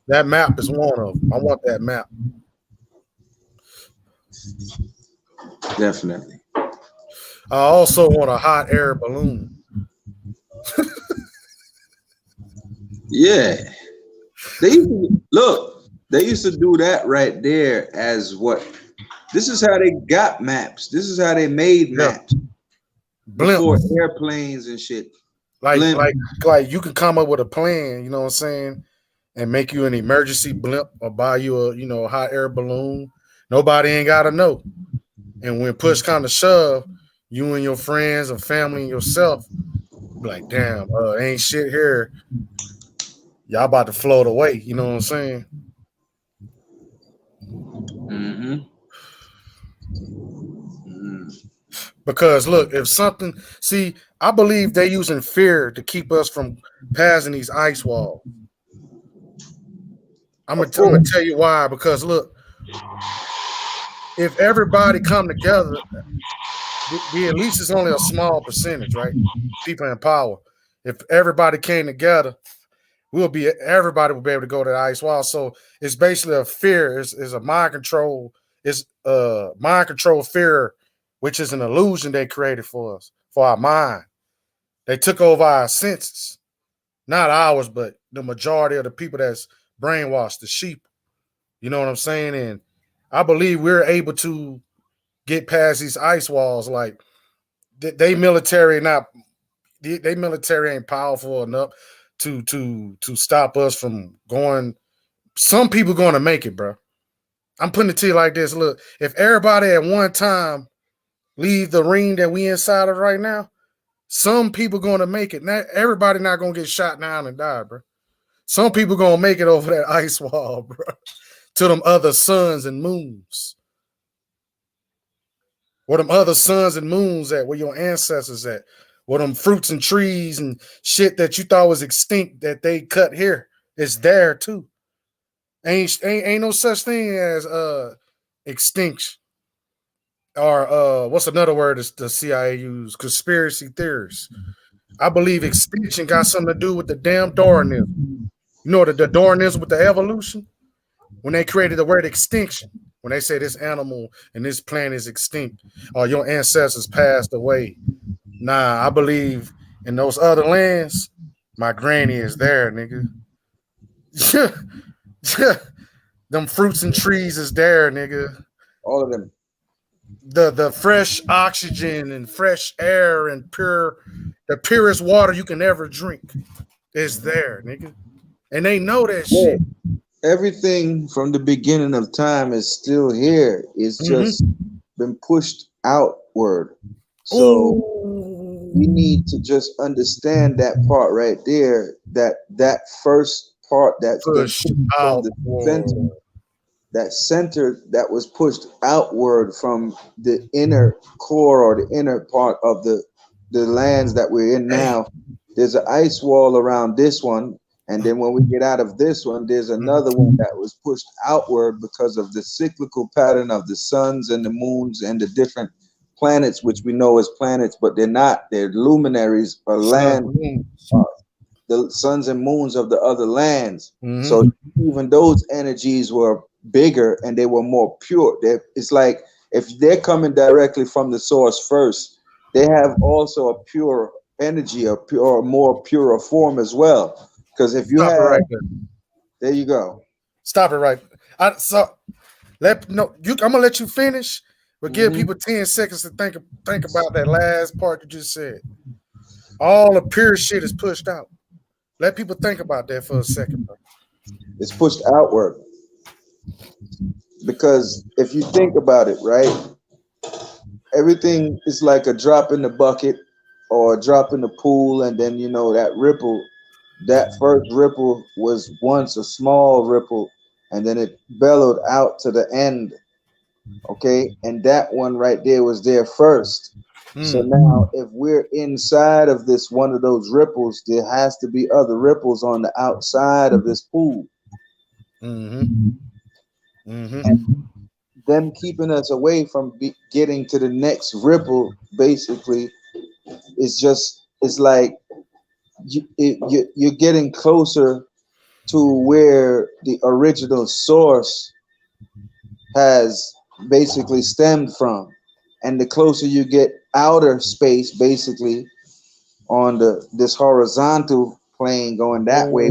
that map is one of them. I want that map. Definitely. I also want a hot air balloon. Yeah. They used to do that right there as what? This is how they got maps. This is how they made maps. Before airplanes and shit. Like you can come up with a plan, you know what I'm saying, and make you an emergency blimp or buy you a hot air balloon. Nobody ain't gotta know. And when push kind of shove, you and your friends and family and yourself be like, damn, ain't shit here. Y'all about to float away. You know what I'm saying? Because look, if something, I believe they're using fear to keep us from passing these ice walls. I'm gonna tell you why. Because look, if everybody come together, at least it's only a small percentage, right? People in power. If everybody came together, everybody will be able to go to the ice wall. So it's basically a fear. It's a mind control. It's mind control fear, which is an illusion they created for us, for our mind. They took over our senses, not ours, but the majority of the people that's brainwashed, the sheep. You know what I'm saying? And I believe we're able to get past these ice walls. Like they military ain't powerful enough to stop us from going. Some people going to make it, bro. I'm putting it to you like this. Look, if everybody at one time leave the ring that we inside of right now, some people going to make it. Not everybody not going to get shot down and die, bro. Some people going to make it over that ice wall, bro, to them other suns and moons. Where them other suns and moons at? Where your ancestors at? Where them fruits and trees and shit that you thought was extinct that they cut here? It's there too. Ain't no such thing as extinction. Or what's another word is the CIA use? Conspiracy theories. I believe extinction got something to do with the damn Darwinism. You know the Darwinism with the evolution? When they created the word extinction, when they say this animal and this plant is extinct, or your ancestors passed away. Nah, I believe in those other lands, my granny is there, nigga. Them fruits and trees is there, nigga. All of them. The fresh oxygen and fresh air and the purest water you can ever drink is there, nigga. And they know that shit. Everything from the beginning of time is still here. It's just been pushed outward. So we need to just understand that part right there. That first part that's pushed out from the center. That center that was pushed outward from the inner core or the inner part of the lands that we're in now. There's an ice wall around this one. And then when we get out of this one, there's another one that was pushed outward because of the cyclical pattern of the suns and the moons and the different planets, which we know as planets, but they're not. They're luminaries or land, the suns and moons of the other lands. So even those energies were bigger and they were more pure. It's like if they're coming directly from the source first, they have also a pure energy, more purer form as well. Because if you Stop have, it right there you go. Stop it right. I'm gonna let you finish, but give people 10 seconds to think about that last part you just said. All the pure shit is pushed out. Let people think about that for a second, bro. It's pushed outward. Because if you think about it, right, everything is like a drop in the bucket or a drop in the pool, and then that ripple. That first ripple was once a small ripple, and then it bellowed out to the end. Okay, and that one right there was there first. So now, if we're inside of this one of those ripples, there has to be other ripples on the outside of this pool. And them keeping us away from getting to the next ripple, basically, it's like you're getting closer to where the original source has basically stemmed from, and the closer you get outer space, basically on this horizontal plane going that way,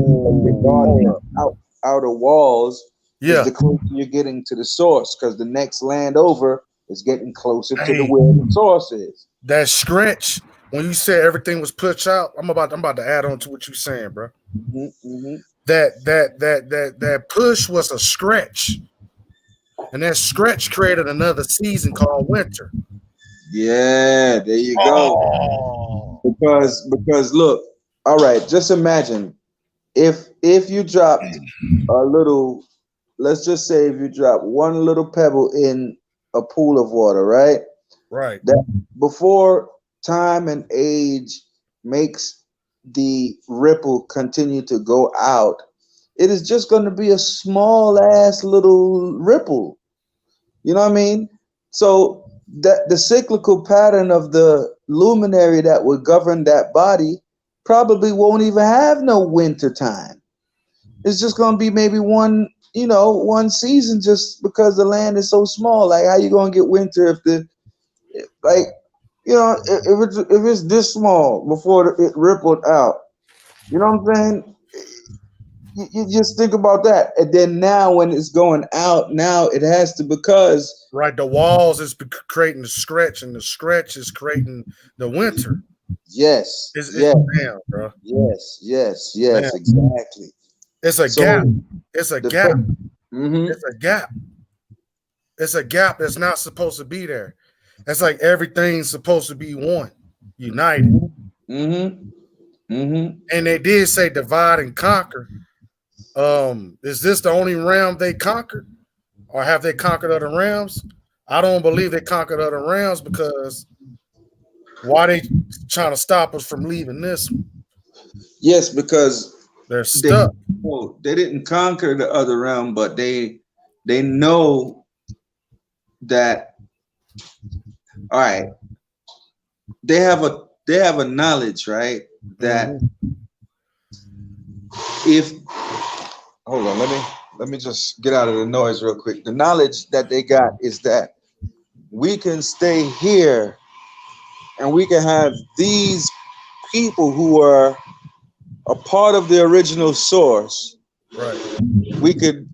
outer walls, is the closer you're getting to the source, because the next land over is getting closer to where the source is. That stretch. When you said everything was pushed out, I'm about to add on to what you're saying, bro. That push was a stretch, and that stretch created another season called winter. Yeah, there you go. Because look, all right, just imagine if you dropped a little, let's just say if you drop one little pebble in a pool of water, right? Right. That before time and age makes the ripple continue to go out, it is just going to be a small ass little ripple. You know what I mean? So that the cyclical pattern of the luminary that would govern that body probably won't even have no winter time. It's just going to be maybe one season, just because the land is so small. Like, how you going to get winter if it's this small before it rippled out? You know what I'm saying? You just think about that. And then now when it's going out, now it has to, because the walls is creating the stretch, and the stretch is creating the winter. Yes. Damn, bro. Yes, exactly. It's a gap. It's a gap. It's a gap. It's a gap that's not supposed to be there. It's like everything's supposed to be one, united. And they did say divide and conquer. Is this the only realm they conquered, or have they conquered other realms? I don't believe they conquered other realms because why they trying to stop us from leaving this one? Yes, because They're they stuck. they didn't conquer the other realm, but they know that, all right, they have a knowledge, right? That Mhm. if hold on, let me just get out of the noise real quick. The knowledge that they got is that we can stay here and we can have these people who are a part of the original source. Right. We could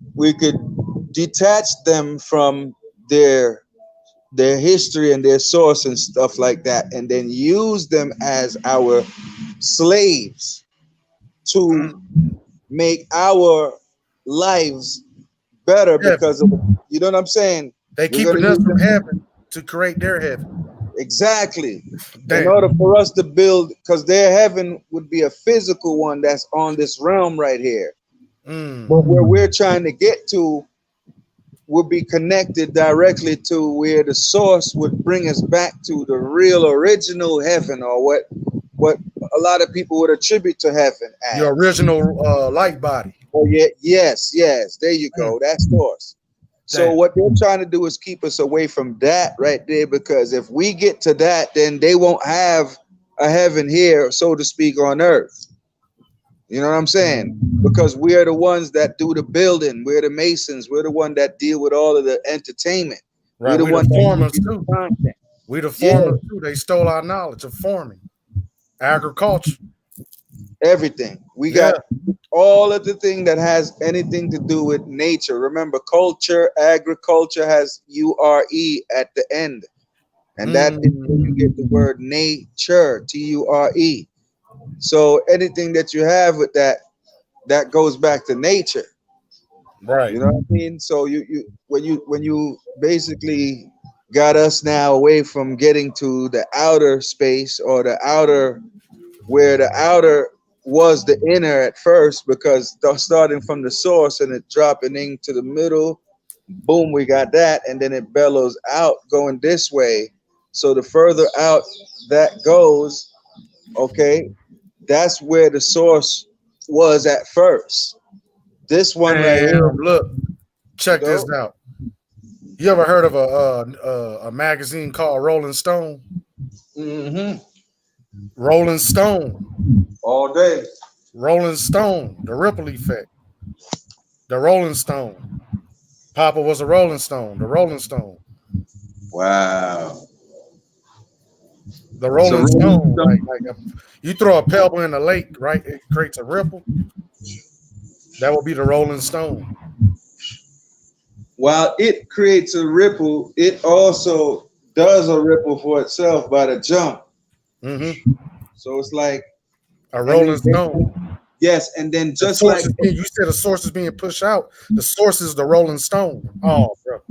detach them from their history and their source and stuff like that, and then use them as our slaves to make our lives better Yeah, because of, you know what I'm saying? they We're gonna keeping us use from them heaven to create their heaven. exactly in Damn. order for us to build, because their heaven would be a physical one that's on this realm right here. But where we're trying to get to would be connected directly to where the source would bring us back to the real original heaven, or what a lot of people would attribute to heaven Your as. original light body. Oh yeah, yes, there you go. That's source. So Damn. what they're trying to do is keep us away from that right there, because if we get to that, then they won't have a heaven here, so to speak, on earth. You know what I'm saying? Because we are the ones that do the building. We're the masons. We're the one that deal with all of the entertainment. We're Right. the We the one that formers give you too. the content. We the Yeah, formers too. They stole our knowledge of forming. Agriculture. everything. We Yeah. got all of the thing that has anything to do with nature. Remember, culture, agriculture has URE at the end. And that is where you get the word nature, TURE. So anything that you have with that goes back to nature. Right. You know what I mean? So when you basically got us now away from getting to the outer space, or the outer, where the outer was the inner at first, because starting from the source and it dropping into the middle, boom, we got that, and then it bellows out going this way. So the further out that goes, okay, that's where the source was at first. This one right here, Damn. Look. Check you this know, out. You ever heard of a magazine called Rolling Stone? mm-hmm, Rolling Stone. all day. Rolling Stone. The Ripple Effect. The Rolling Stone. Papa was a Rolling Stone. The Rolling Stone. Wow. The So Rolling Rolling Stone. Stone, You throw a pebble in the lake, right? It creates a ripple. That would be the Rolling Stone. while it creates a ripple, it also does a ripple for itself by the jump. Mm-hmm. So it's like, A and Rolling then Stone. yes, and then The just source like is being, you said the source is being pushed out. The source is the Rolling Stone. Oh, bro.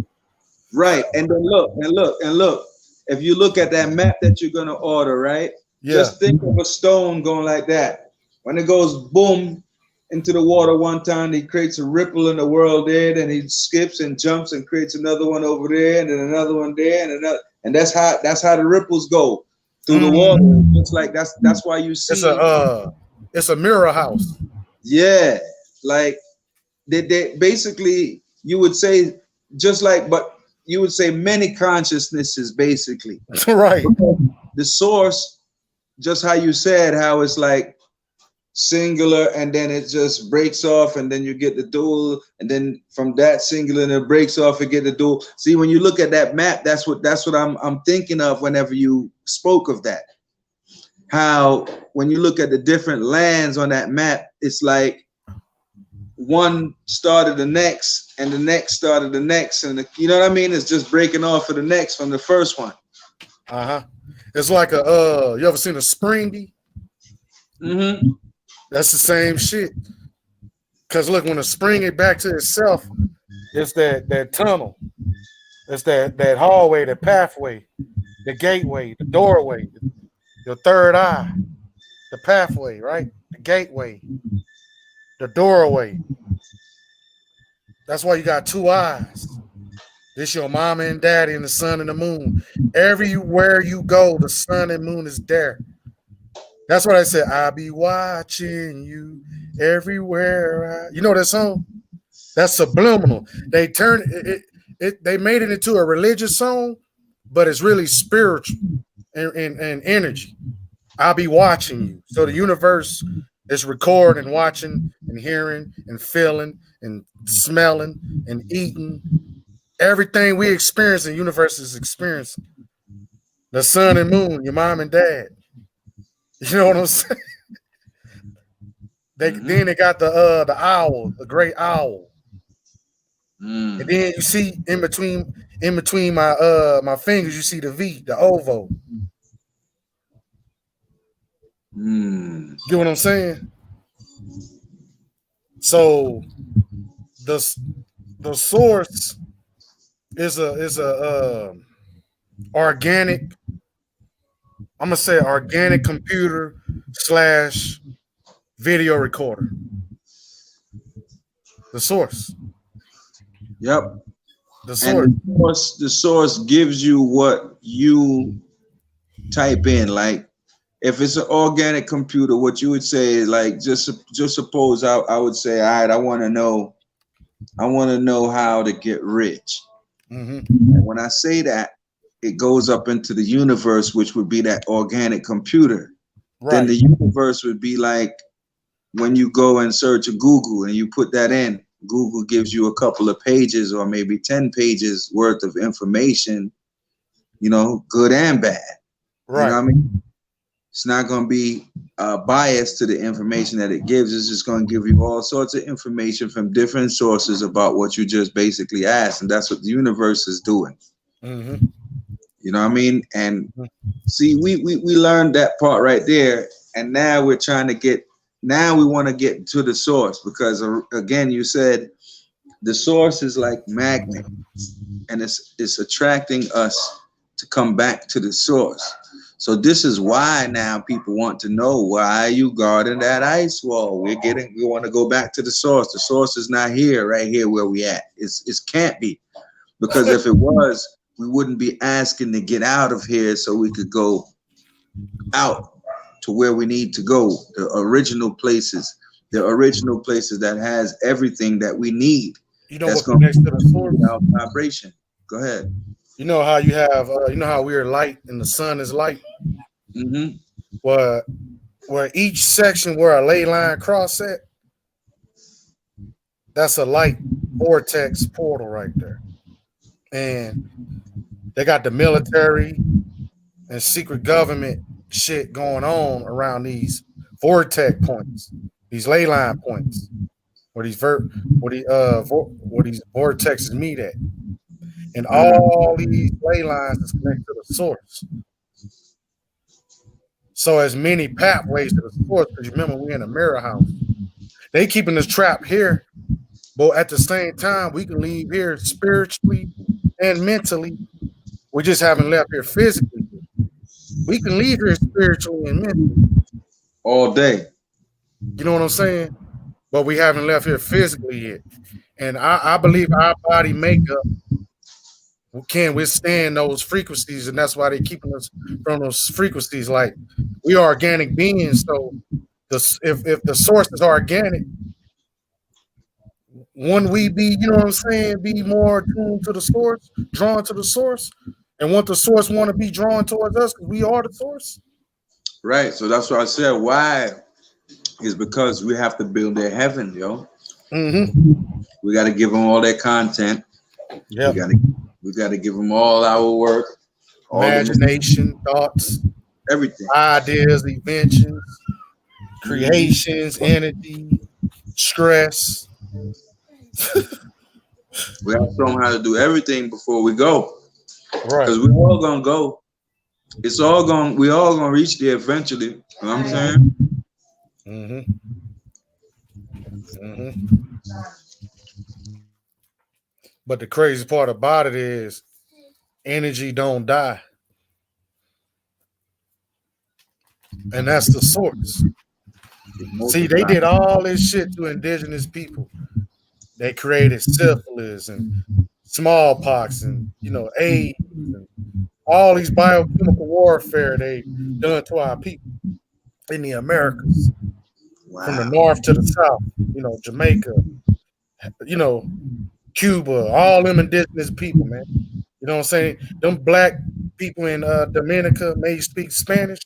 right, and then look. If you look at that map that you're gonna order, right? Yeah. Just think of a stone going like that. When it goes boom into the water one time, he creates a ripple in the world there. Then he skips and jumps and creates another one over there, and then another one there, and another. And that's how the ripples go through the water. It's like that's why you see. It's a mirror house. Yeah, like they basically, you would say, just like, but you would say many consciousnesses basically. Right. The source, just how you said, how it's like singular and then it just breaks off and then you get the dual, and then from that singular and it breaks off and get the dual. See, when you look at that map, that's what I'm thinking of whenever you spoke of that. How when you look at the different lands on that map, it's like one started the next and the next started the next, and you know what I mean? It's just breaking off of the next from the first one. It's like you ever seen a springy? Mm-hmm. That's the same shit. Cause look, when it spring it back to itself, it's that tunnel. It's that hallway, the pathway, the gateway, the doorway, your third eye, the pathway, right? The gateway, the doorway. That's why you got two eyes. This your mama and daddy and the sun and the moon. Everywhere you go, the sun and moon is there. That's what I said. I'll be watching you everywhere. You know that song? That's subliminal. They turned it. They made it into a religious song, but it's really spiritual and energy. I'll be watching you. So the universe is recording, watching, and hearing, and feeling, and smelling, and eating. Everything we experience, the universe is experiencing. The sun and moon, your mom and dad. You know what I'm saying? Then they got the owl, the great owl. And then you see in between my fingers, you see the V, the ovo. Get what I'm saying? So the source is a organic. I'm gonna say organic computer / video recorder. The source. Yep. The source. And the source gives you what you type in. Like if it's an organic computer, what you would say is like just suppose I would say, all right, I want to know how to get rich. And when I say that, it goes up into the universe, which would be that organic computer. Right. Then the universe would be like when you go and search Google and you put that in, Google gives you a couple of pages or maybe 10 pages worth of information, you know, good and bad. Right. You know what I mean? It's not going to be biased to the information that it gives. It's just going to give you all sorts of information from different sources about what you just basically asked. And that's what the universe is doing. You know what I mean? And see, we learned that part right there. And now we're trying to we want to get to the source because, again, you said the source is like magnet and it's attracting us to come back to the source. So this is why now people want to know, why are you guarding that ice wall? We want to go back to the source. The source is not here, right here where we at. It can't be, because if it was, we wouldn't be asking to get out of here so we could go out to where we need to go. The original places that has everything that we need. You know what connects to the source? Vibration. Go ahead. You know how you have, you know how we're light and the sun is light? Where each section where a ley line cross at, that's a light vortex portal right there. And they got the military and secret government shit going on around these vortex points, these ley line points, where these vortexes meet at. And all these ley lines is connected to the source. So as many pathways to the source, because remember, we're in a mirror house. They keeping us trapped here, but at the same time, we can leave here spiritually and mentally. We just haven't left here physically. We can leave here spiritually and mentally. All day. You know what I'm saying? But we haven't left here physically yet. And I believe our body makeup can withstand those frequencies, and that's why they're keeping us from those frequencies. Like, we are organic beings, so if the source is organic, when we be, you know what I'm saying, be more tuned to the source, drawn to the source, and want the source want to be drawn towards us, because we are the source. Right. So that's what I said. Why is because we have to build their heaven, yo. We got to give them all their content. Yeah. We got to give them all our work, imagination, thoughts, everything, ideas, inventions, creations, energy, stress. We have to show them how to do everything before we go, right? Because we're all gonna go. We all gonna reach there eventually. You know what I'm saying? But the crazy part about it is energy don't die. And that's the source. See, they did all this shit to indigenous people. They created syphilis and smallpox and AIDS and all these biochemical warfare they done to our people in the Americas, from the Wow. north to the south. Jamaica, Cuba, all them indigenous people, man. You know what I'm saying? Them black people in Dominica may speak Spanish,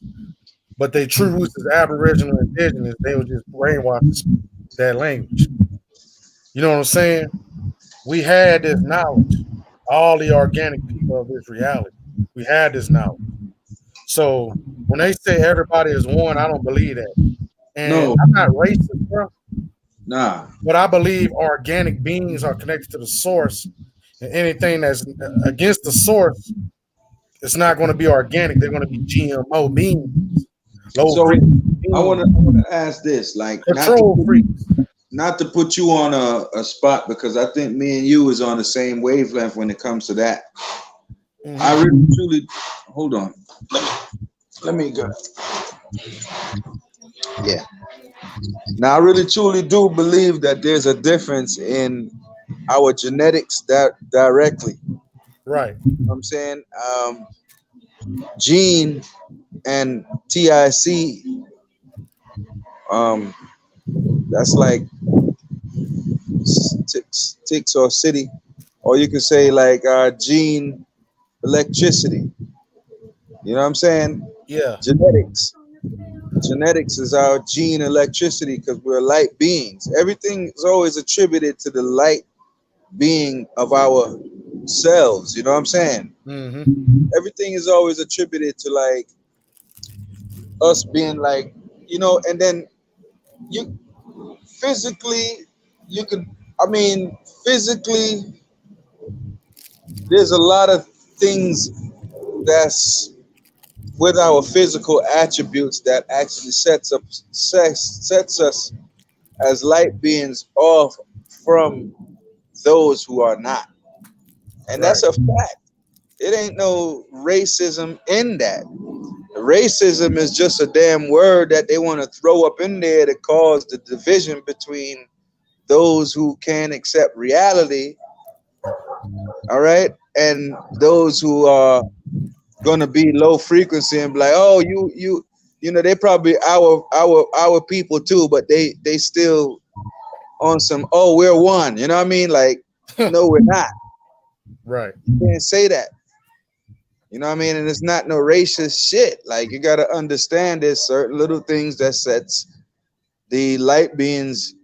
but their true roots is Aboriginal indigenous. They were just brainwashed to speak that language. You know what I'm saying? We had this knowledge, all the organic people of this reality. We had this knowledge. So when they say everybody is one, I don't believe that. And No, I'm not racist, bro, nah. but I believe organic beings are connected to the source. And anything that's against the source, it's not going to be organic. They're going to be GMO beings, low So frequency I beings, want to ask this, like, control freaks. not to put you on a spot, because I think me and you is on the same wavelength when it comes to that. Mhm. I really truly hold on. Let me go. Yeah. Now I really truly do believe that there's a difference in our genetics that directly. Right. You know what I'm saying? Gene and TIC, that's like ticks or city, or you could say like gene electricity. You know what I'm saying? Yeah. Genetics. Genetics is our gene electricity because we're light beings. Everything is always attributed to the light being of our selves. You know what I'm saying? Mm-hmm. Everything is always attributed to like us being like, and then you physically, you could, I mean, physically, there's a lot of things that's with our physical attributes that actually sets us as light beings off from those who are not. And Right. that's a fact. It ain't no racism in that. Racism is just a damn word that they want to throw up in there to cause the division between those who can accept reality, all right, and those who are going to be low frequency and be like, oh, they probably our people too, but they still on some, oh, we're one. You know what I mean? Like, no, we're not. Right. You can't say that. You know what I mean? And it's not no racist shit. Like, you got to understand there's certain little things that sets the light beings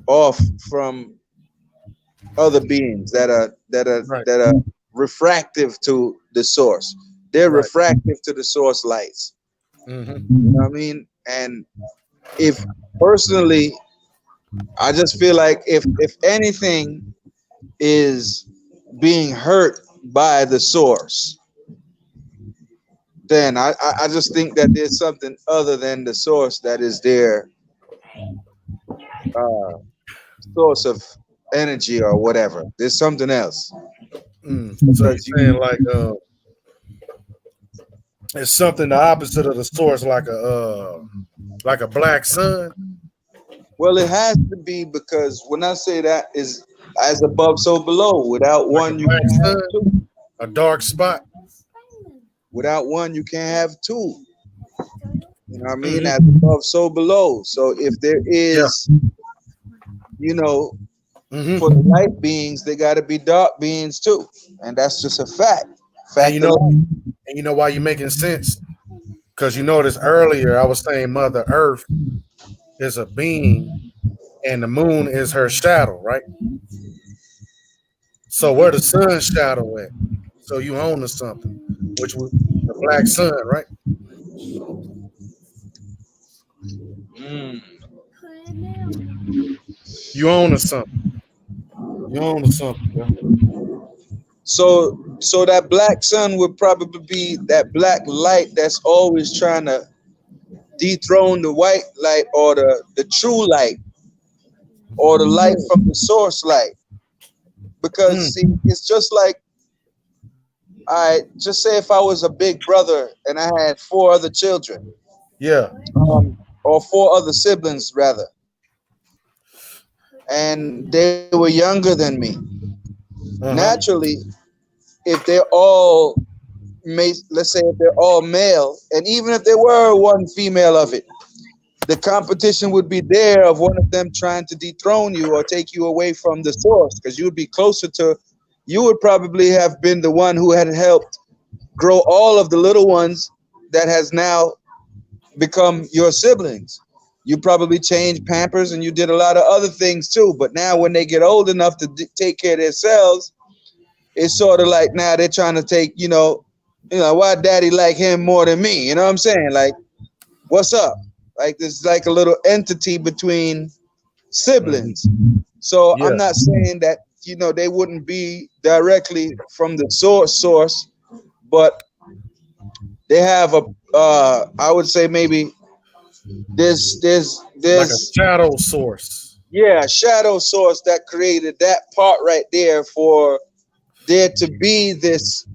off from other beings that are Right. refractive to the source. They're Right. refractive to the source lights. Mm-hmm. You know what I mean? And if personally, I just feel like if anything is being hurt by the source, then I just think that there's something other than the source that is their source of energy or whatever. There's something else. So you're Because saying it's something the opposite of the source, like a black sun, well, it has to be, because when I say that is as above, so below. Without like a one, you black can't have sun, two. a dark spot. Without one, you can't have two. You know what I mean? Mm-hmm. As above, so below. So if there Yeah. is, you know, Mm-hmm. for the light beings, they got to be dark beings too, and that's just a fact. And you Fact of know, life. and you know why you're making sense? Because you noticed earlier I was saying Mother Earth is a being and the moon is her shadow, right? So where the sun's shadow at? So you own to something, which was the black sun, right? Mm. You own to something. You own to something, bro. So that black sun would probably be that black light that's always trying to dethrone the white light, or the true light, or the light from the source light. Because see, it's just like, I just say if I was a big brother and I had four other children, Yeah. or four other siblings rather, and they were younger than me, Naturally, if they're all let's say if they're all male, and even if there were one female of it, the competition would be there of one of them trying to dethrone you or take you away from the source, because you would be closer to, you would probably have been the one who had helped grow all of the little ones that has now become your siblings. You probably changed Pampers and you did a lot of other things too. But now when they get old enough to take care of themselves, it's sort of like now they're trying to take, why daddy like him more than me? You know what I'm saying? Like, what's up? Like there's like a little entity between siblings. So Yeah. I'm not saying that, they wouldn't be directly from the source, but they have I would say maybe there's Like a shadow source. a shadow source that created that part right there for there to be this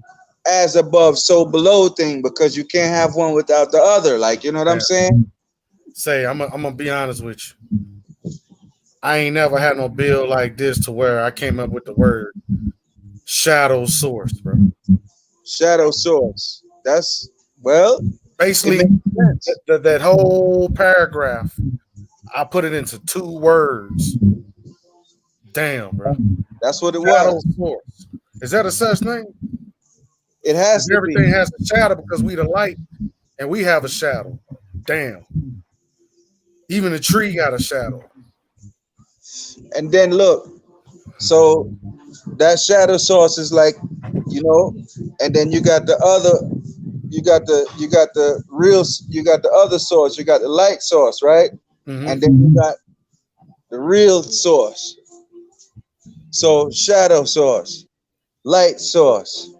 as above so below thing, because you can't have one without the other. Like, you know what I'm saying? Say, I'm gonna be honest with you. I ain't never had no bill like this to where I came up with the word shadow source, bro. Shadow source. That's basically that whole paragraph. I put it into 2 words. Damn, bro. That's what it shadow was. Source. Is that a such thing? It has to everything be. has a shadow because we the light and we have a shadow. Damn. Even the tree got a shadow. And then look, so that shadow source is like, and then you got the other, you got the other source, you got the light source, right? And then you got the real source. So shadow source, light source,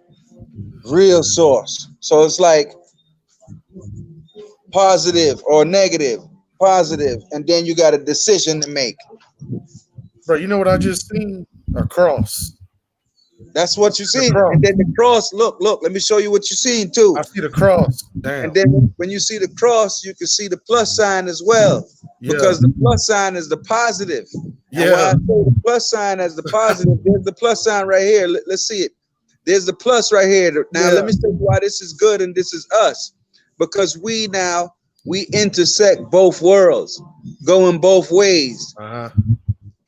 real source. So it's like positive or negative, positive, and then you got a decision to make. Bro, you know what I just seen? A cross. That's what you see. And then the cross, look, let me show you what you seen too. I see the cross. Damn. And then when you see the cross, you can see the plus sign as well. Yeah. Because the plus sign is the positive. Yeah. And when I say the plus sign as the positive, there's the plus sign right here. Let's see it. There's the plus right here. Now let me tell you why this is good and this is us. Because we intersect both worlds, going both ways.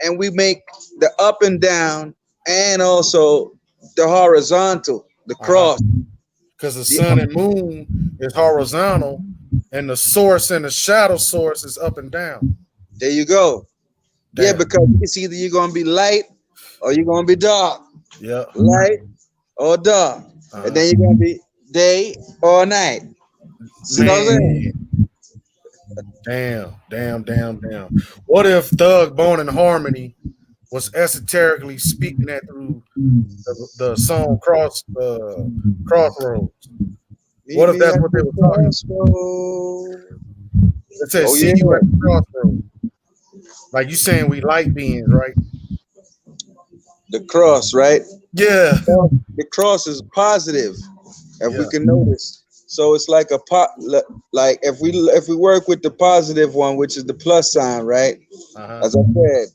And we make the up and down and also the horizontal, the cross. Because the sun and moon is horizontal and the source and the shadow source is up and down. There you go. Damn. Yeah, because it's either you're going to be light or you're going to be dark. Yeah. Light or dark. And then you're going to be day or night. You know what I'm saying? Damn. What if Thug, Bone, and Harmony was esoterically speaking that through the song Crossroads? What if that's what they were talking about? It says, see you at the crossroads. Like you saying we light beings, right? The cross, right? Yeah. The cross is positive, if we can notice. So it's like like if we work with the positive one, which is the plus sign, right? As I said,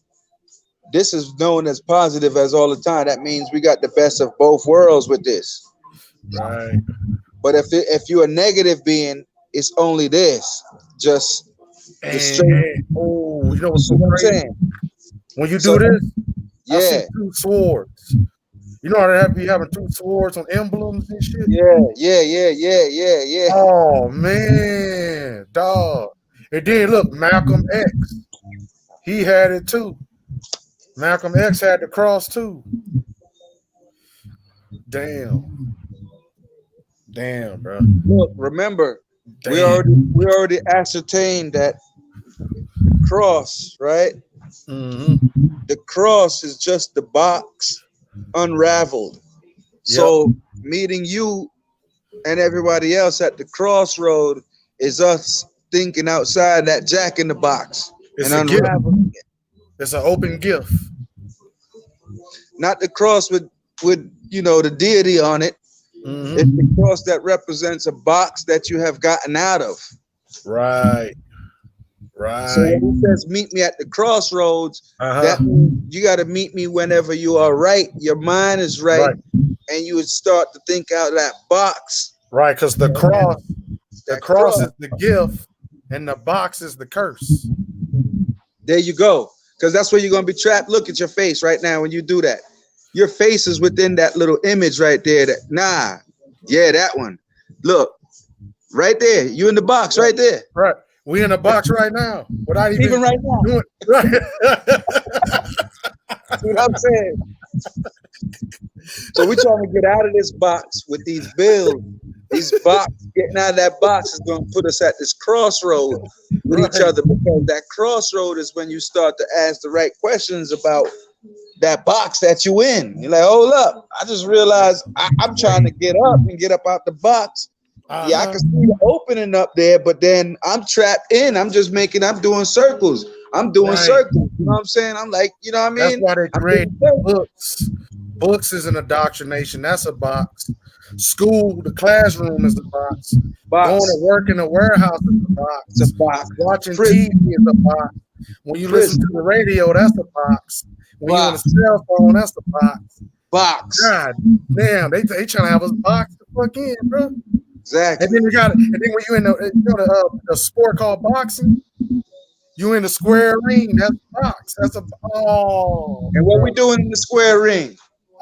this is known as positive as all the time. That means we got the best of both worlds with this. Right. But if you're a negative being, it's only this. Just the straight. Oh, you know what's so crazy? Saying? When you do this, I see 2 swords. You know how they be having 2 swords on emblems and shit? Yeah. Oh man, dog. And then look, Malcolm X. He had it too. Malcolm X had the cross too. Damn, bro. Look, remember, we already ascertained that the cross, right? The cross is just the box unraveled. So meeting you and everybody else at the crossroad is us thinking outside that jack in the box and unraveling it. It's an open gift. Not the cross with the deity on it. It's the cross that represents a box that you have gotten out of. Right. So Right. when he says meet me at the crossroads, Uh-huh. that means you got to meet me whenever you are right. Your mind is right, Right. and you would start to think out of that box. Right. Because the cross That is the gift, and the box is the curse. There you go. Because that's where you're going to be trapped. Look at your face right now when you do that. Your face is within that little image right there. That one. Look, right there. You in the box right there. Right. We in a box right now. Without Even right now. doing right. See what I'm saying? So we're trying to get out of this box with these bills. These box, getting out of that box is going to put us at this crossroad with each other, because that crossroad is when you start to ask the right questions about that box that you in. You're like, hold up, I just realized I'm trying to get up and get up out the box. Yeah, I can see the opening up there, but then I'm trapped in. I'm doing circles. I'm doing circles. You know what I'm saying? I'm like, you know what I mean? That's why they create books. Books is an indoctrination. That's a box. School, the classroom is a box. Going to work in a warehouse is a box. It's a box. Watching TV is a box. When you listen to the radio, that's a box. When you're on a cell phone, that's a box. Box. God damn, they trying to have us box the fuck in, bro. Exactly. And then when you in the sport called boxing, you in the square ring. That's a box. That's a And what we doing in the square ring?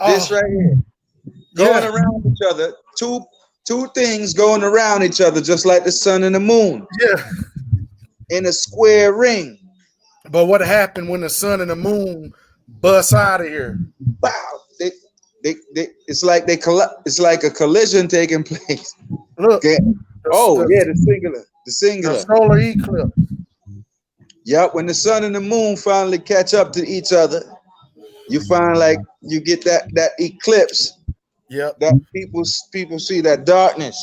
This right here. Going around each other. Two things going around each other, just like the sun and the moon. Yeah. In a square ring. But what happened when the sun and the moon bust out of here? Wow. It's like a collision taking place. Look. Okay. The singular. The solar eclipse. Yep. When the sun and the moon finally catch up to each other, you find like you get that eclipse. Yep. That people see that darkness.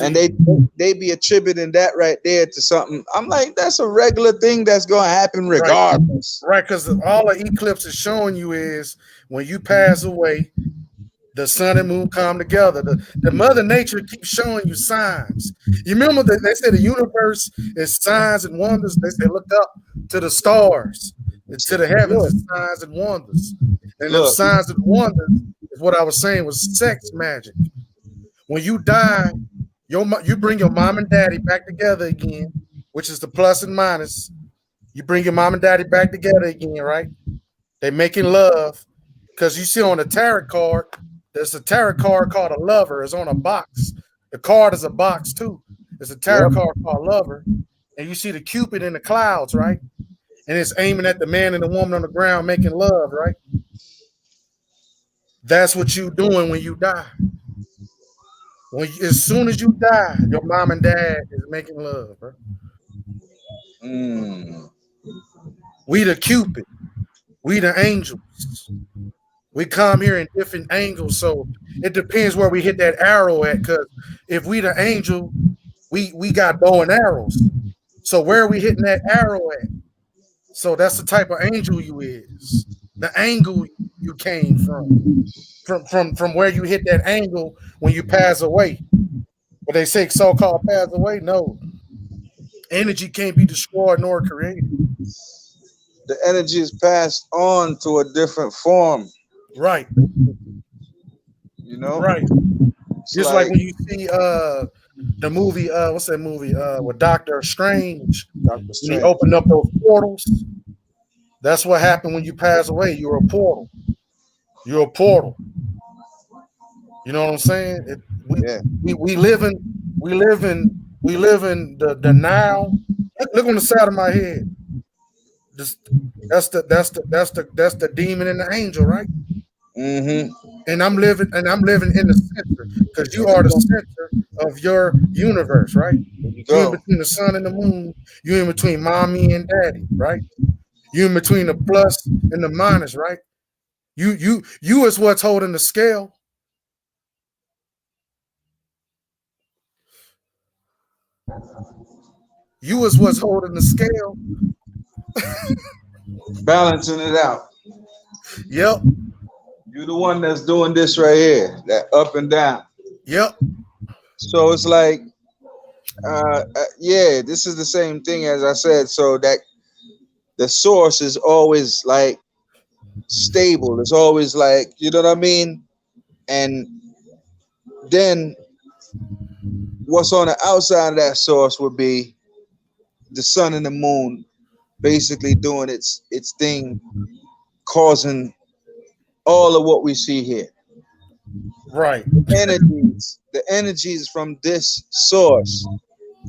And they be attributing that right there to something. I'm like, that's a regular thing that's gonna happen regardless. Right, because all the eclipse is showing you is when you pass away, the sun and moon come together. The Mother Nature keeps showing you signs. You remember that they said the universe is signs and wonders. They say look up to the stars, and to the heavens, is signs and wonders. And those signs and wonders is what I was saying was sex magic. When you die, you bring your mom and daddy back together again, which is the plus and minus. You bring your mom and daddy back together again, right? They making love. Because you see on the tarot card, there's a tarot card called a lover. It's on a box. The card is a box too. There's a tarot card called lover. And you see the Cupid in the clouds, right? And it's aiming at the man and the woman on the ground making love, right? That's what you doing when you die. As soon as you die, your mom and dad is making love, bro. We the Cupid. We the angels. We come here in different angles, so it depends where we hit that arrow at. Because if we the angel, we got bow and arrows. So where are we hitting that arrow at? So that's the type of angel you is. The angle you came from where you hit that angle when you pass away. But they say so-called pass away. No, energy can't be destroyed nor created. The energy is passed on to a different form. Right. You know? Right. Just like when you see the movie, what's that movie? With Doctor Strange. When he opened up those portals. That's what happened when you pass away. You're a portal. You're a portal. You know what I'm saying? We live in the now. Look on the side of my head. That's the demon and the angel, right? Mm-hmm. And I'm living in the center because you are the center of your universe, right? You're in between the sun and the moon. You're in between mommy and daddy, right? You're in between the plus and the minus, right? You is what's holding the scale. You is what's holding the scale. Balancing it out. Yep. You're the one that's doing this right here, that up and down. Yep. So it's like Yeah, this is the same thing as I said. So that the source is always like stable. It's always like, you know what I mean? And then what's on the outside of that source would be the sun and the moon basically doing its thing, causing all of what we see here. Right. The energies from this source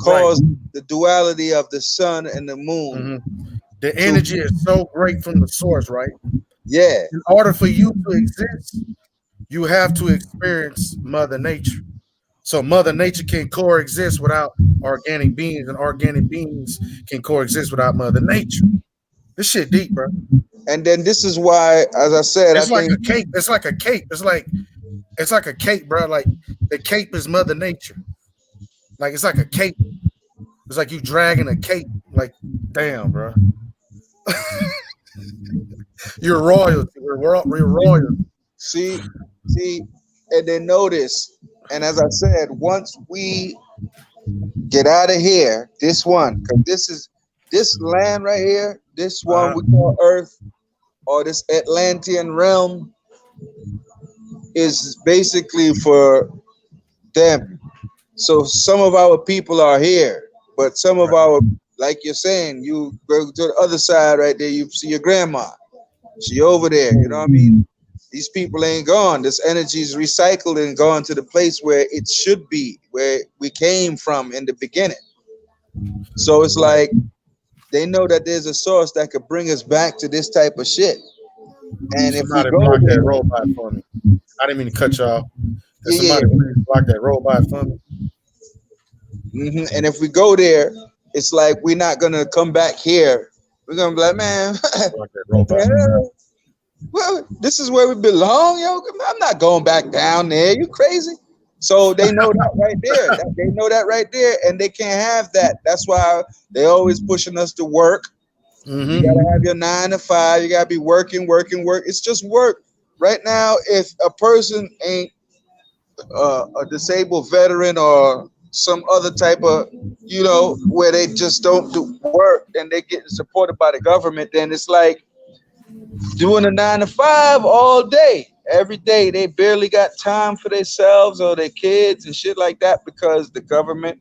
cause the duality of the sun and the moon. The energy is so great from the source, right? Yeah. In order for you to exist, you have to experience Mother Nature. So Mother Nature can coexist without organic beings, and organic beings can coexist without Mother Nature. This shit deep, bro. And then this is why, as I said, it's like a cape. It's like a cape. It's like a cape, bro. Like the cape is Mother Nature. Like it's like a cape. It's like you dragging a cape. Like, damn, bro. You're royalty. We're royalty. See, and then notice, and as I said, once we get out of here, this one, because this land right here, this one we call Earth, or this Atlantean realm, is basically for them. So some of our people are here, but some of our, like you're saying, you go to the other side right there, you see your grandma. She over there, you know what I mean? These people ain't gone. This energy is recycled and gone to the place where it should be, where we came from in the beginning. So it's like they know that there's a source that could bring us back to this type of shit. And if we go block there, that robot for me. I didn't mean to cut y'all. Somebody please block that robot for me. And if we go there, it's like we're not gonna come back here. We're gonna be like, man, Block that robot. well, this is where we belong, yo. I'm not going back down there. You crazy? So they know that right there. They know that right there, and they can't have that. That's why they always pushing us to work. You gotta have your 9 to 5. You gotta be working. It's just work. Right now, if a person ain't a disabled veteran or some other type of, you know, where they just don't do work and they're getting supported by the government, then it's like doing a 9 to 5 all day, every day. They barely got time for themselves or their kids and shit like that because the government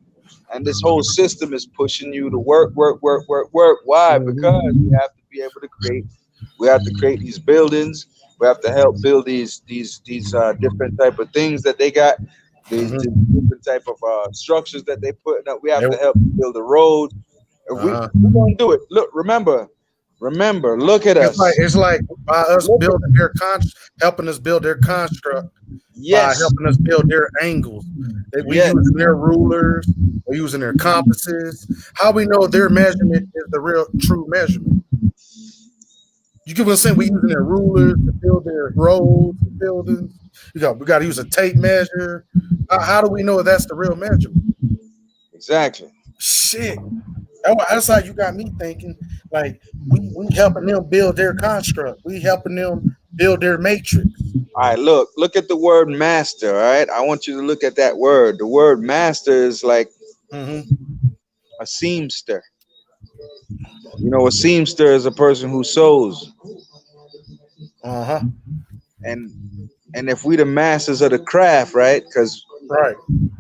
and this whole system is pushing you to work. Why? Because we have to be able to create. We have to create these buildings. We have to help build these different type of things that they got. These different type of structures that they put up. We have to help build the road. We're gonna do it. Look, remember, look at us. It's like by us building helping us build their construct. By helping us build their angles. We using their rulers, we're using their compasses. How we know their measurement is the real true measurement? You get what I'm saying? We using their rulers to build their roads, buildings. We got to use a tape measure. How do we know that's the real measurement? Exactly. Shit. That's how you got me thinking. Like we helping them build their construct. We helping them build their matrix. All right, look at the word master. All right, I want you to look at that word. The word master is like a seamster. You know, a seamster is a person who sews. And if we the masters of the craft, right? Because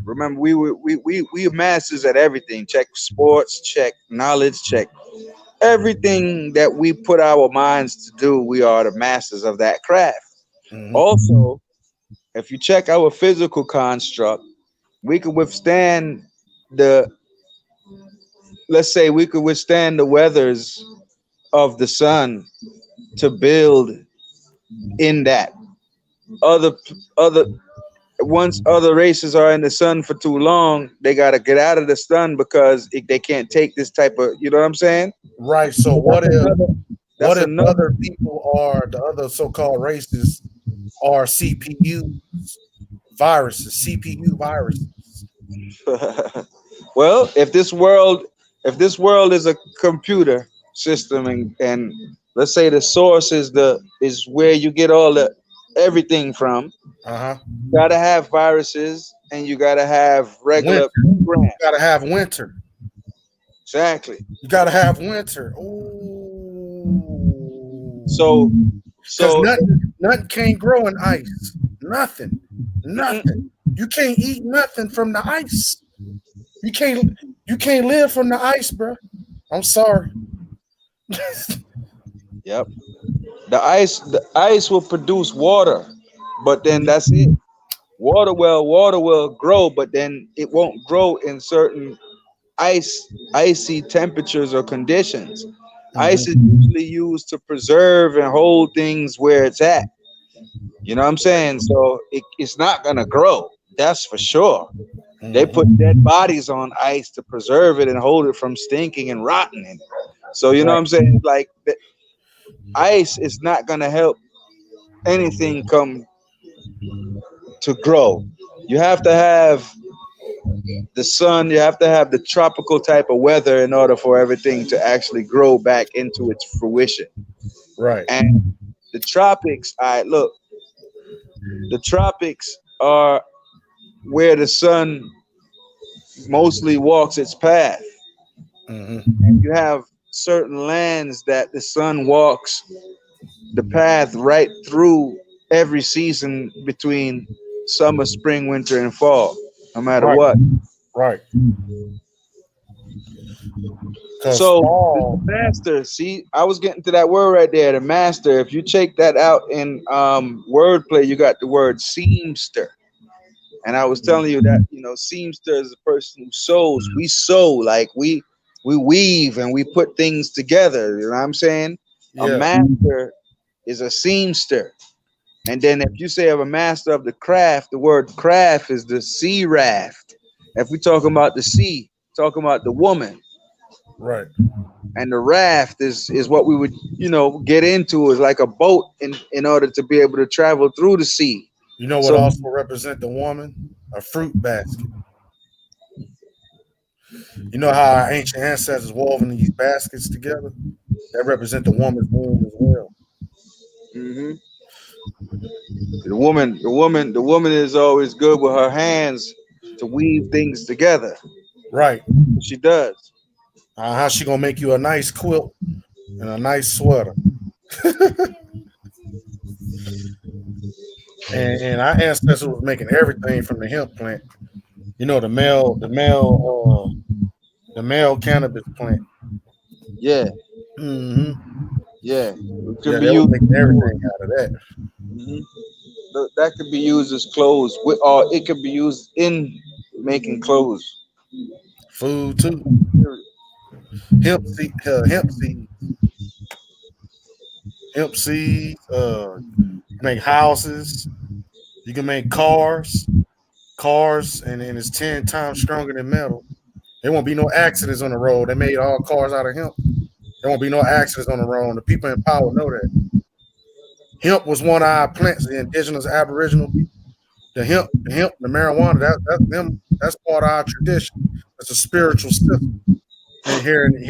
remember, we masters at everything. Check sports, check knowledge, check everything that we put our minds to do. We are the masters of that craft. Also, if you check our physical construct, we could withstand let's say we could withstand the weathers of the sun to build in that. Once other races are in the sun for too long, they got to get out of the sun because they can't take this type of, you know what I'm saying? Right. So what if other people are, the other so-called races are CPU viruses? Well, if this world is a computer system and let's say the source is where you get all the everything from, you gotta have viruses and you gotta have regular program. gotta have winter. Exactly. You gotta have winter. Ooh. So Because nothing can't grow in ice. Nothing. You can't eat nothing from the ice. You can't live from the ice, bro. I'm sorry. Yep. The ice will produce water, but then that's it. Water will grow, but then it won't grow in certain icy temperatures or conditions. Ice is usually used to preserve and hold things where it's at. You know what I'm saying? So it's not gonna grow. That's for sure. They put dead bodies on ice to preserve it and hold it from stinking and rotting. So you know what I'm saying? Like ice is not gonna help anything come to grow. You have to have the sun, you have to have the tropical type of weather in order for everything to actually grow back into its fruition. Right. And the tropics, look, the tropics are where the sun mostly walks its path. And you have certain lands that the sun walks the path right through every season between summer, spring, winter, and fall, no matter what. Right. So the master, see, I was getting to that word right there, the master. If you check that out in wordplay, you got the word seamster. And I was telling you that, you know, seamster is a person who sews. We sew, like we weave and we put things together. You know what I'm saying? Yeah. A master is a seamster. And then if you say of a master of the craft, the word craft is the sea raft. If we're talking about the sea, talking about the woman. Right. And the raft is what we would, you know, get into, is like a boat in order to be able to travel through the sea. You know what also represent the woman? A fruit basket. You know how our ancient ancestors woven these baskets together? That represent the woman's womb as well. The woman is always good with her hands to weave things together. Right. She does. How she gonna make you a nice quilt and a nice sweater? and our ancestors was making everything from the hemp plant. You know, the male cannabis plant. Yeah. Yeah. It could be used making everything out of that. That could be used as clothes, or it could be used in making clothes. Food too. Hemp seed. Make houses. You can make cars, and it's 10 times stronger than metal. There won't be no accidents on the road. They made all cars out of hemp. There won't be no accidents on the road. The people in power know that. Hemp was one of our plants, the indigenous Aboriginal people. The hemp, the marijuana, that's part of our tradition. It's a spiritual system. And here in the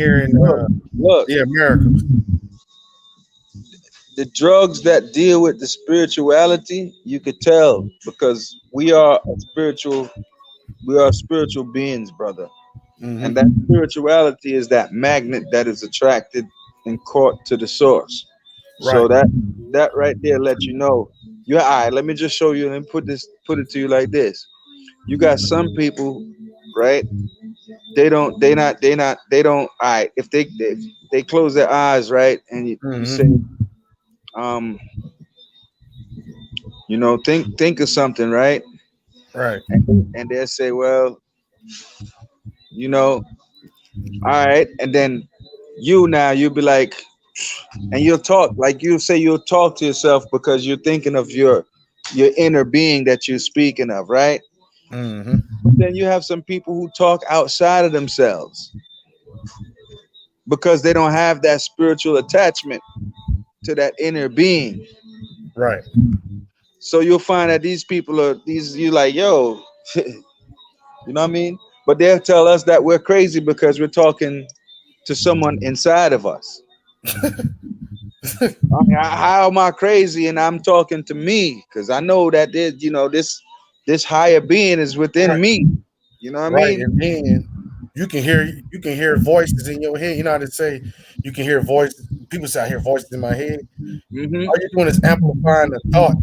Americas. The drugs that deal with the spirituality, you could tell, because we are spiritual beings, brother. And that spirituality is that magnet that is attracted and caught to the source. Right. So that right there lets you know. All right, let me just show you and put it to you like this. You got some people, right? They don't. All right, if they close their eyes, right, and you say, you know, think of something, right? Right. And they'll say, well, you know, all right, and then you'll be like, and you'll talk, like you'll talk to yourself because you're thinking of your inner being that you're speaking of, right? But then you have some people who talk outside of themselves because they don't have that spiritual attachment to that inner being. Right. So you'll find that these people you're like, yo, you know what I mean? But they'll tell us that we're crazy because we're talking to someone inside of us. I mean, how am I crazy? And I'm talking to me because I know that this higher being is within me. You know what I Right, mean? and then you can hear voices in your head. You know how to say you can hear voices. People say I hear voices in my head. Hmm. All you're doing is amplifying the thoughts.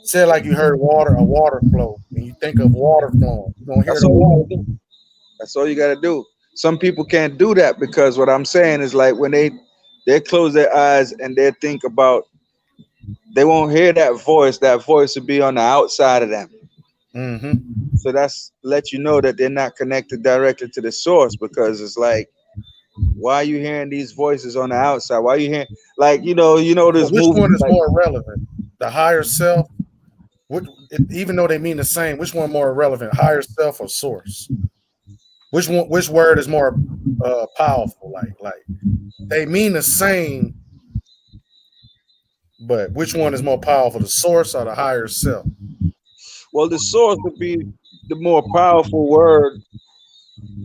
Say like you heard a water flow, and you think of water flowing. You're gonna hear That's the all you water. gotta do. That's all you gotta do. Some people can't do that because what I'm saying is like when they close their eyes and they think about, they won't hear that voice. That voice will be on the outside of them. Mm-hmm. So that's let you know that they're not connected directly to the source, because it's like, why are you hearing these voices on the outside? Why are you hearing, like, So this which movie one is like, more relevant? The higher self? Even though they mean the same, which one more relevant? Higher self or source? Which word is more powerful? Like they mean the same, but which one is more powerful, the source or the higher self? well, the source would be the more powerful word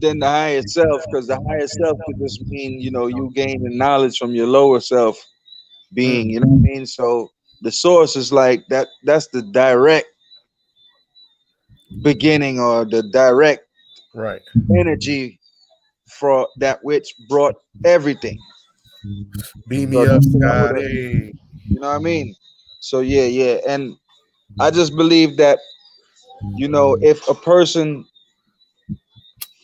than the higher self, because the higher self could just mean, you gaining knowledge from your lower self being, Mm, you know what I mean? So the source is like that's the direct beginning, or the direct right. energy for that which brought everything. Beat So me up, that's what I would have, Scotty. you know what I mean? So yeah, yeah. And I just believe that, if a person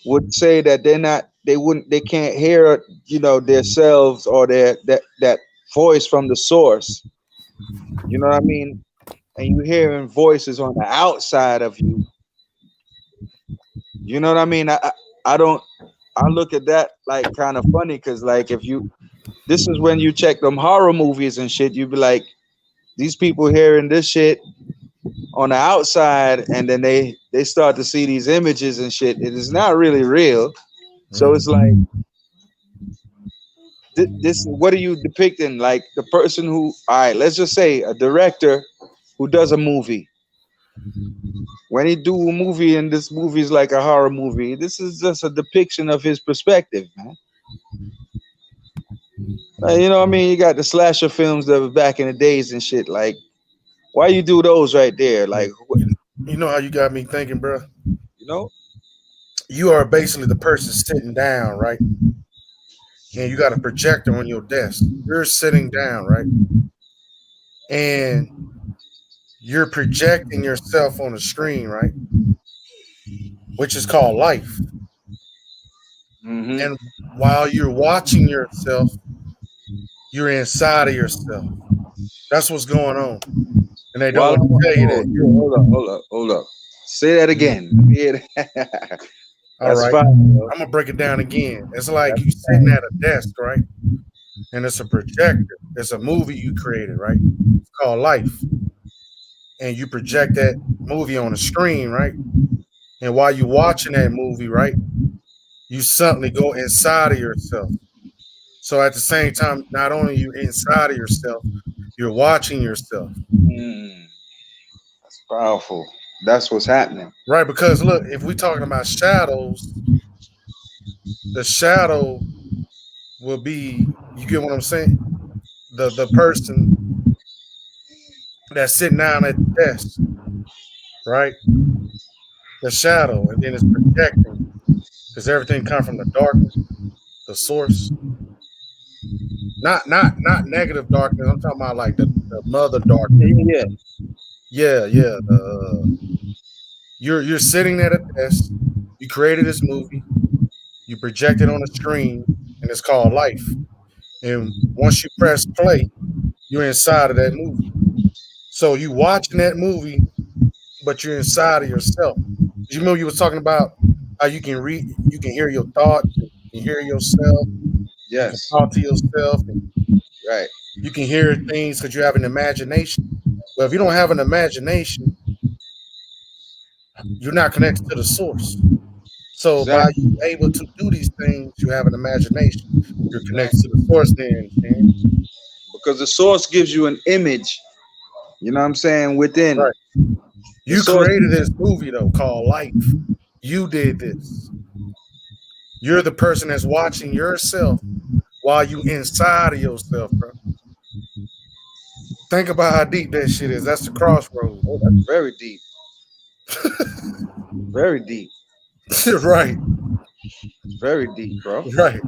would say that they can't hear, themselves, or that voice from the source, you know what I mean? And you hearing voices on the outside of you, you know what I mean? I don't, I look at that like kind of funny, because like if you, this is when you check them horror movies and shit, you be like, these people hearing this shit on the outside, and then they start to see these images and shit. It is not really real. So Mm. it's like, this, what are you depicting? Like the person who, all right, let's just say a director who does a movie. When he do a movie and this movie is like a horror movie, this is just a depiction of his perspective, man. You know what I mean? You got the slasher films that were back in the days and shit. Like, why you do those right there? Like, You know how you got me thinking, bro? you know? You are basically the person sitting down, right? And you got a projector on your desk. You're sitting down, right? And you're projecting yourself on the screen, right? Which is called life. Hmm. And while you're watching yourself, you're inside of yourself. That's what's going on. And they don't Well, want to tell you that. hold up. Say that again. Let me hear that. All That's right. fine, bro. I'm gonna break it down again. It's like That's you sitting at a desk, right? And it's a projector. It's a movie you created, right? It's called Life. And you project that movie on the screen, right? And while you're watching that movie, right, you suddenly go inside of yourself. So at the same time, not only you inside of yourself, you're watching yourself. mm, that's powerful. That's what's happening. Right? Because look, if we're talking about shadows, the shadow will be, you get what I'm saying? The person that's sitting down at the desk, right? The shadow, and then it's projecting because everything comes from the darkness, the source. Not negative darkness. I'm talking about like the mother darkness. Yeah, yeah, Yeah, yeah. You're sitting at a desk. You created this movie. You project it on a screen, and it's called Life. And once you press play, you're inside of that movie. So you watching that movie, but you're inside of yourself. You remember you was talking about how you can read, you can hear your thoughts, you can hear yourself, you can yes, talk to yourself, and right. you can hear things because you have an imagination. Well, if you don't have an imagination, you're not connected to the source. So by Exactly, you able to do these things, you have an imagination. You're connected to exactly. the source then, man. Because the source gives you an image, you know what I'm saying, within. Right. The You source, created this movie though called Life. You did this. You're the person that's watching yourself while you inside of yourself, bro. Think about how deep that shit is. That's the crossroad. oh, that's very deep, very deep. Right, It's very deep, bro. right.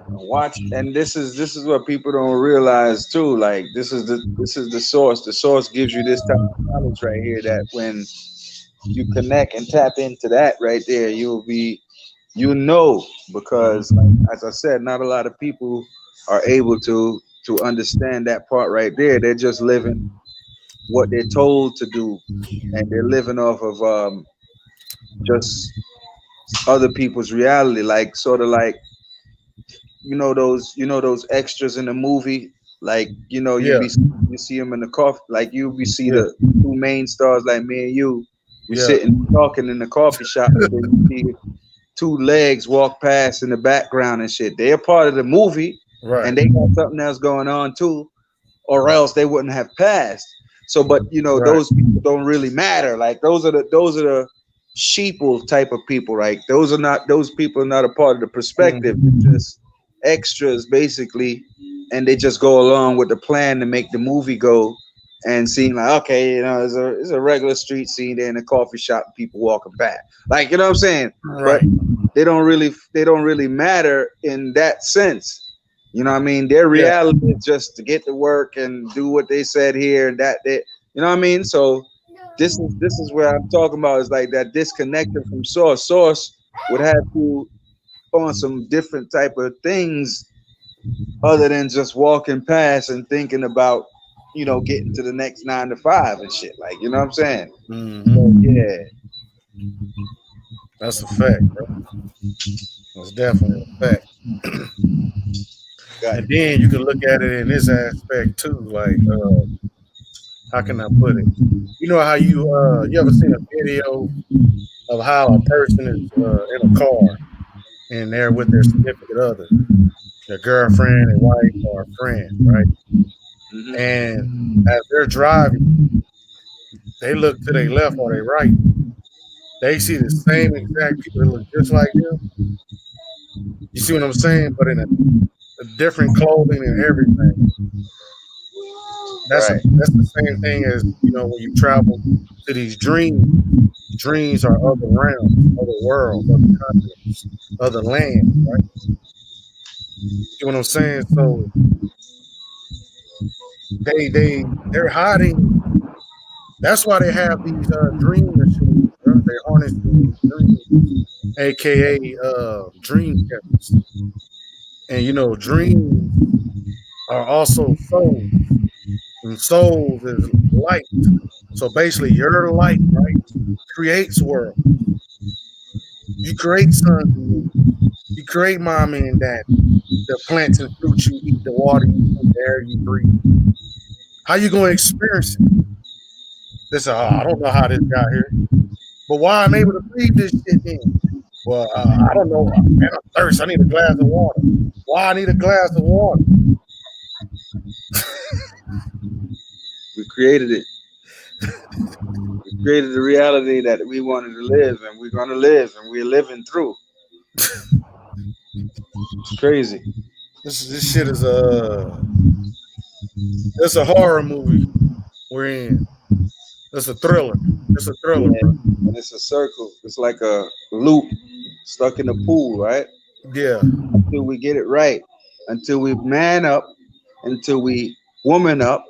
Watch, and this is what people don't realize too. Like this is the source. The source gives you this type of knowledge right here. That when you connect and tap into that right there, you know, because like, as I said, not a lot of people are able to understand that part right there. They're just living what they're told to do, and they're living off of just other people's reality, like sort of like those extras in the movie, like Yeah, you see them in the coffee, like you see yeah, the two main stars like me and you, we yeah. sitting talking in the coffee shop, and then you see two legs walk past in the background and shit. They're part of the movie, Right. and they got something else going on too, or else they wouldn't have passed. So, but Right. those people don't really matter. Like those are the sheeple type of people, right? Those people are not a part of the perspective. Mhm. They're just extras basically, and they just go along with the plan to make the movie go and seem like, okay, it's a regular street scene there in a coffee shop, people walking past, like, you know what I'm saying? But Right. they don't really matter in that sense. You know what I mean? Their Yeah. reality is just to get to work and do what they said here and that they, you know what I mean? So this is where I'm talking about, is like that disconnected from source. Source would have to on some different type of things other than just walking past and thinking about, getting to the next 9 to 5 and shit. Like, you know what I'm saying? Hmm. So yeah, That's a fact, bro. That's definitely a fact. got And then you can look at it in this aspect too. Like, how can I put it? You know how you ever seen a video of how a person is in a car and they're with their significant other, their girlfriend, their wife, or a friend, right? hmm And as they're driving, they look to their left or their right. They see the same exact people that look just like them. You see what I'm saying? But in a different clothing and everything. right, That's the same thing as when you travel to these dreams. Dreams are other realms, other worlds, other continents, other lands, right? See what I'm saying? So they're hiding. That's why they have these dream machines, bro. They harness these dreams, aka dream catchers. And dreams are also souls, and souls is light. So basically, your light, right, creates world. You create sons and moons. You create mommy and daddy. The plants and fruits you eat, the water you drink, the air you breathe. How you gonna experience it? This, I don't know how this got here, but why I'm able to breathe this shit in? Well, I don't know. Man, I'm thirsty. I need a glass of water. Why I need a glass of water? we created it. We created the reality that we wanted to live, and we're gonna live, and we're living through. It's crazy. This shit is it's a horror movie we're in. It's a thriller. It's a thriller, Yeah, bro. and it's a circle. It's like a loop stuck in a pool, right? Yeah, Until we get it right, until we man up, until we woman up,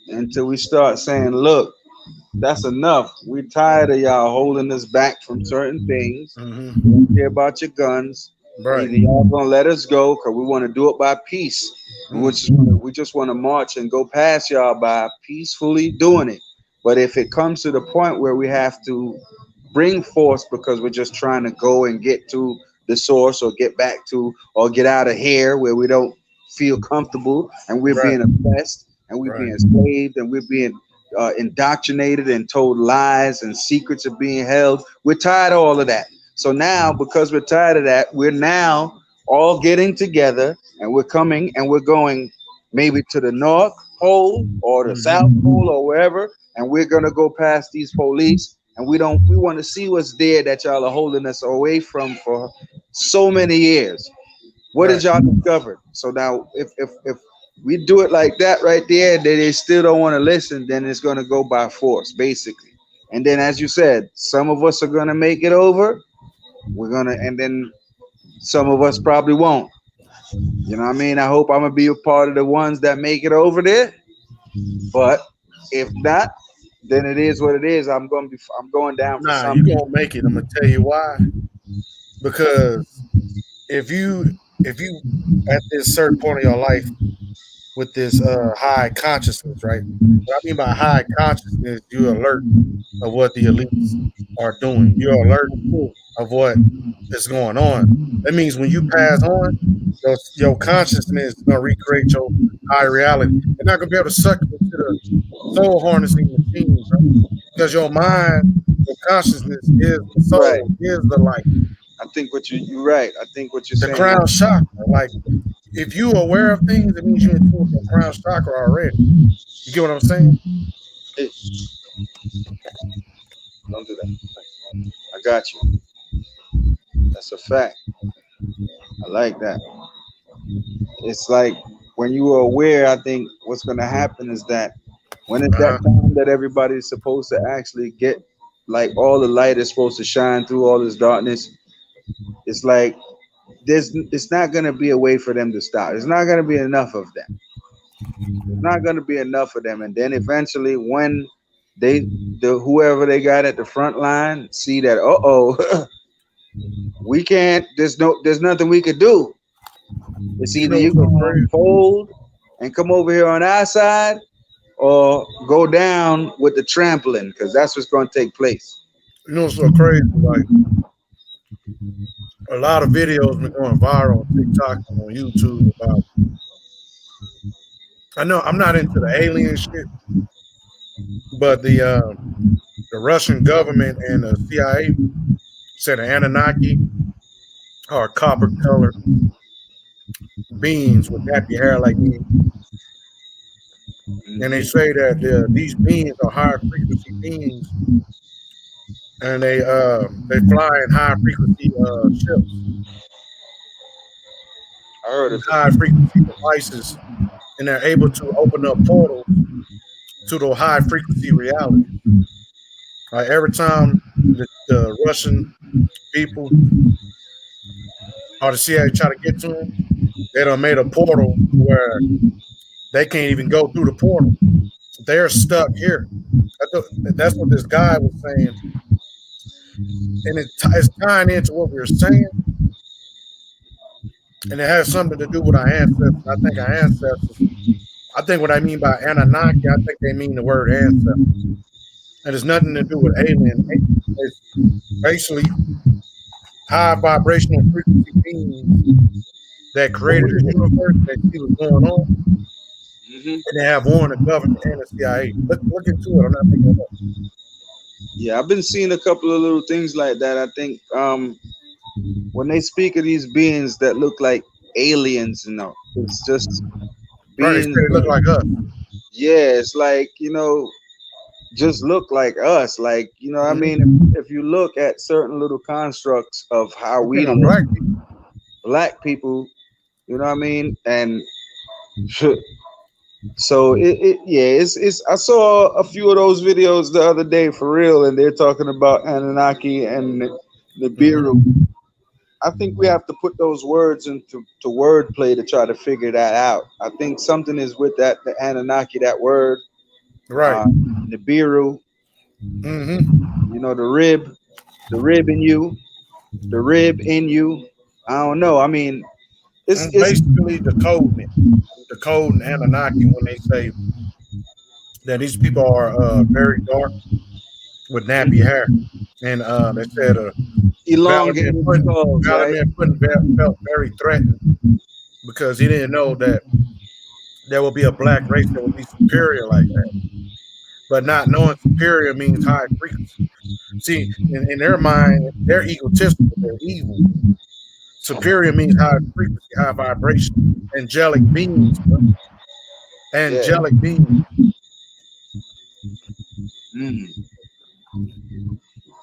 until we start saying, look, that's enough. We're tired of y'all holding us back from certain things. We hmm, don't care about your guns. right, Either y'all gonna let us go because we want to do it by peace. mm, We just want to march and go past y'all by peacefully doing it. But if it comes to the point where we have to bring force because we're just trying to go and get to the source or get back to or get out of here where we don't feel comfortable and we're right, being oppressed and we're right, being enslaved and we're being indoctrinated and told lies and secrets are being held. We're tired of all of that. So now, because we're tired of that, we're now all getting together and we're coming and we're going maybe to the North Pole or the South hmm, Pole or wherever, and we're gonna go past these police and we want to see what's there that y'all are holding us away from for so many years. What right. did y'all discover? So now, if we do it like that right there, then they still don't want to listen, then it's gonna go by force, basically. And then, as you said, some of us are gonna make it over. And then some of us probably won't. You know what I mean? I hope I'm gonna be a part of the ones that make it over there. But if not, then it is what it is. I'm going down for Nah, you something. gonna make it. I'm gonna tell you why. Because if you at this certain point of your life with this high consciousness, right? What I mean by high consciousness, you're alert of what the elites are doing. You're alert of what is going on. That means when you pass on, your consciousness is gonna recreate your high reality. They're not gonna be able to suck you into the soul harnessing machine, right? Because your mind, your consciousness is the soul, Right. is the light. I think you're right. I think what you're The saying. crown chakra. Like, if you're aware of things, it means you're in tune with the crown chakra already. You get what I'm saying? Hey, don't do that. I got you. That's a fact. I like that. It's like when you are aware, I think what's going to happen is that when it's that time that everybody's supposed to actually get, like all the light is supposed to shine through all this darkness, it's like it's not going to be a way for them to stop. It's not going to be enough of them. It's not going to be enough of them. And then eventually when whoever they got at the front line see that, we can't, there's nothing we could do. It's either you can fold and come over here on our side or go down with the trampling, because that's what's going to take place. You know what's so crazy? Like, a lot of videos been going viral on TikTok and on YouTube about. I know I'm not into the alien shit, but the Russian government and the CIA said the Anunnaki are copper colored beings with nappy hair like me. And they say that these beings are high frequency beings, and they fly in high frequency ships. I heard of high frequency devices, and they're able to open up portals to the high frequency reality. Every time the Russian people or the CIA try to get to them, they done made a portal where they can't even go through the portal. They're stuck here. That's what this guy was saying. And it's tying into what we were saying. And it has something to do with our ancestors. I think our ancestors, I think what I mean by Anunnaki, I think they mean the word ancestors. And it's nothing to do with alien. It's basically high vibrational frequency beings that created the universe, that see what's going on. And they have warned the government and the CIA. Look into it. I'm not making it up. Yeah, I've been seeing a couple of little things like that. I think when they speak of these beings that look like aliens, it's just beings. Right, they look like us. Yeah, it's like, just look like us. Like, I mean, if you look at certain little constructs of how we look, black people, you know what I mean? And so it's I saw a few of those videos the other day for real, and they're talking about Anunnaki and the Nibiru. I think we have to put those words into wordplay to try to figure that out. I think something is with the Anunnaki, that word. Right. Nibiru. The rib in you. The rib in you. I don't know. I mean, it's basically the code in Anunnaki when they say that these people are very dark with nappy hair. And they said elongated Puddin felt very threatened because he didn't know that there will be a black race that will be superior like that. But not knowing superior means high frequency. See, in their mind, they're egotistical, they're evil. Superior means high frequency, high vibration, angelic beings. Angelic beings.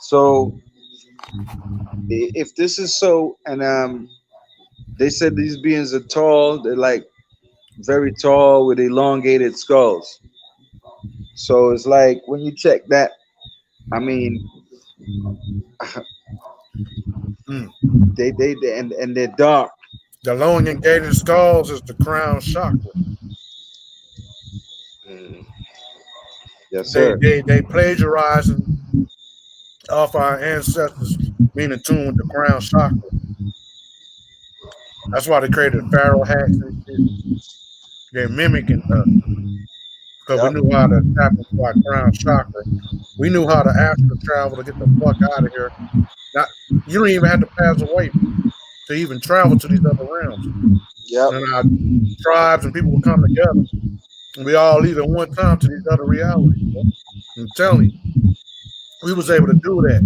So, if this is so, and they said these beings are tall, they're like very tall with elongated skulls. So it's like when you check that I mean, Mm. and they're dark. The elongated skulls is the crown chakra. Mm. Yes, They sir. they they plagiarizing off our ancestors being in tune with the crown chakra. That's why they created pharaoh hats and shit. They're mimicking us because we Yep. knew how to tap into our crown chakra. We knew how to astral travel to get the fuck out of here. Not you don't even have to pass away to even travel to these other realms. Yep. And our tribes and people would come together, and we all leave at one time to these other realities. Bro. I'm telling you, we was able to do that.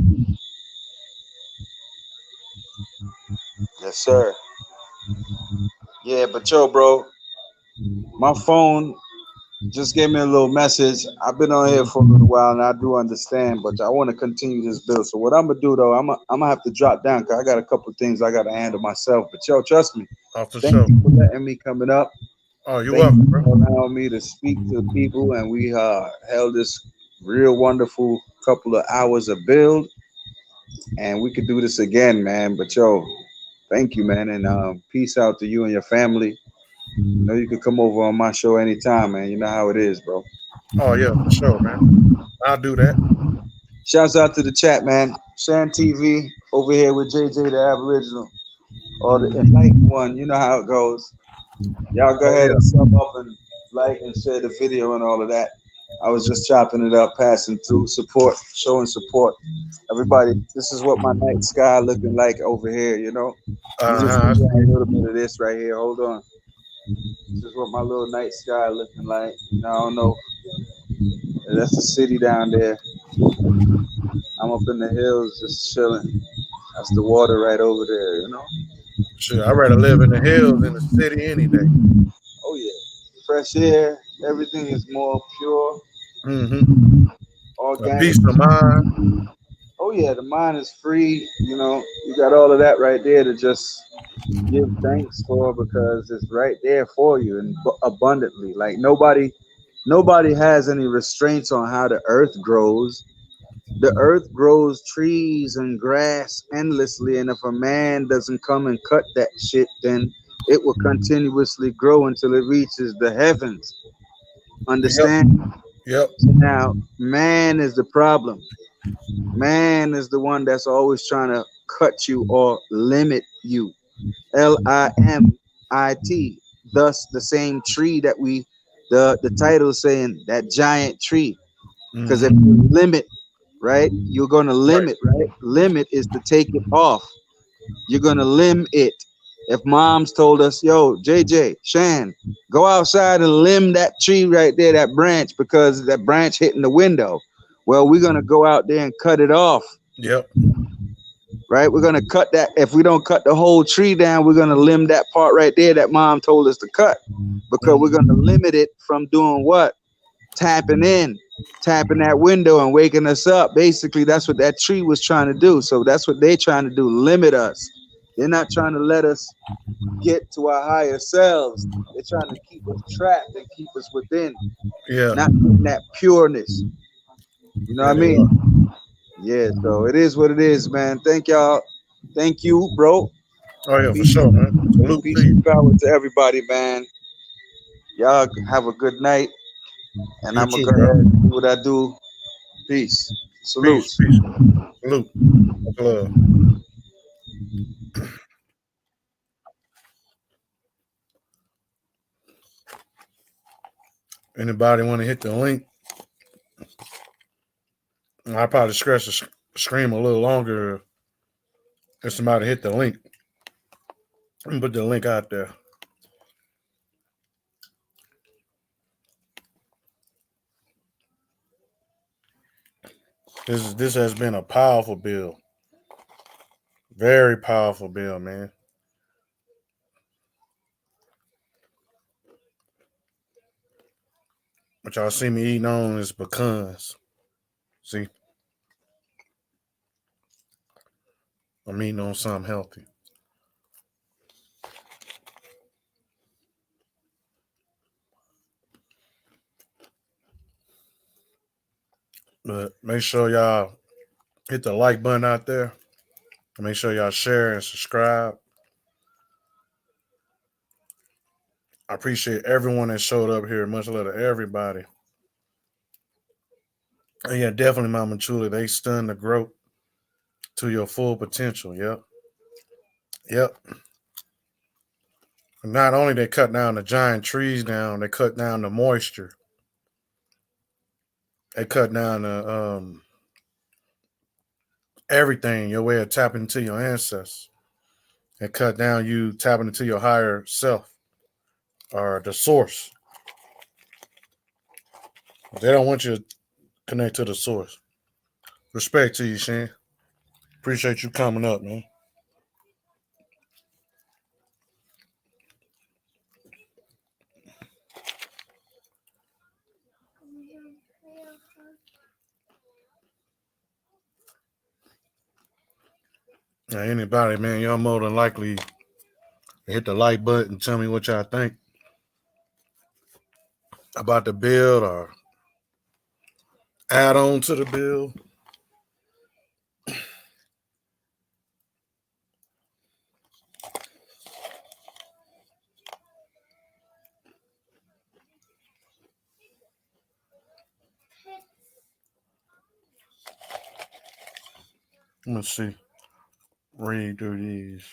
Yes, sir. Yeah, but yo, bro, my phone just gave me a little message. I've been on here for a little while, and I do understand, but I want to continue this build. So what I'm gonna do though, I'm gonna have to drop down because I got a couple things I gotta handle myself. But yo, trust me. Oh, for Thank sure. you for letting me coming up. Oh, you're Thank welcome, you bro. for allowing me to speak to people, and we held this real wonderful couple of hours of build, and we could do this again, man. But yo, thank you, man, and peace out to you and your family. You know you could come over on my show anytime, man. You know how it is, bro. Oh, yeah, for sure, man. I'll do that. Shouts out to the chat, man. Shan TV over here with JJ the Aboriginal or the Enlightened One. You know how it goes. Y'all go Oh, ahead yeah. and sub up and like and share the video and all of that. I was just chopping it up, passing through support, showing support. Everybody, this is what my night sky looking like over here, you know. You just I enjoy see. a little bit of this right here. Hold on. This is what my little night sky looking like. You know, I don't know. That's the city down there. I'm up in the hills just chilling. That's the water right over there, you know. Shit, I'd rather live in the hills than the city any day. Oh yeah. Fresh air, everything is more pure, Mm-hmm. A organic. peace of mind. Oh yeah, the mind is free. You know, you got all of that right there to just give thanks for because it's right there for you and abundantly. Like nobody has any restraints on how the earth grows. The earth grows trees and grass endlessly, and if a man doesn't come and cut that shit, then it will continuously grow until it reaches the heavens. Yep. Understand? Yep. So now, man is the problem. Man is the one that's always trying to cut you or limit you. Limit. Thus, the same tree that the title is saying that giant tree. Because if Mm-hmm. you limit, right, you're gonna Right. limit, right? Limit is to take it off. You're gonna limb it. If moms told us, yo, JJ, Shan, go outside and limb that tree right there, that branch, because that branch hitting the window. Well, we're gonna go out there and cut it off, Yep. right? We're gonna cut that. If we don't cut the whole tree down, we're gonna limb that part right there that mom told us to cut, because we're Mm-hmm. gonna limit it from doing what? Tapping in, tapping that window and waking us up. Basically, that's what that tree was trying to do. So that's what they're trying to do, limit us. They're not trying to let us get to our higher selves. They're trying to keep us trapped and keep us within, Yeah. not in that pureness. You know what Yeah, I they are. mean? Yeah, so it is what it is, man. Thank y'all. Thank you, bro. Oh, yeah, for Peace, sure, man. Salute to peace you. and power to everybody, man. Y'all have a good night. And You I'm going to too, go bro. ahead and do what I do. Peace. Peace. Salutes. Peace. Salute. Much love. Anybody want to hit the link? I probably scratch the screen a little longer if somebody hit the link. Let me put the link out there. This has been a powerful bill. Very powerful bill, man. What y'all see me eating on is pecans. See, I'm eating on something healthy. But make sure y'all hit the like button out there. Make sure y'all share and subscribe. I appreciate everyone that showed up here. Much love to everybody. And yeah, definitely, Mama Chula. They stun the growth to your full potential. Yep. Yep. Not only they cut down the giant trees down, they cut down the moisture. They cut down the everything, your way of tapping into your ancestors. They cut down you tapping into your higher self or the source. They don't want you to connect to the source. Respect to you, Shane. Appreciate you coming up, man. Now, anybody, man, y'all more than likely hit the like button. Tell me what y'all think about the build or add on to the build. Let's see. Read through these.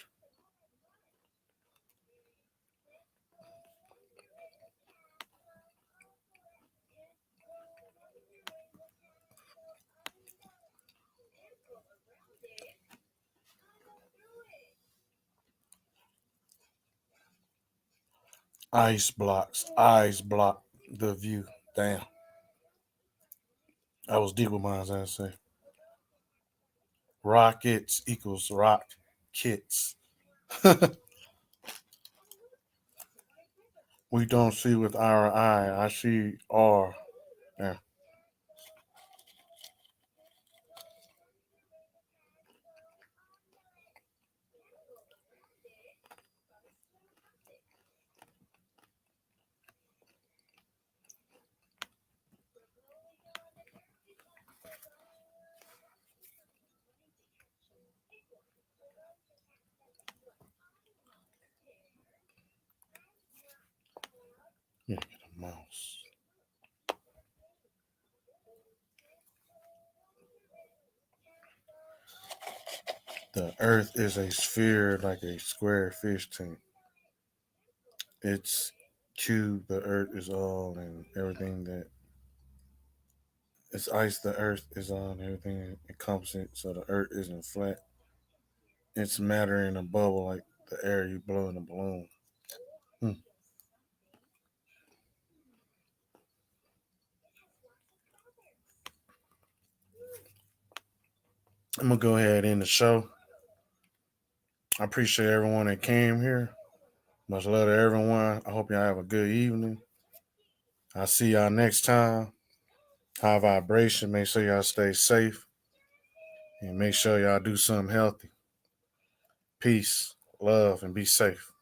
Ice blocks. Eyes block the view. Damn. I was deep with mine, I say. Rockets equals rock kits. We don't see with our eye. I see R. Yeah. Get a mouse. The earth is a sphere like a square fish tank. It's cube, the earth is all, and everything that it's ice, the earth is all, and everything encompasses it, so the earth isn't flat. It's matter in a bubble like the air you blow in a balloon. Hmm. I'm gonna go ahead and end the show. I appreciate everyone that came here. Much love to everyone. I hope y'all have a good evening. I'll see y'all next time. High vibration. Make sure y'all stay safe and make sure y'all do something healthy. Peace, love, and be safe.